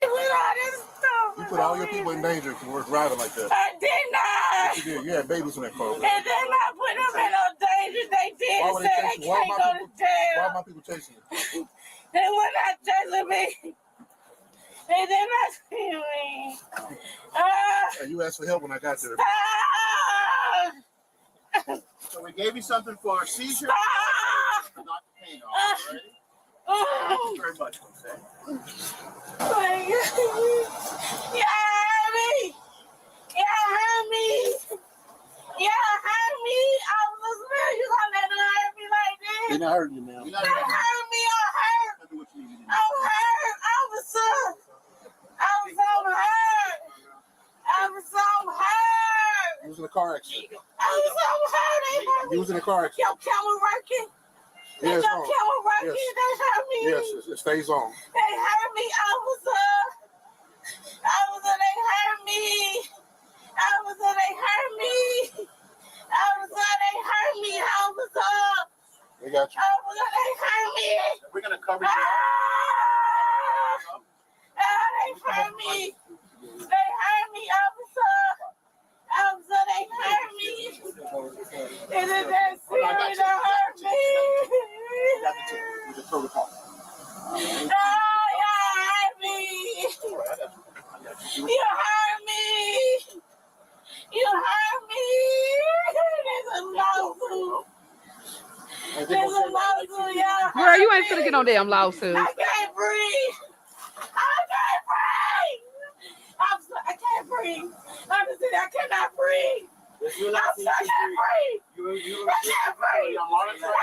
Speaker 17: with all this stuff?
Speaker 20: You put all your people in danger because we're driving like that.
Speaker 17: I did not.
Speaker 20: Yes, you did. You had babies in that car.
Speaker 17: And then I put them in no danger. They did
Speaker 20: Why would
Speaker 17: say
Speaker 20: they
Speaker 17: they
Speaker 20: chase you? Why
Speaker 17: can't go to jail.
Speaker 20: Why are my people chasing you?
Speaker 17: They were not chasing me. They did not see me.
Speaker 20: And you asked for help when I got there.
Speaker 21: So we gave you something for a seizure. Not the pain off, already? Thank you very much, Jose.
Speaker 17: You heard me. You heard me. You heard me. I was swear you gonna let them hurt me like this.
Speaker 20: They're not hurting you, man.
Speaker 17: You heard me. I'm hurt. I'm hurt, officer. I'm so hurt. I'm so hurt.
Speaker 20: You was in a car accident.
Speaker 17: I'm so hurt. They hurt me.
Speaker 20: You was in a car accident.
Speaker 17: Your camera working?
Speaker 20: Yeah,
Speaker 17: Is
Speaker 20: it's
Speaker 17: your
Speaker 20: on.
Speaker 17: camera working?
Speaker 20: Yes.
Speaker 17: They hurt me.
Speaker 20: Yes, it stays on.
Speaker 17: They hurt me, officer. Officer, they hurt me. Officer, they hurt me. Officer, they hurt me, officer.
Speaker 20: They got you.
Speaker 17: Officer, they hurt me.
Speaker 21: We're gonna cover you.
Speaker 17: They hurt me. They hurt me, officer. Officer, they hurt me. It is that serious. They hurt me.
Speaker 21: The protocol.
Speaker 17: No, you hurt me. You hurt me. You hurt me. There's a lawsuit. There's a lawsuit, y'all.
Speaker 1: Girl, you ain't finna get no damn lawsuit.
Speaker 17: I can't breathe. I can't breathe. I can't breathe. I'm just saying, I cannot breathe. I can't breathe. I can't breathe. I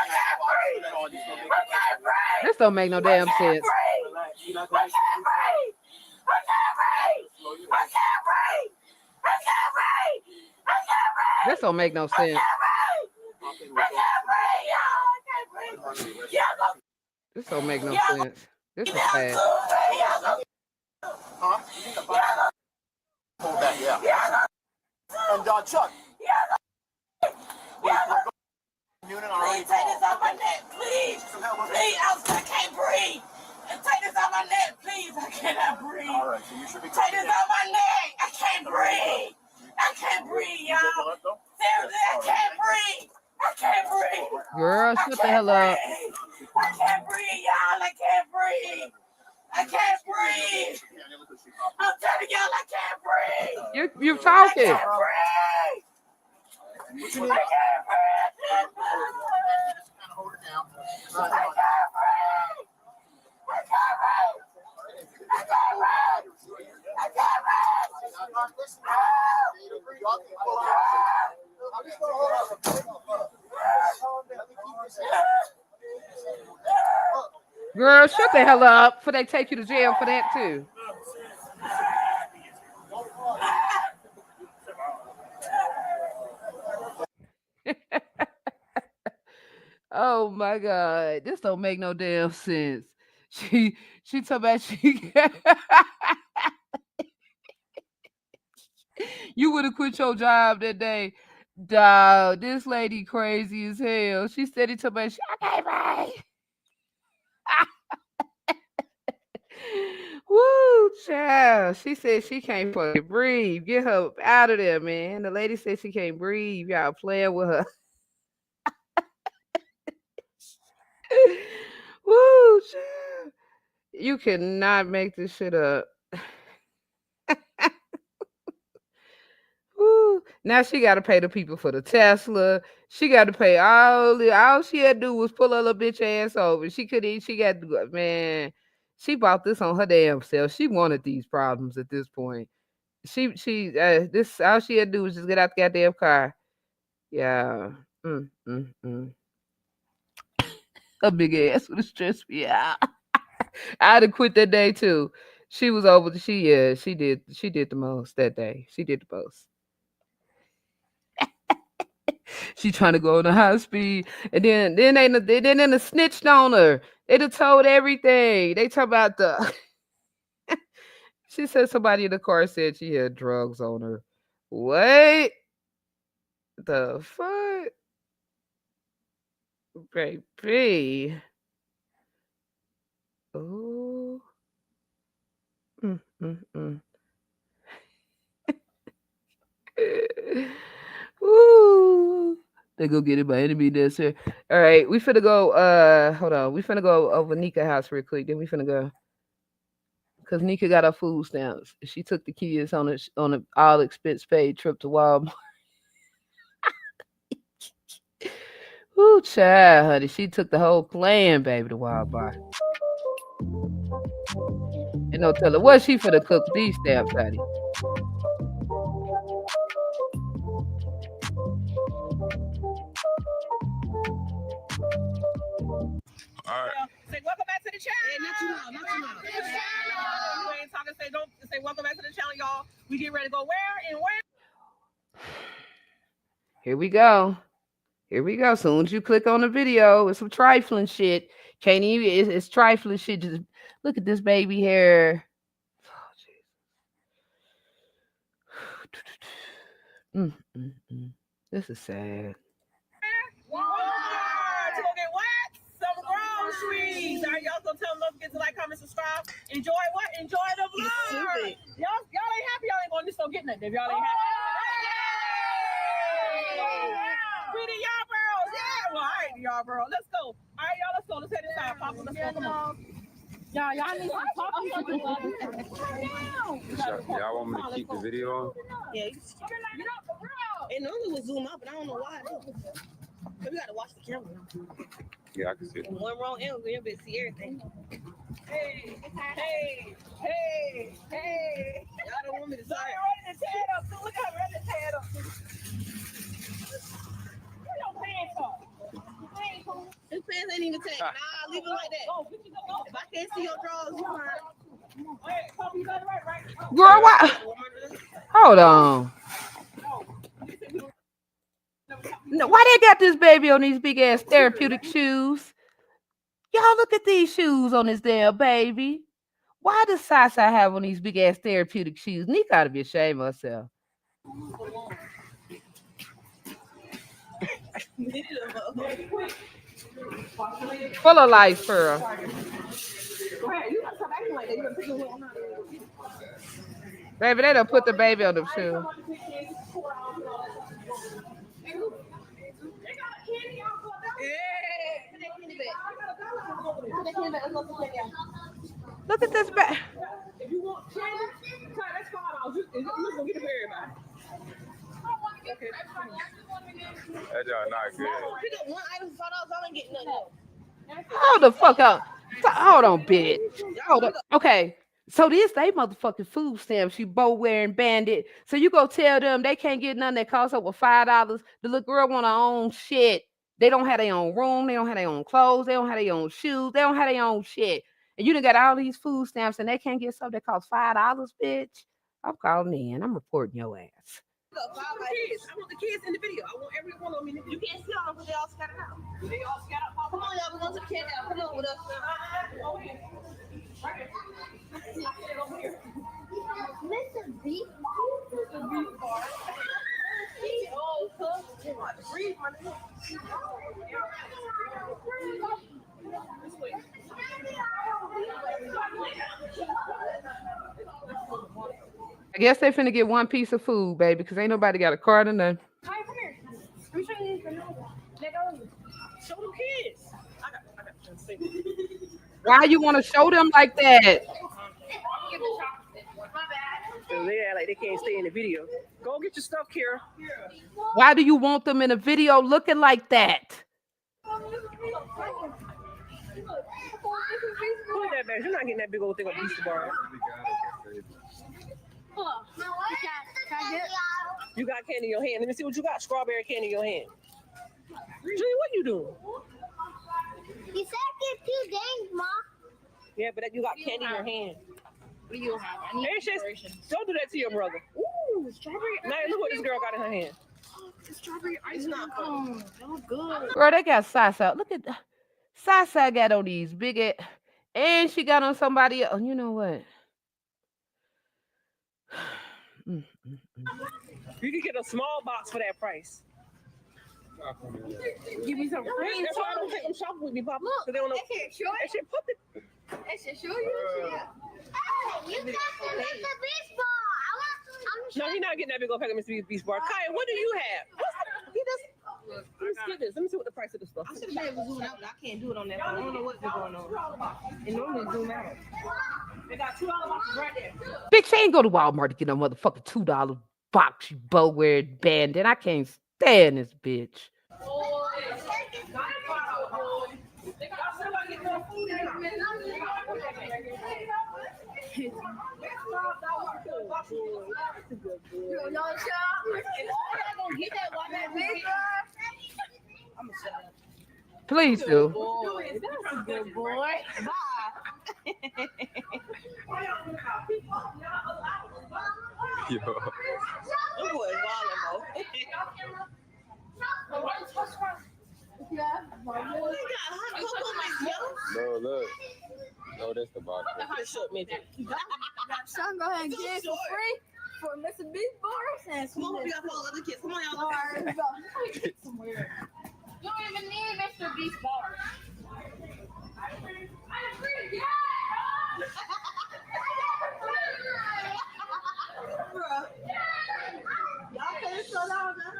Speaker 17: can't breathe. I can't breathe.
Speaker 1: This don't make no damn sense.
Speaker 17: I can't breathe. I can't breathe. I can't breathe. I can't breathe. I can't breathe. I can't breathe.
Speaker 1: This don't make no sense.
Speaker 17: I can't breathe, y'all. I can't breathe. Y'all go.
Speaker 1: This don't make no sense. This is bad.
Speaker 21: Huh? Hold that, yeah. And Chuck.
Speaker 17: Please take this off my neck, please. Please, I can't breathe. Take this off my neck, please. I cannot breathe.
Speaker 21: All right, so you should be
Speaker 17: Take this off my neck. I can't breathe. I can't breathe, y'all. Seriously, I can't breathe. I can't breathe.
Speaker 1: Girl, shut the hell up.
Speaker 17: I can't breathe, y'all. I can't breathe. I can't breathe. I'm telling y'all, I can't breathe.
Speaker 1: You're talking.
Speaker 17: I can't breathe. I can't breathe.
Speaker 21: Hold it down.
Speaker 17: I can't breathe. I can't breathe. I can't breathe. I can't
Speaker 1: Girl, shut the hell up before they take you to jail for that too. Oh my God, this don't make no damn sense. She talking about she you would have quit your job that day. Dog, this lady crazy as hell. She said it to me. I can't breathe. Woo, child. She said she can't fucking breathe. Get her out of there, man. The lady said she can't breathe. Y'all playing with her. Woo, child. You cannot make this shit up. Woo. Now she got to pay the people for the Tesla. She got to pay all she had to do was pull her little bitch ass over. She got to go, man. She bought this on her damn self. She wanted these problems at this point. This all she had to do was just get out the goddamn car. Yeah. Her big ass would have stressed me out. I'd have quit that day too. She was over. She did the most that day. She did the most. She trying to go on the high speed, and then they snitched on her. They done told everything. They talk about the. She said somebody in the car said she had drugs on her. What the fuck, baby? Oh. Mm. Woo. They go get it by enemy this here. All right, we finna go. Hold on. We finna go over Nika house real quick. Then we finna go because Nika got her food stamps. She took the kids on a all expense paid trip to Walmart. Ooh, child, honey. She took the whole clan, baby, to Walmart. And no telling what she finna cook with these stamps, honey.
Speaker 16: All right. Say welcome back to the channel. Hey, not too loud, not too loud. You ain't talking. Say welcome back to the channel, y'all. We get ready to go where and where.
Speaker 1: Here we go. Here we go. Soon as you click on the video, it's some trifling shit. Can't even. It's trifling shit. Just look at this baby hair. Oh, this is sad.
Speaker 16: Walmart to go get what? Some groceries. All right, y'all go tell them don't forget to like, comment, subscribe. Enjoy what? Enjoy the vlog. Y'all ain't happy. Y'all ain't going to go get nothing. If y'all ain't happy. Pretty y'all girls. Yeah. Well, all right, y'all girls. Let's go. All right, y'all. Let's go. Let's head inside. Papa, let's go. Come on. Y'all need some talking.
Speaker 3: Y'all want me to keep the video on?
Speaker 16: Yeah. It normally would zoom out, but I don't know why. We gotta watch the camera.
Speaker 3: Yeah, I can see it.
Speaker 16: One wrong angle, you'll be able to see everything. Hey. Y'all don't want me to say it. Ready to tear it up. So look how ready to tear it up. Where your pants are? His pants ain't even tagged. Nah, leave it like that. If I can't see your drawers, you fine.
Speaker 1: Girl, why? Hold on. No, why they got this baby on these big ass therapeutic shoes? Y'all look at these shoes on this damn baby. Why does Sasa have on these big ass therapeutic shoes? Nick gotta be ashamed of herself. Full of life, Pearl. Baby, they done put the baby on them shoes. Look at this baby.
Speaker 16: If you want candy, that's $5. You're gonna get it for everybody.
Speaker 3: That y'all not good.
Speaker 16: Pick up one item for $5. I ain't getting nothing.
Speaker 1: Hold the fuck up. Hold on, bitch. Hold up. Okay. So this they motherfucking food stamps, you bow wearing bandit. So you go tell them they can't get nothing that costs over $5. The little girl want her own shit. They don't have their own room. They don't have their own clothes. They don't have their own shoes. They don't have their own shit. And you done got all these food stamps and they can't get something that costs $5, bitch. I'm calling in. I'm reporting your ass.
Speaker 16: I want the kids in the video. I want every one of them in the video. You can't see all of them because they all scattered out. They all scattered out. Come on, y'all. We're going to the kid now. Come on with us. Over here. Over here. Mr. Beef. Mr. Beef bar. Oh, cook. Breathe, my nigga. This way.
Speaker 1: I guess they finna get one piece of food, baby, because ain't nobody got a card or nothing.
Speaker 16: Hi, come here. I'm showing you the let go. Show them kids. I got
Speaker 1: Why you want to show them like that?
Speaker 16: So they act like they can't stay in the video. Go get your stuff, Kira.
Speaker 1: Why do you want them in a video looking like that?
Speaker 16: Put that back. You're not getting that big old thing of Beast Bar. You got candy in your hand. Let me see what you got. Strawberry candy in your hand. Julie, what you doing?
Speaker 4: You said get 2 things, Mom.
Speaker 16: Yeah, but you got candy in your hand.
Speaker 4: What do you have? I need inspiration.
Speaker 16: Don't do that to your brother.
Speaker 4: Ooh, strawberry.
Speaker 16: Now look what this girl got in her hand.
Speaker 4: Strawberry ice cream. That was good.
Speaker 1: Girl, they got Sasa. Look at Sasa got on these big and she got on somebody else. You know what?
Speaker 16: You can get a small box for that price.
Speaker 4: Give me some cream.
Speaker 16: That's why I don't take them shopping with me, Papa.
Speaker 4: Look,
Speaker 16: they don't know.
Speaker 4: that shit show
Speaker 16: That shit put the.
Speaker 4: That shit show you. Hey, you got the beach ball.
Speaker 16: No, he's not getting that big old pack of Mr. Beast Bar. Kaya, what do you have? He just. Let's get this. Let me see what the price of this stuff
Speaker 4: I
Speaker 16: is.
Speaker 4: should have been able to zoom out, but I can't do it on that phone. I don't know what's going on. It normally zoom out.
Speaker 16: They got $2 boxes right there.
Speaker 1: Bitch, I ain't go to Walmart to get a motherfucking $2 box, you bow-wearing bandit. I can't stand this bitch. Please do.
Speaker 4: That's a good boy. Bye.
Speaker 3: Yo.
Speaker 4: That boy is wild,
Speaker 3: No, look. No, that's the box.
Speaker 4: Son, go ahead and get it for free for Mr. Beast Bars and some more. Other kids. Come on, y'all. You don't even need Mr. Beast Bars. Y'all can't slow down now.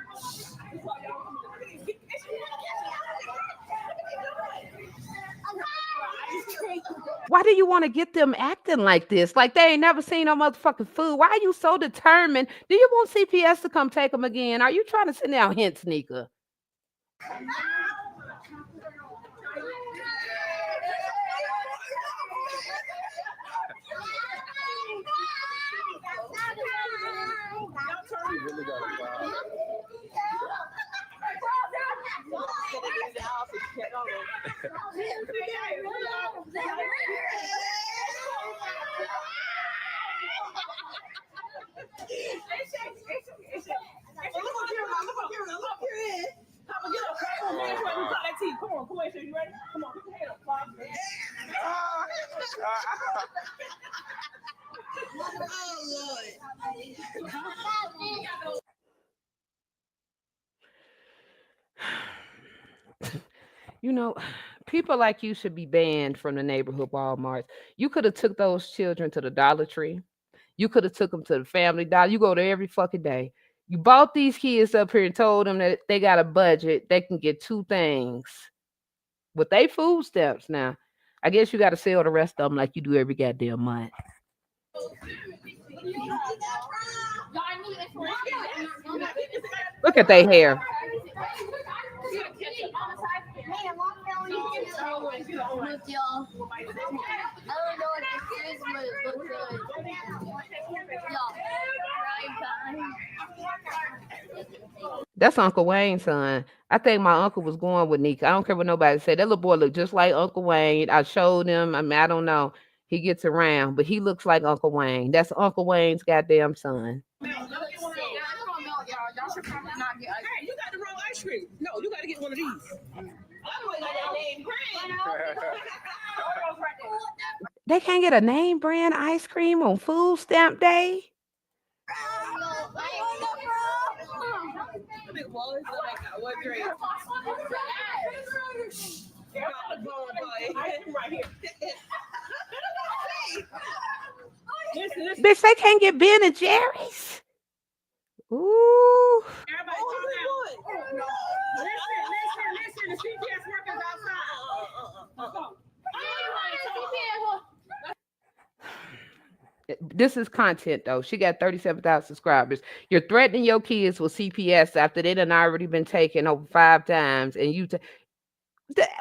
Speaker 1: Why do you want to get them acting like this? Like they ain't never seen no motherfucking food. Why are you so determined? Do you want CPS to come take them again? Are you trying to send out hint sneaker?
Speaker 3: You really got a job.
Speaker 1: You know, people like you should be banned from the neighborhood Walmarts. You could have took those children to the Dollar Tree. You could have took them to the Family Dollar. You go there every fucking day. You bought these kids up here and told them that they got a budget. They can get 2 things with they food stamps. Now, I guess you got to sell the rest of them like you do every goddamn month. Look at their hair. That's Uncle Wayne's son. I think my uncle was going with Nika. I don't care what nobody said. That little boy looked just like Uncle Wayne. I showed him. I mean, I don't know. He gets around, but he looks like Uncle Wayne. That's Uncle Wayne's goddamn son.
Speaker 16: Hey, you got the wrong ice cream. No, you got to get one of these.
Speaker 1: They can't get a name brand ice cream on food stamp day. Bitch, they can't get Ben and Jerry's. Ooh.
Speaker 16: Everybody listen. The CPS workers outside.
Speaker 1: This is content though. She got 37,000 subscribers. You're threatening your kids with CPS after they done already been taken over 5 times, and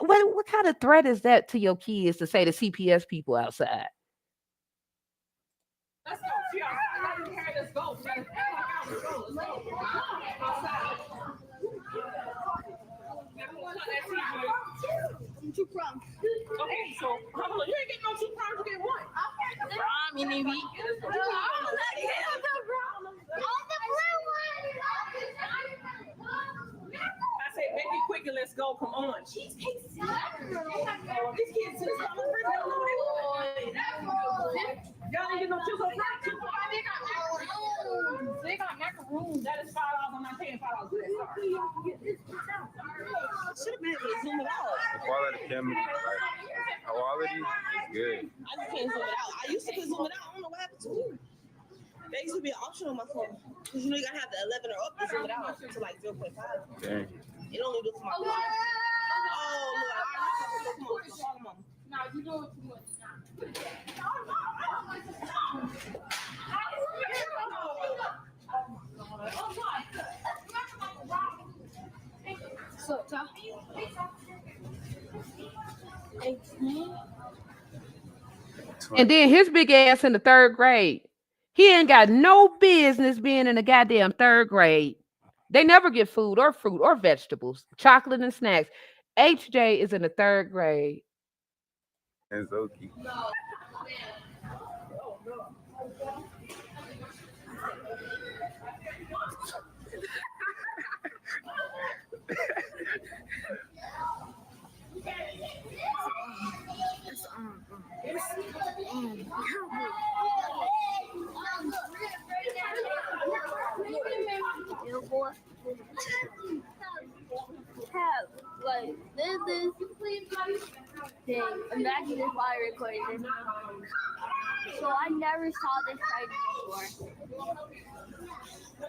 Speaker 1: What kind of threat is that to your kids to say the CPS people outside?
Speaker 16: Let's go. She outside. Let's go. Let's go. Outside.
Speaker 4: Two crumbs.
Speaker 16: Okay, so hold on. You ain't getting no 2 crumbs. You get one. I say, make it quick and let's go. Come on. Cheesecake. These kids just y'all didn't get no chisel. They got macaroons. That is $5. I'm not paying $5 for that. Should have been able to zoom it out.
Speaker 3: The quality camera, like, quality is good.
Speaker 4: I just can't zoom it out. I used to zoom it out. I don't know what happened to it. There used to be an option on my phone. Because you know you gotta have the 11 or up to zoom it out to like 0.5.
Speaker 3: Dang.
Speaker 4: It only do for my phone. Oh, look. Come on.
Speaker 16: No, you doing too much time.
Speaker 4: So, Tom. 18.
Speaker 1: And then his big ass in the 3rd grade. He ain't got no business being in the goddamn 3rd grade. They never get food or fruit or vegetables, chocolate and snacks. HJ is in the 3rd grade.
Speaker 3: And Zoki.
Speaker 4: Like this thing. Imagine this while recording this. So I never saw this right before.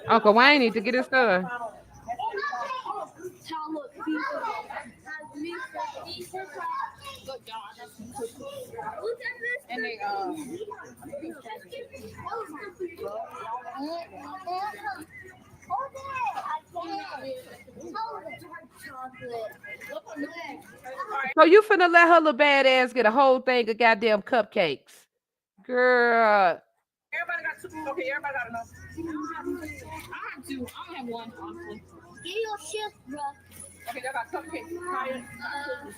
Speaker 1: Uncle Wayne need to get his stuff.
Speaker 4: And they
Speaker 1: So you finna let her little bad ass get a whole thing of goddamn cupcakes. Girl.
Speaker 16: Everybody got 2. Okay, everybody got enough. I have 2. I only have 1, honestly.
Speaker 4: Get your shift, bro.
Speaker 16: Okay, y'all got cupcakes.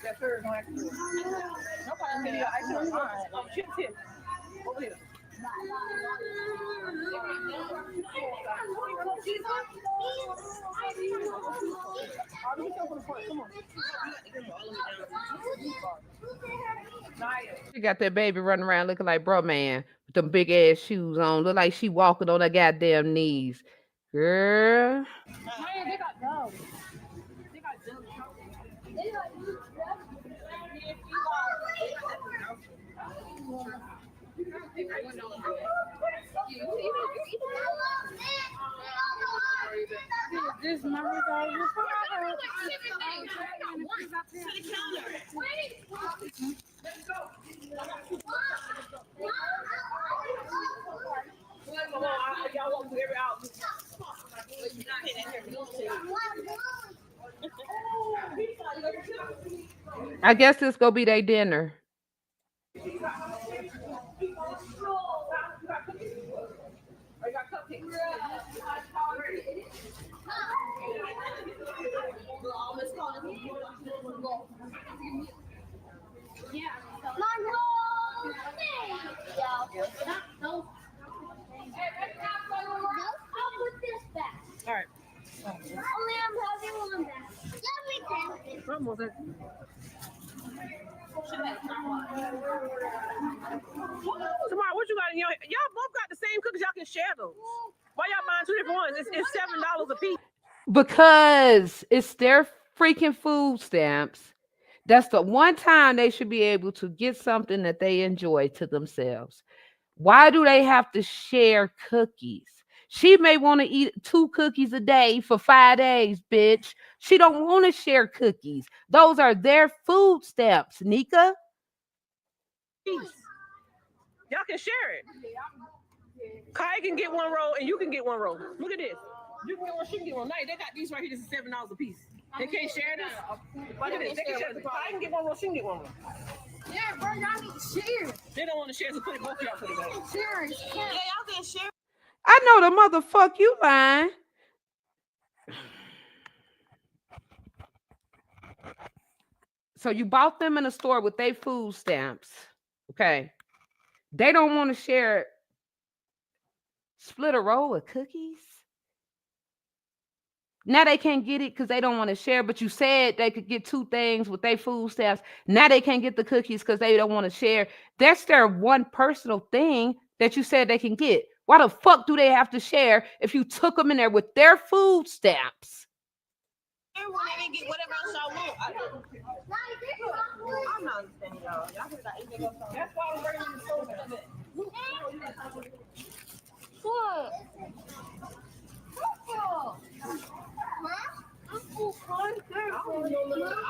Speaker 16: That third one. Nobody can ice cream. Oh, shit, shit. Over here.
Speaker 1: She got that baby running around looking like bro man with them big ass shoes on. Look like she walking on her goddamn knees. Girl.
Speaker 16: They got dough. They got dough. This number
Speaker 1: I guess this gonna be their dinner.
Speaker 16: All right.
Speaker 4: Only I'm having one back.
Speaker 16: Almost there. Tomorrow, what you got in your? Y'all both got the same cookies. Y'all can share those. Why y'all buying 2 different ones? It's $7 a piece.
Speaker 1: Because it's their freaking food stamps. That's the one time they should be able to get something that they enjoy to themselves. Why do they have to share cookies? She may want to eat 2 cookies a day for 5 days, bitch. She don't want to share cookies. Those are their food stamps, Nika.
Speaker 16: Y'all can share it. Kai can get 1 roll and you can get 1 roll. Look at this. You can get 1, she can get 1. Now they got these right here. This is $7 a piece. They can't share this. Look at this. They can share the I can get one more. She can get one more.
Speaker 17: Yeah, bro, y'all need to share.
Speaker 16: They don't want to share, so put it both of y'all put it back.
Speaker 17: Share. Yeah, y'all can share.
Speaker 1: I know the motherfuck you lying. So you bought them in a store with their food stamps. Okay. They don't want to share split a roll of cookies. Now they can't get it because they don't want to share, but you said they could get 2 things with their food stamps. Now they can't get the cookies because they don't want to share. That's their one personal thing that you said they can get. Why the fuck do they have to share if you took them in there with their food stamps?
Speaker 4: Everyone didn't get whatever else y'all want. I'm not understanding y'all. Y'all could have anything else.
Speaker 16: That's why I'm bringing the soda.
Speaker 17: What?
Speaker 16: I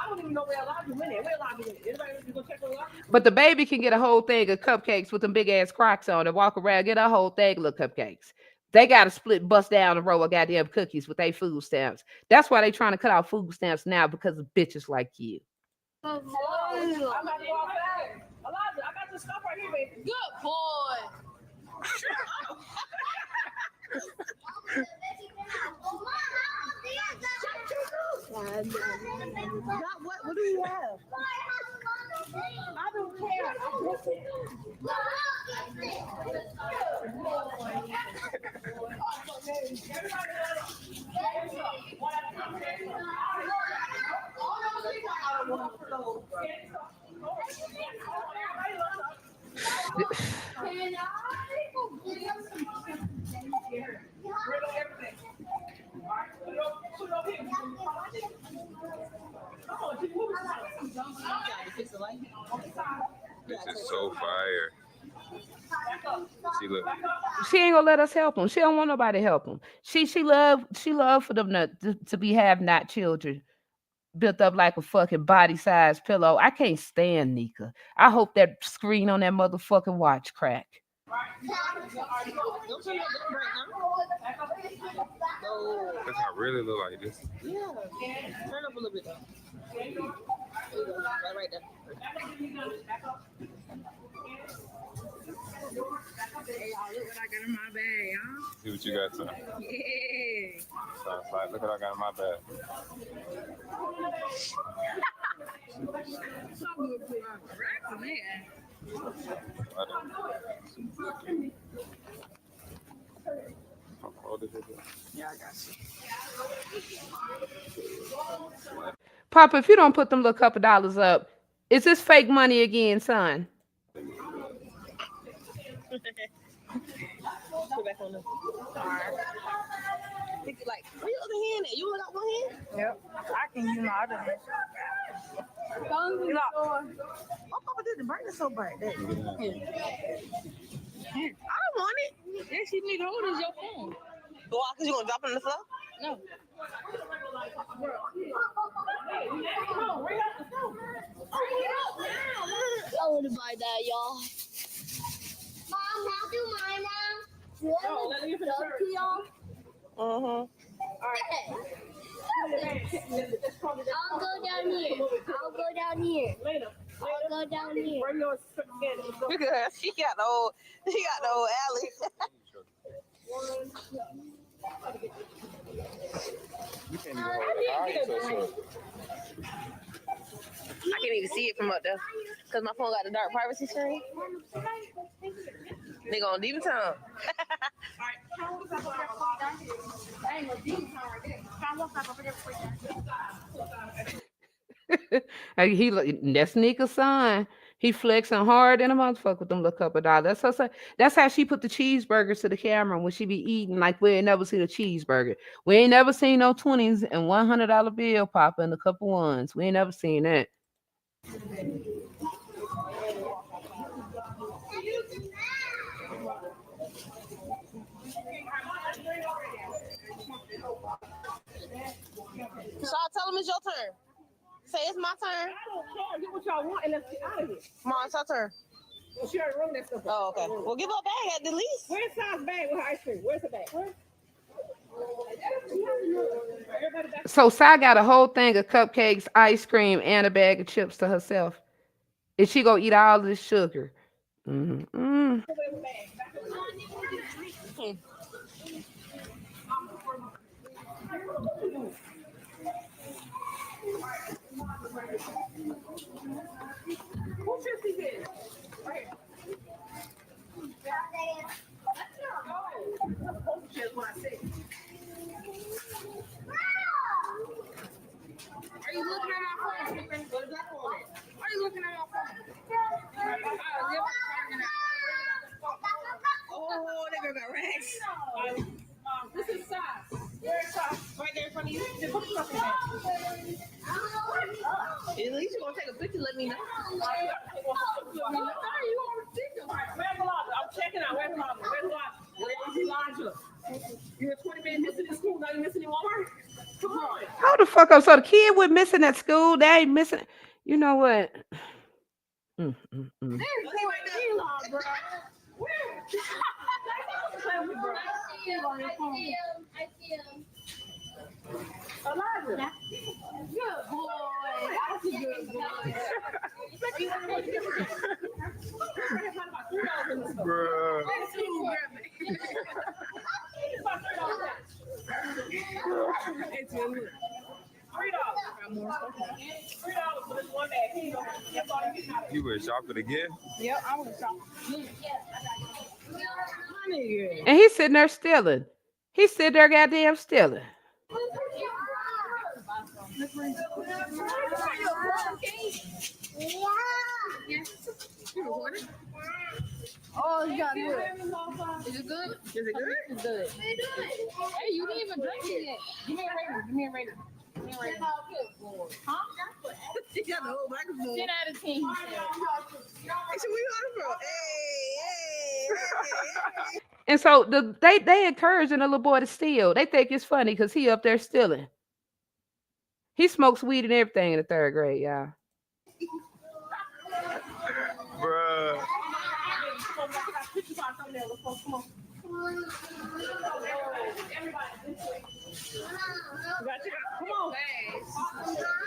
Speaker 16: don't even know where Elijah went. Where Elijah went? Anybody go check on Elijah?
Speaker 1: But the baby can get a whole thing of cupcakes with them big ass Crocs on and walk around, get a whole thing of cupcakes. They got to split, bust down a row of goddamn cookies with their food stamps. That's why they trying to cut out food stamps now, because of bitches like you.
Speaker 16: I'm about to go outside. Elijah, I got your stuff right here, baby.
Speaker 17: Good boy.
Speaker 4: What do you have? I don't care.
Speaker 3: This is so fire.
Speaker 1: She ain't gonna let us help them. She don't want nobody to help them. She love for them to be have not children built up like a fucking body size pillow. I can't stand Nika. I hope that screen on that motherfucking watch crack.
Speaker 3: That's how I really look like this.
Speaker 4: Yeah. Turn up a little bit though. There you go. Right there.
Speaker 16: Hey, y'all, look what I got in my bag, huh?
Speaker 3: See what you got, son.
Speaker 16: Yeah.
Speaker 3: Sounds like, look what I got in my bag.
Speaker 16: So good to rack, man. Yeah, I got you.
Speaker 1: Papa, if you don't put them little couple dollars up, is this fake money again, son?
Speaker 4: Put back on the think like, where your other hand at? You only got one hand?
Speaker 17: Yep. I can use my other hand.
Speaker 4: My papa didn't bring it so bright. I don't want it.
Speaker 17: Yes, you need to hold is your phone.
Speaker 4: Why? Because you going to drop it on the floor?
Speaker 17: No.
Speaker 4: I want to buy that, y'all.
Speaker 17: Mom, I'll do mine now.
Speaker 16: Let me finish first.
Speaker 17: All right. I'll go down here. I'll go down here. I'll go down here.
Speaker 4: Look at her. She got the old alley.
Speaker 3: You can't even hold it high, so short.
Speaker 4: I can't even see it from up there because my phone got the dark privacy screen. They gonna deep tongue.
Speaker 1: That's Nika's son. He flexing hard in a motherfucker with them little couple dollars. That's how she put the cheeseburgers to the camera when she be eating like we ain't never seen a cheeseburger. We ain't never seen no 20s and $100 bill pop in a couple ones. We ain't never seen that.
Speaker 4: So I tell them it's your turn. Say it's my turn.
Speaker 16: I don't care. Get what y'all want and let's get out of here.
Speaker 4: Come on, it's your turn.
Speaker 16: Well, she already rung that stuff up.
Speaker 4: Oh, okay. Well, give her a bag at the least.
Speaker 16: Where's Tom's bag with her ice cream? Where's the bag? Where?
Speaker 1: So Sai got a whole thing of cupcakes, ice cream, and a bag of chips to herself. And she gonna eat all this sugar. Mm-hmm.
Speaker 16: Are you looking at my phone? What is that for? Are you looking at my phone? Oh, that girl got rags. This is size. Where's size? Right there in front of you. Just put stuff in there. At least you're gonna take a picture. Let me know. Sorry, you want to see them? Where's Elijah? I'm checking out. Where's Elijah? Where's Elijah? Where's Elijah? You're 20 minutes missing in school. Now you're missing in Walmart. Come on.
Speaker 1: How the fuck up? So the kid went missing at school. They ain't missing. You know what?
Speaker 16: There's Eli, bro. Where? Play with me, bro. On your phone. Elijah. Good boy. That's a good boy.
Speaker 3: Bruh.
Speaker 16: $3 for this one bag.
Speaker 3: You were shopping again?
Speaker 16: Yep, I was shopping.
Speaker 1: And he's sitting there stealing. He's sitting there goddamn stealing.
Speaker 16: Oh, you got good. Is it good? Is it good? It's good. Hey, you didn't even drink it yet. Give me a rating. Give me a rating. Give me a rating. Huh? She got the whole microphone. 10 out of 10. Hey, so we on Hey.
Speaker 1: And so they encouraging the little boy to steal. They think it's funny because he up there stealing. He smokes weed and everything in the 3rd grade, y'all.
Speaker 3: Bruh.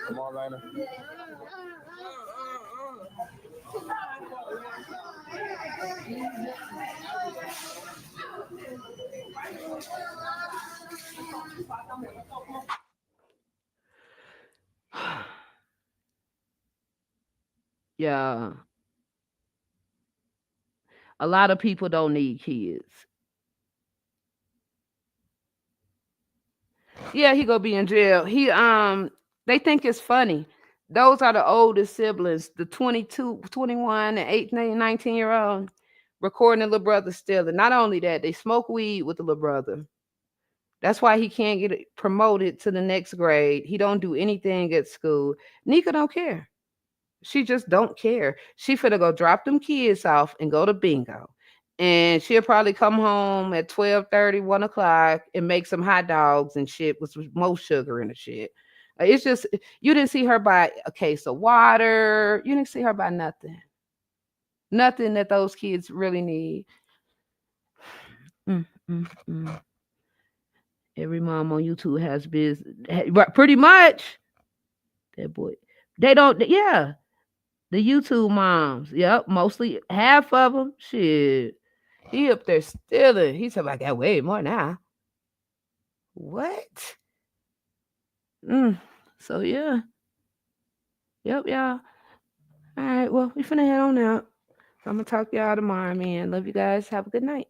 Speaker 3: Come on, Lana.
Speaker 1: Yeah. A lot of people don't need kids. Yeah, he gonna be in jail. They think it's funny. Those are the oldest siblings, the 22, 21, and 18, 19-year-old, recording the little brother stealing. Not only that, they smoke weed with the little brother. That's why he can't get promoted to the next grade. He don't do anything at school. Nika don't care. She just don't care. She finna go drop them kids off and go to bingo. And she'll probably come home at 12:30, 1 o'clock and make some hot dogs and shit with some more sugar in the shit. It's just, you didn't see her buy a case of water. You didn't see her buy nothing. Nothing that those kids really need. Every mom on YouTube has business. Pretty much. That boy. They don't, yeah. The YouTube moms. Yep. Mostly half of them. Shit. He up there stealing. He said, I got way more now. What? So, yeah. Yep, y'all. All right. Well, we finna head on out. I'm going to talk to y'all tomorrow, man. Love you guys. Have a good night.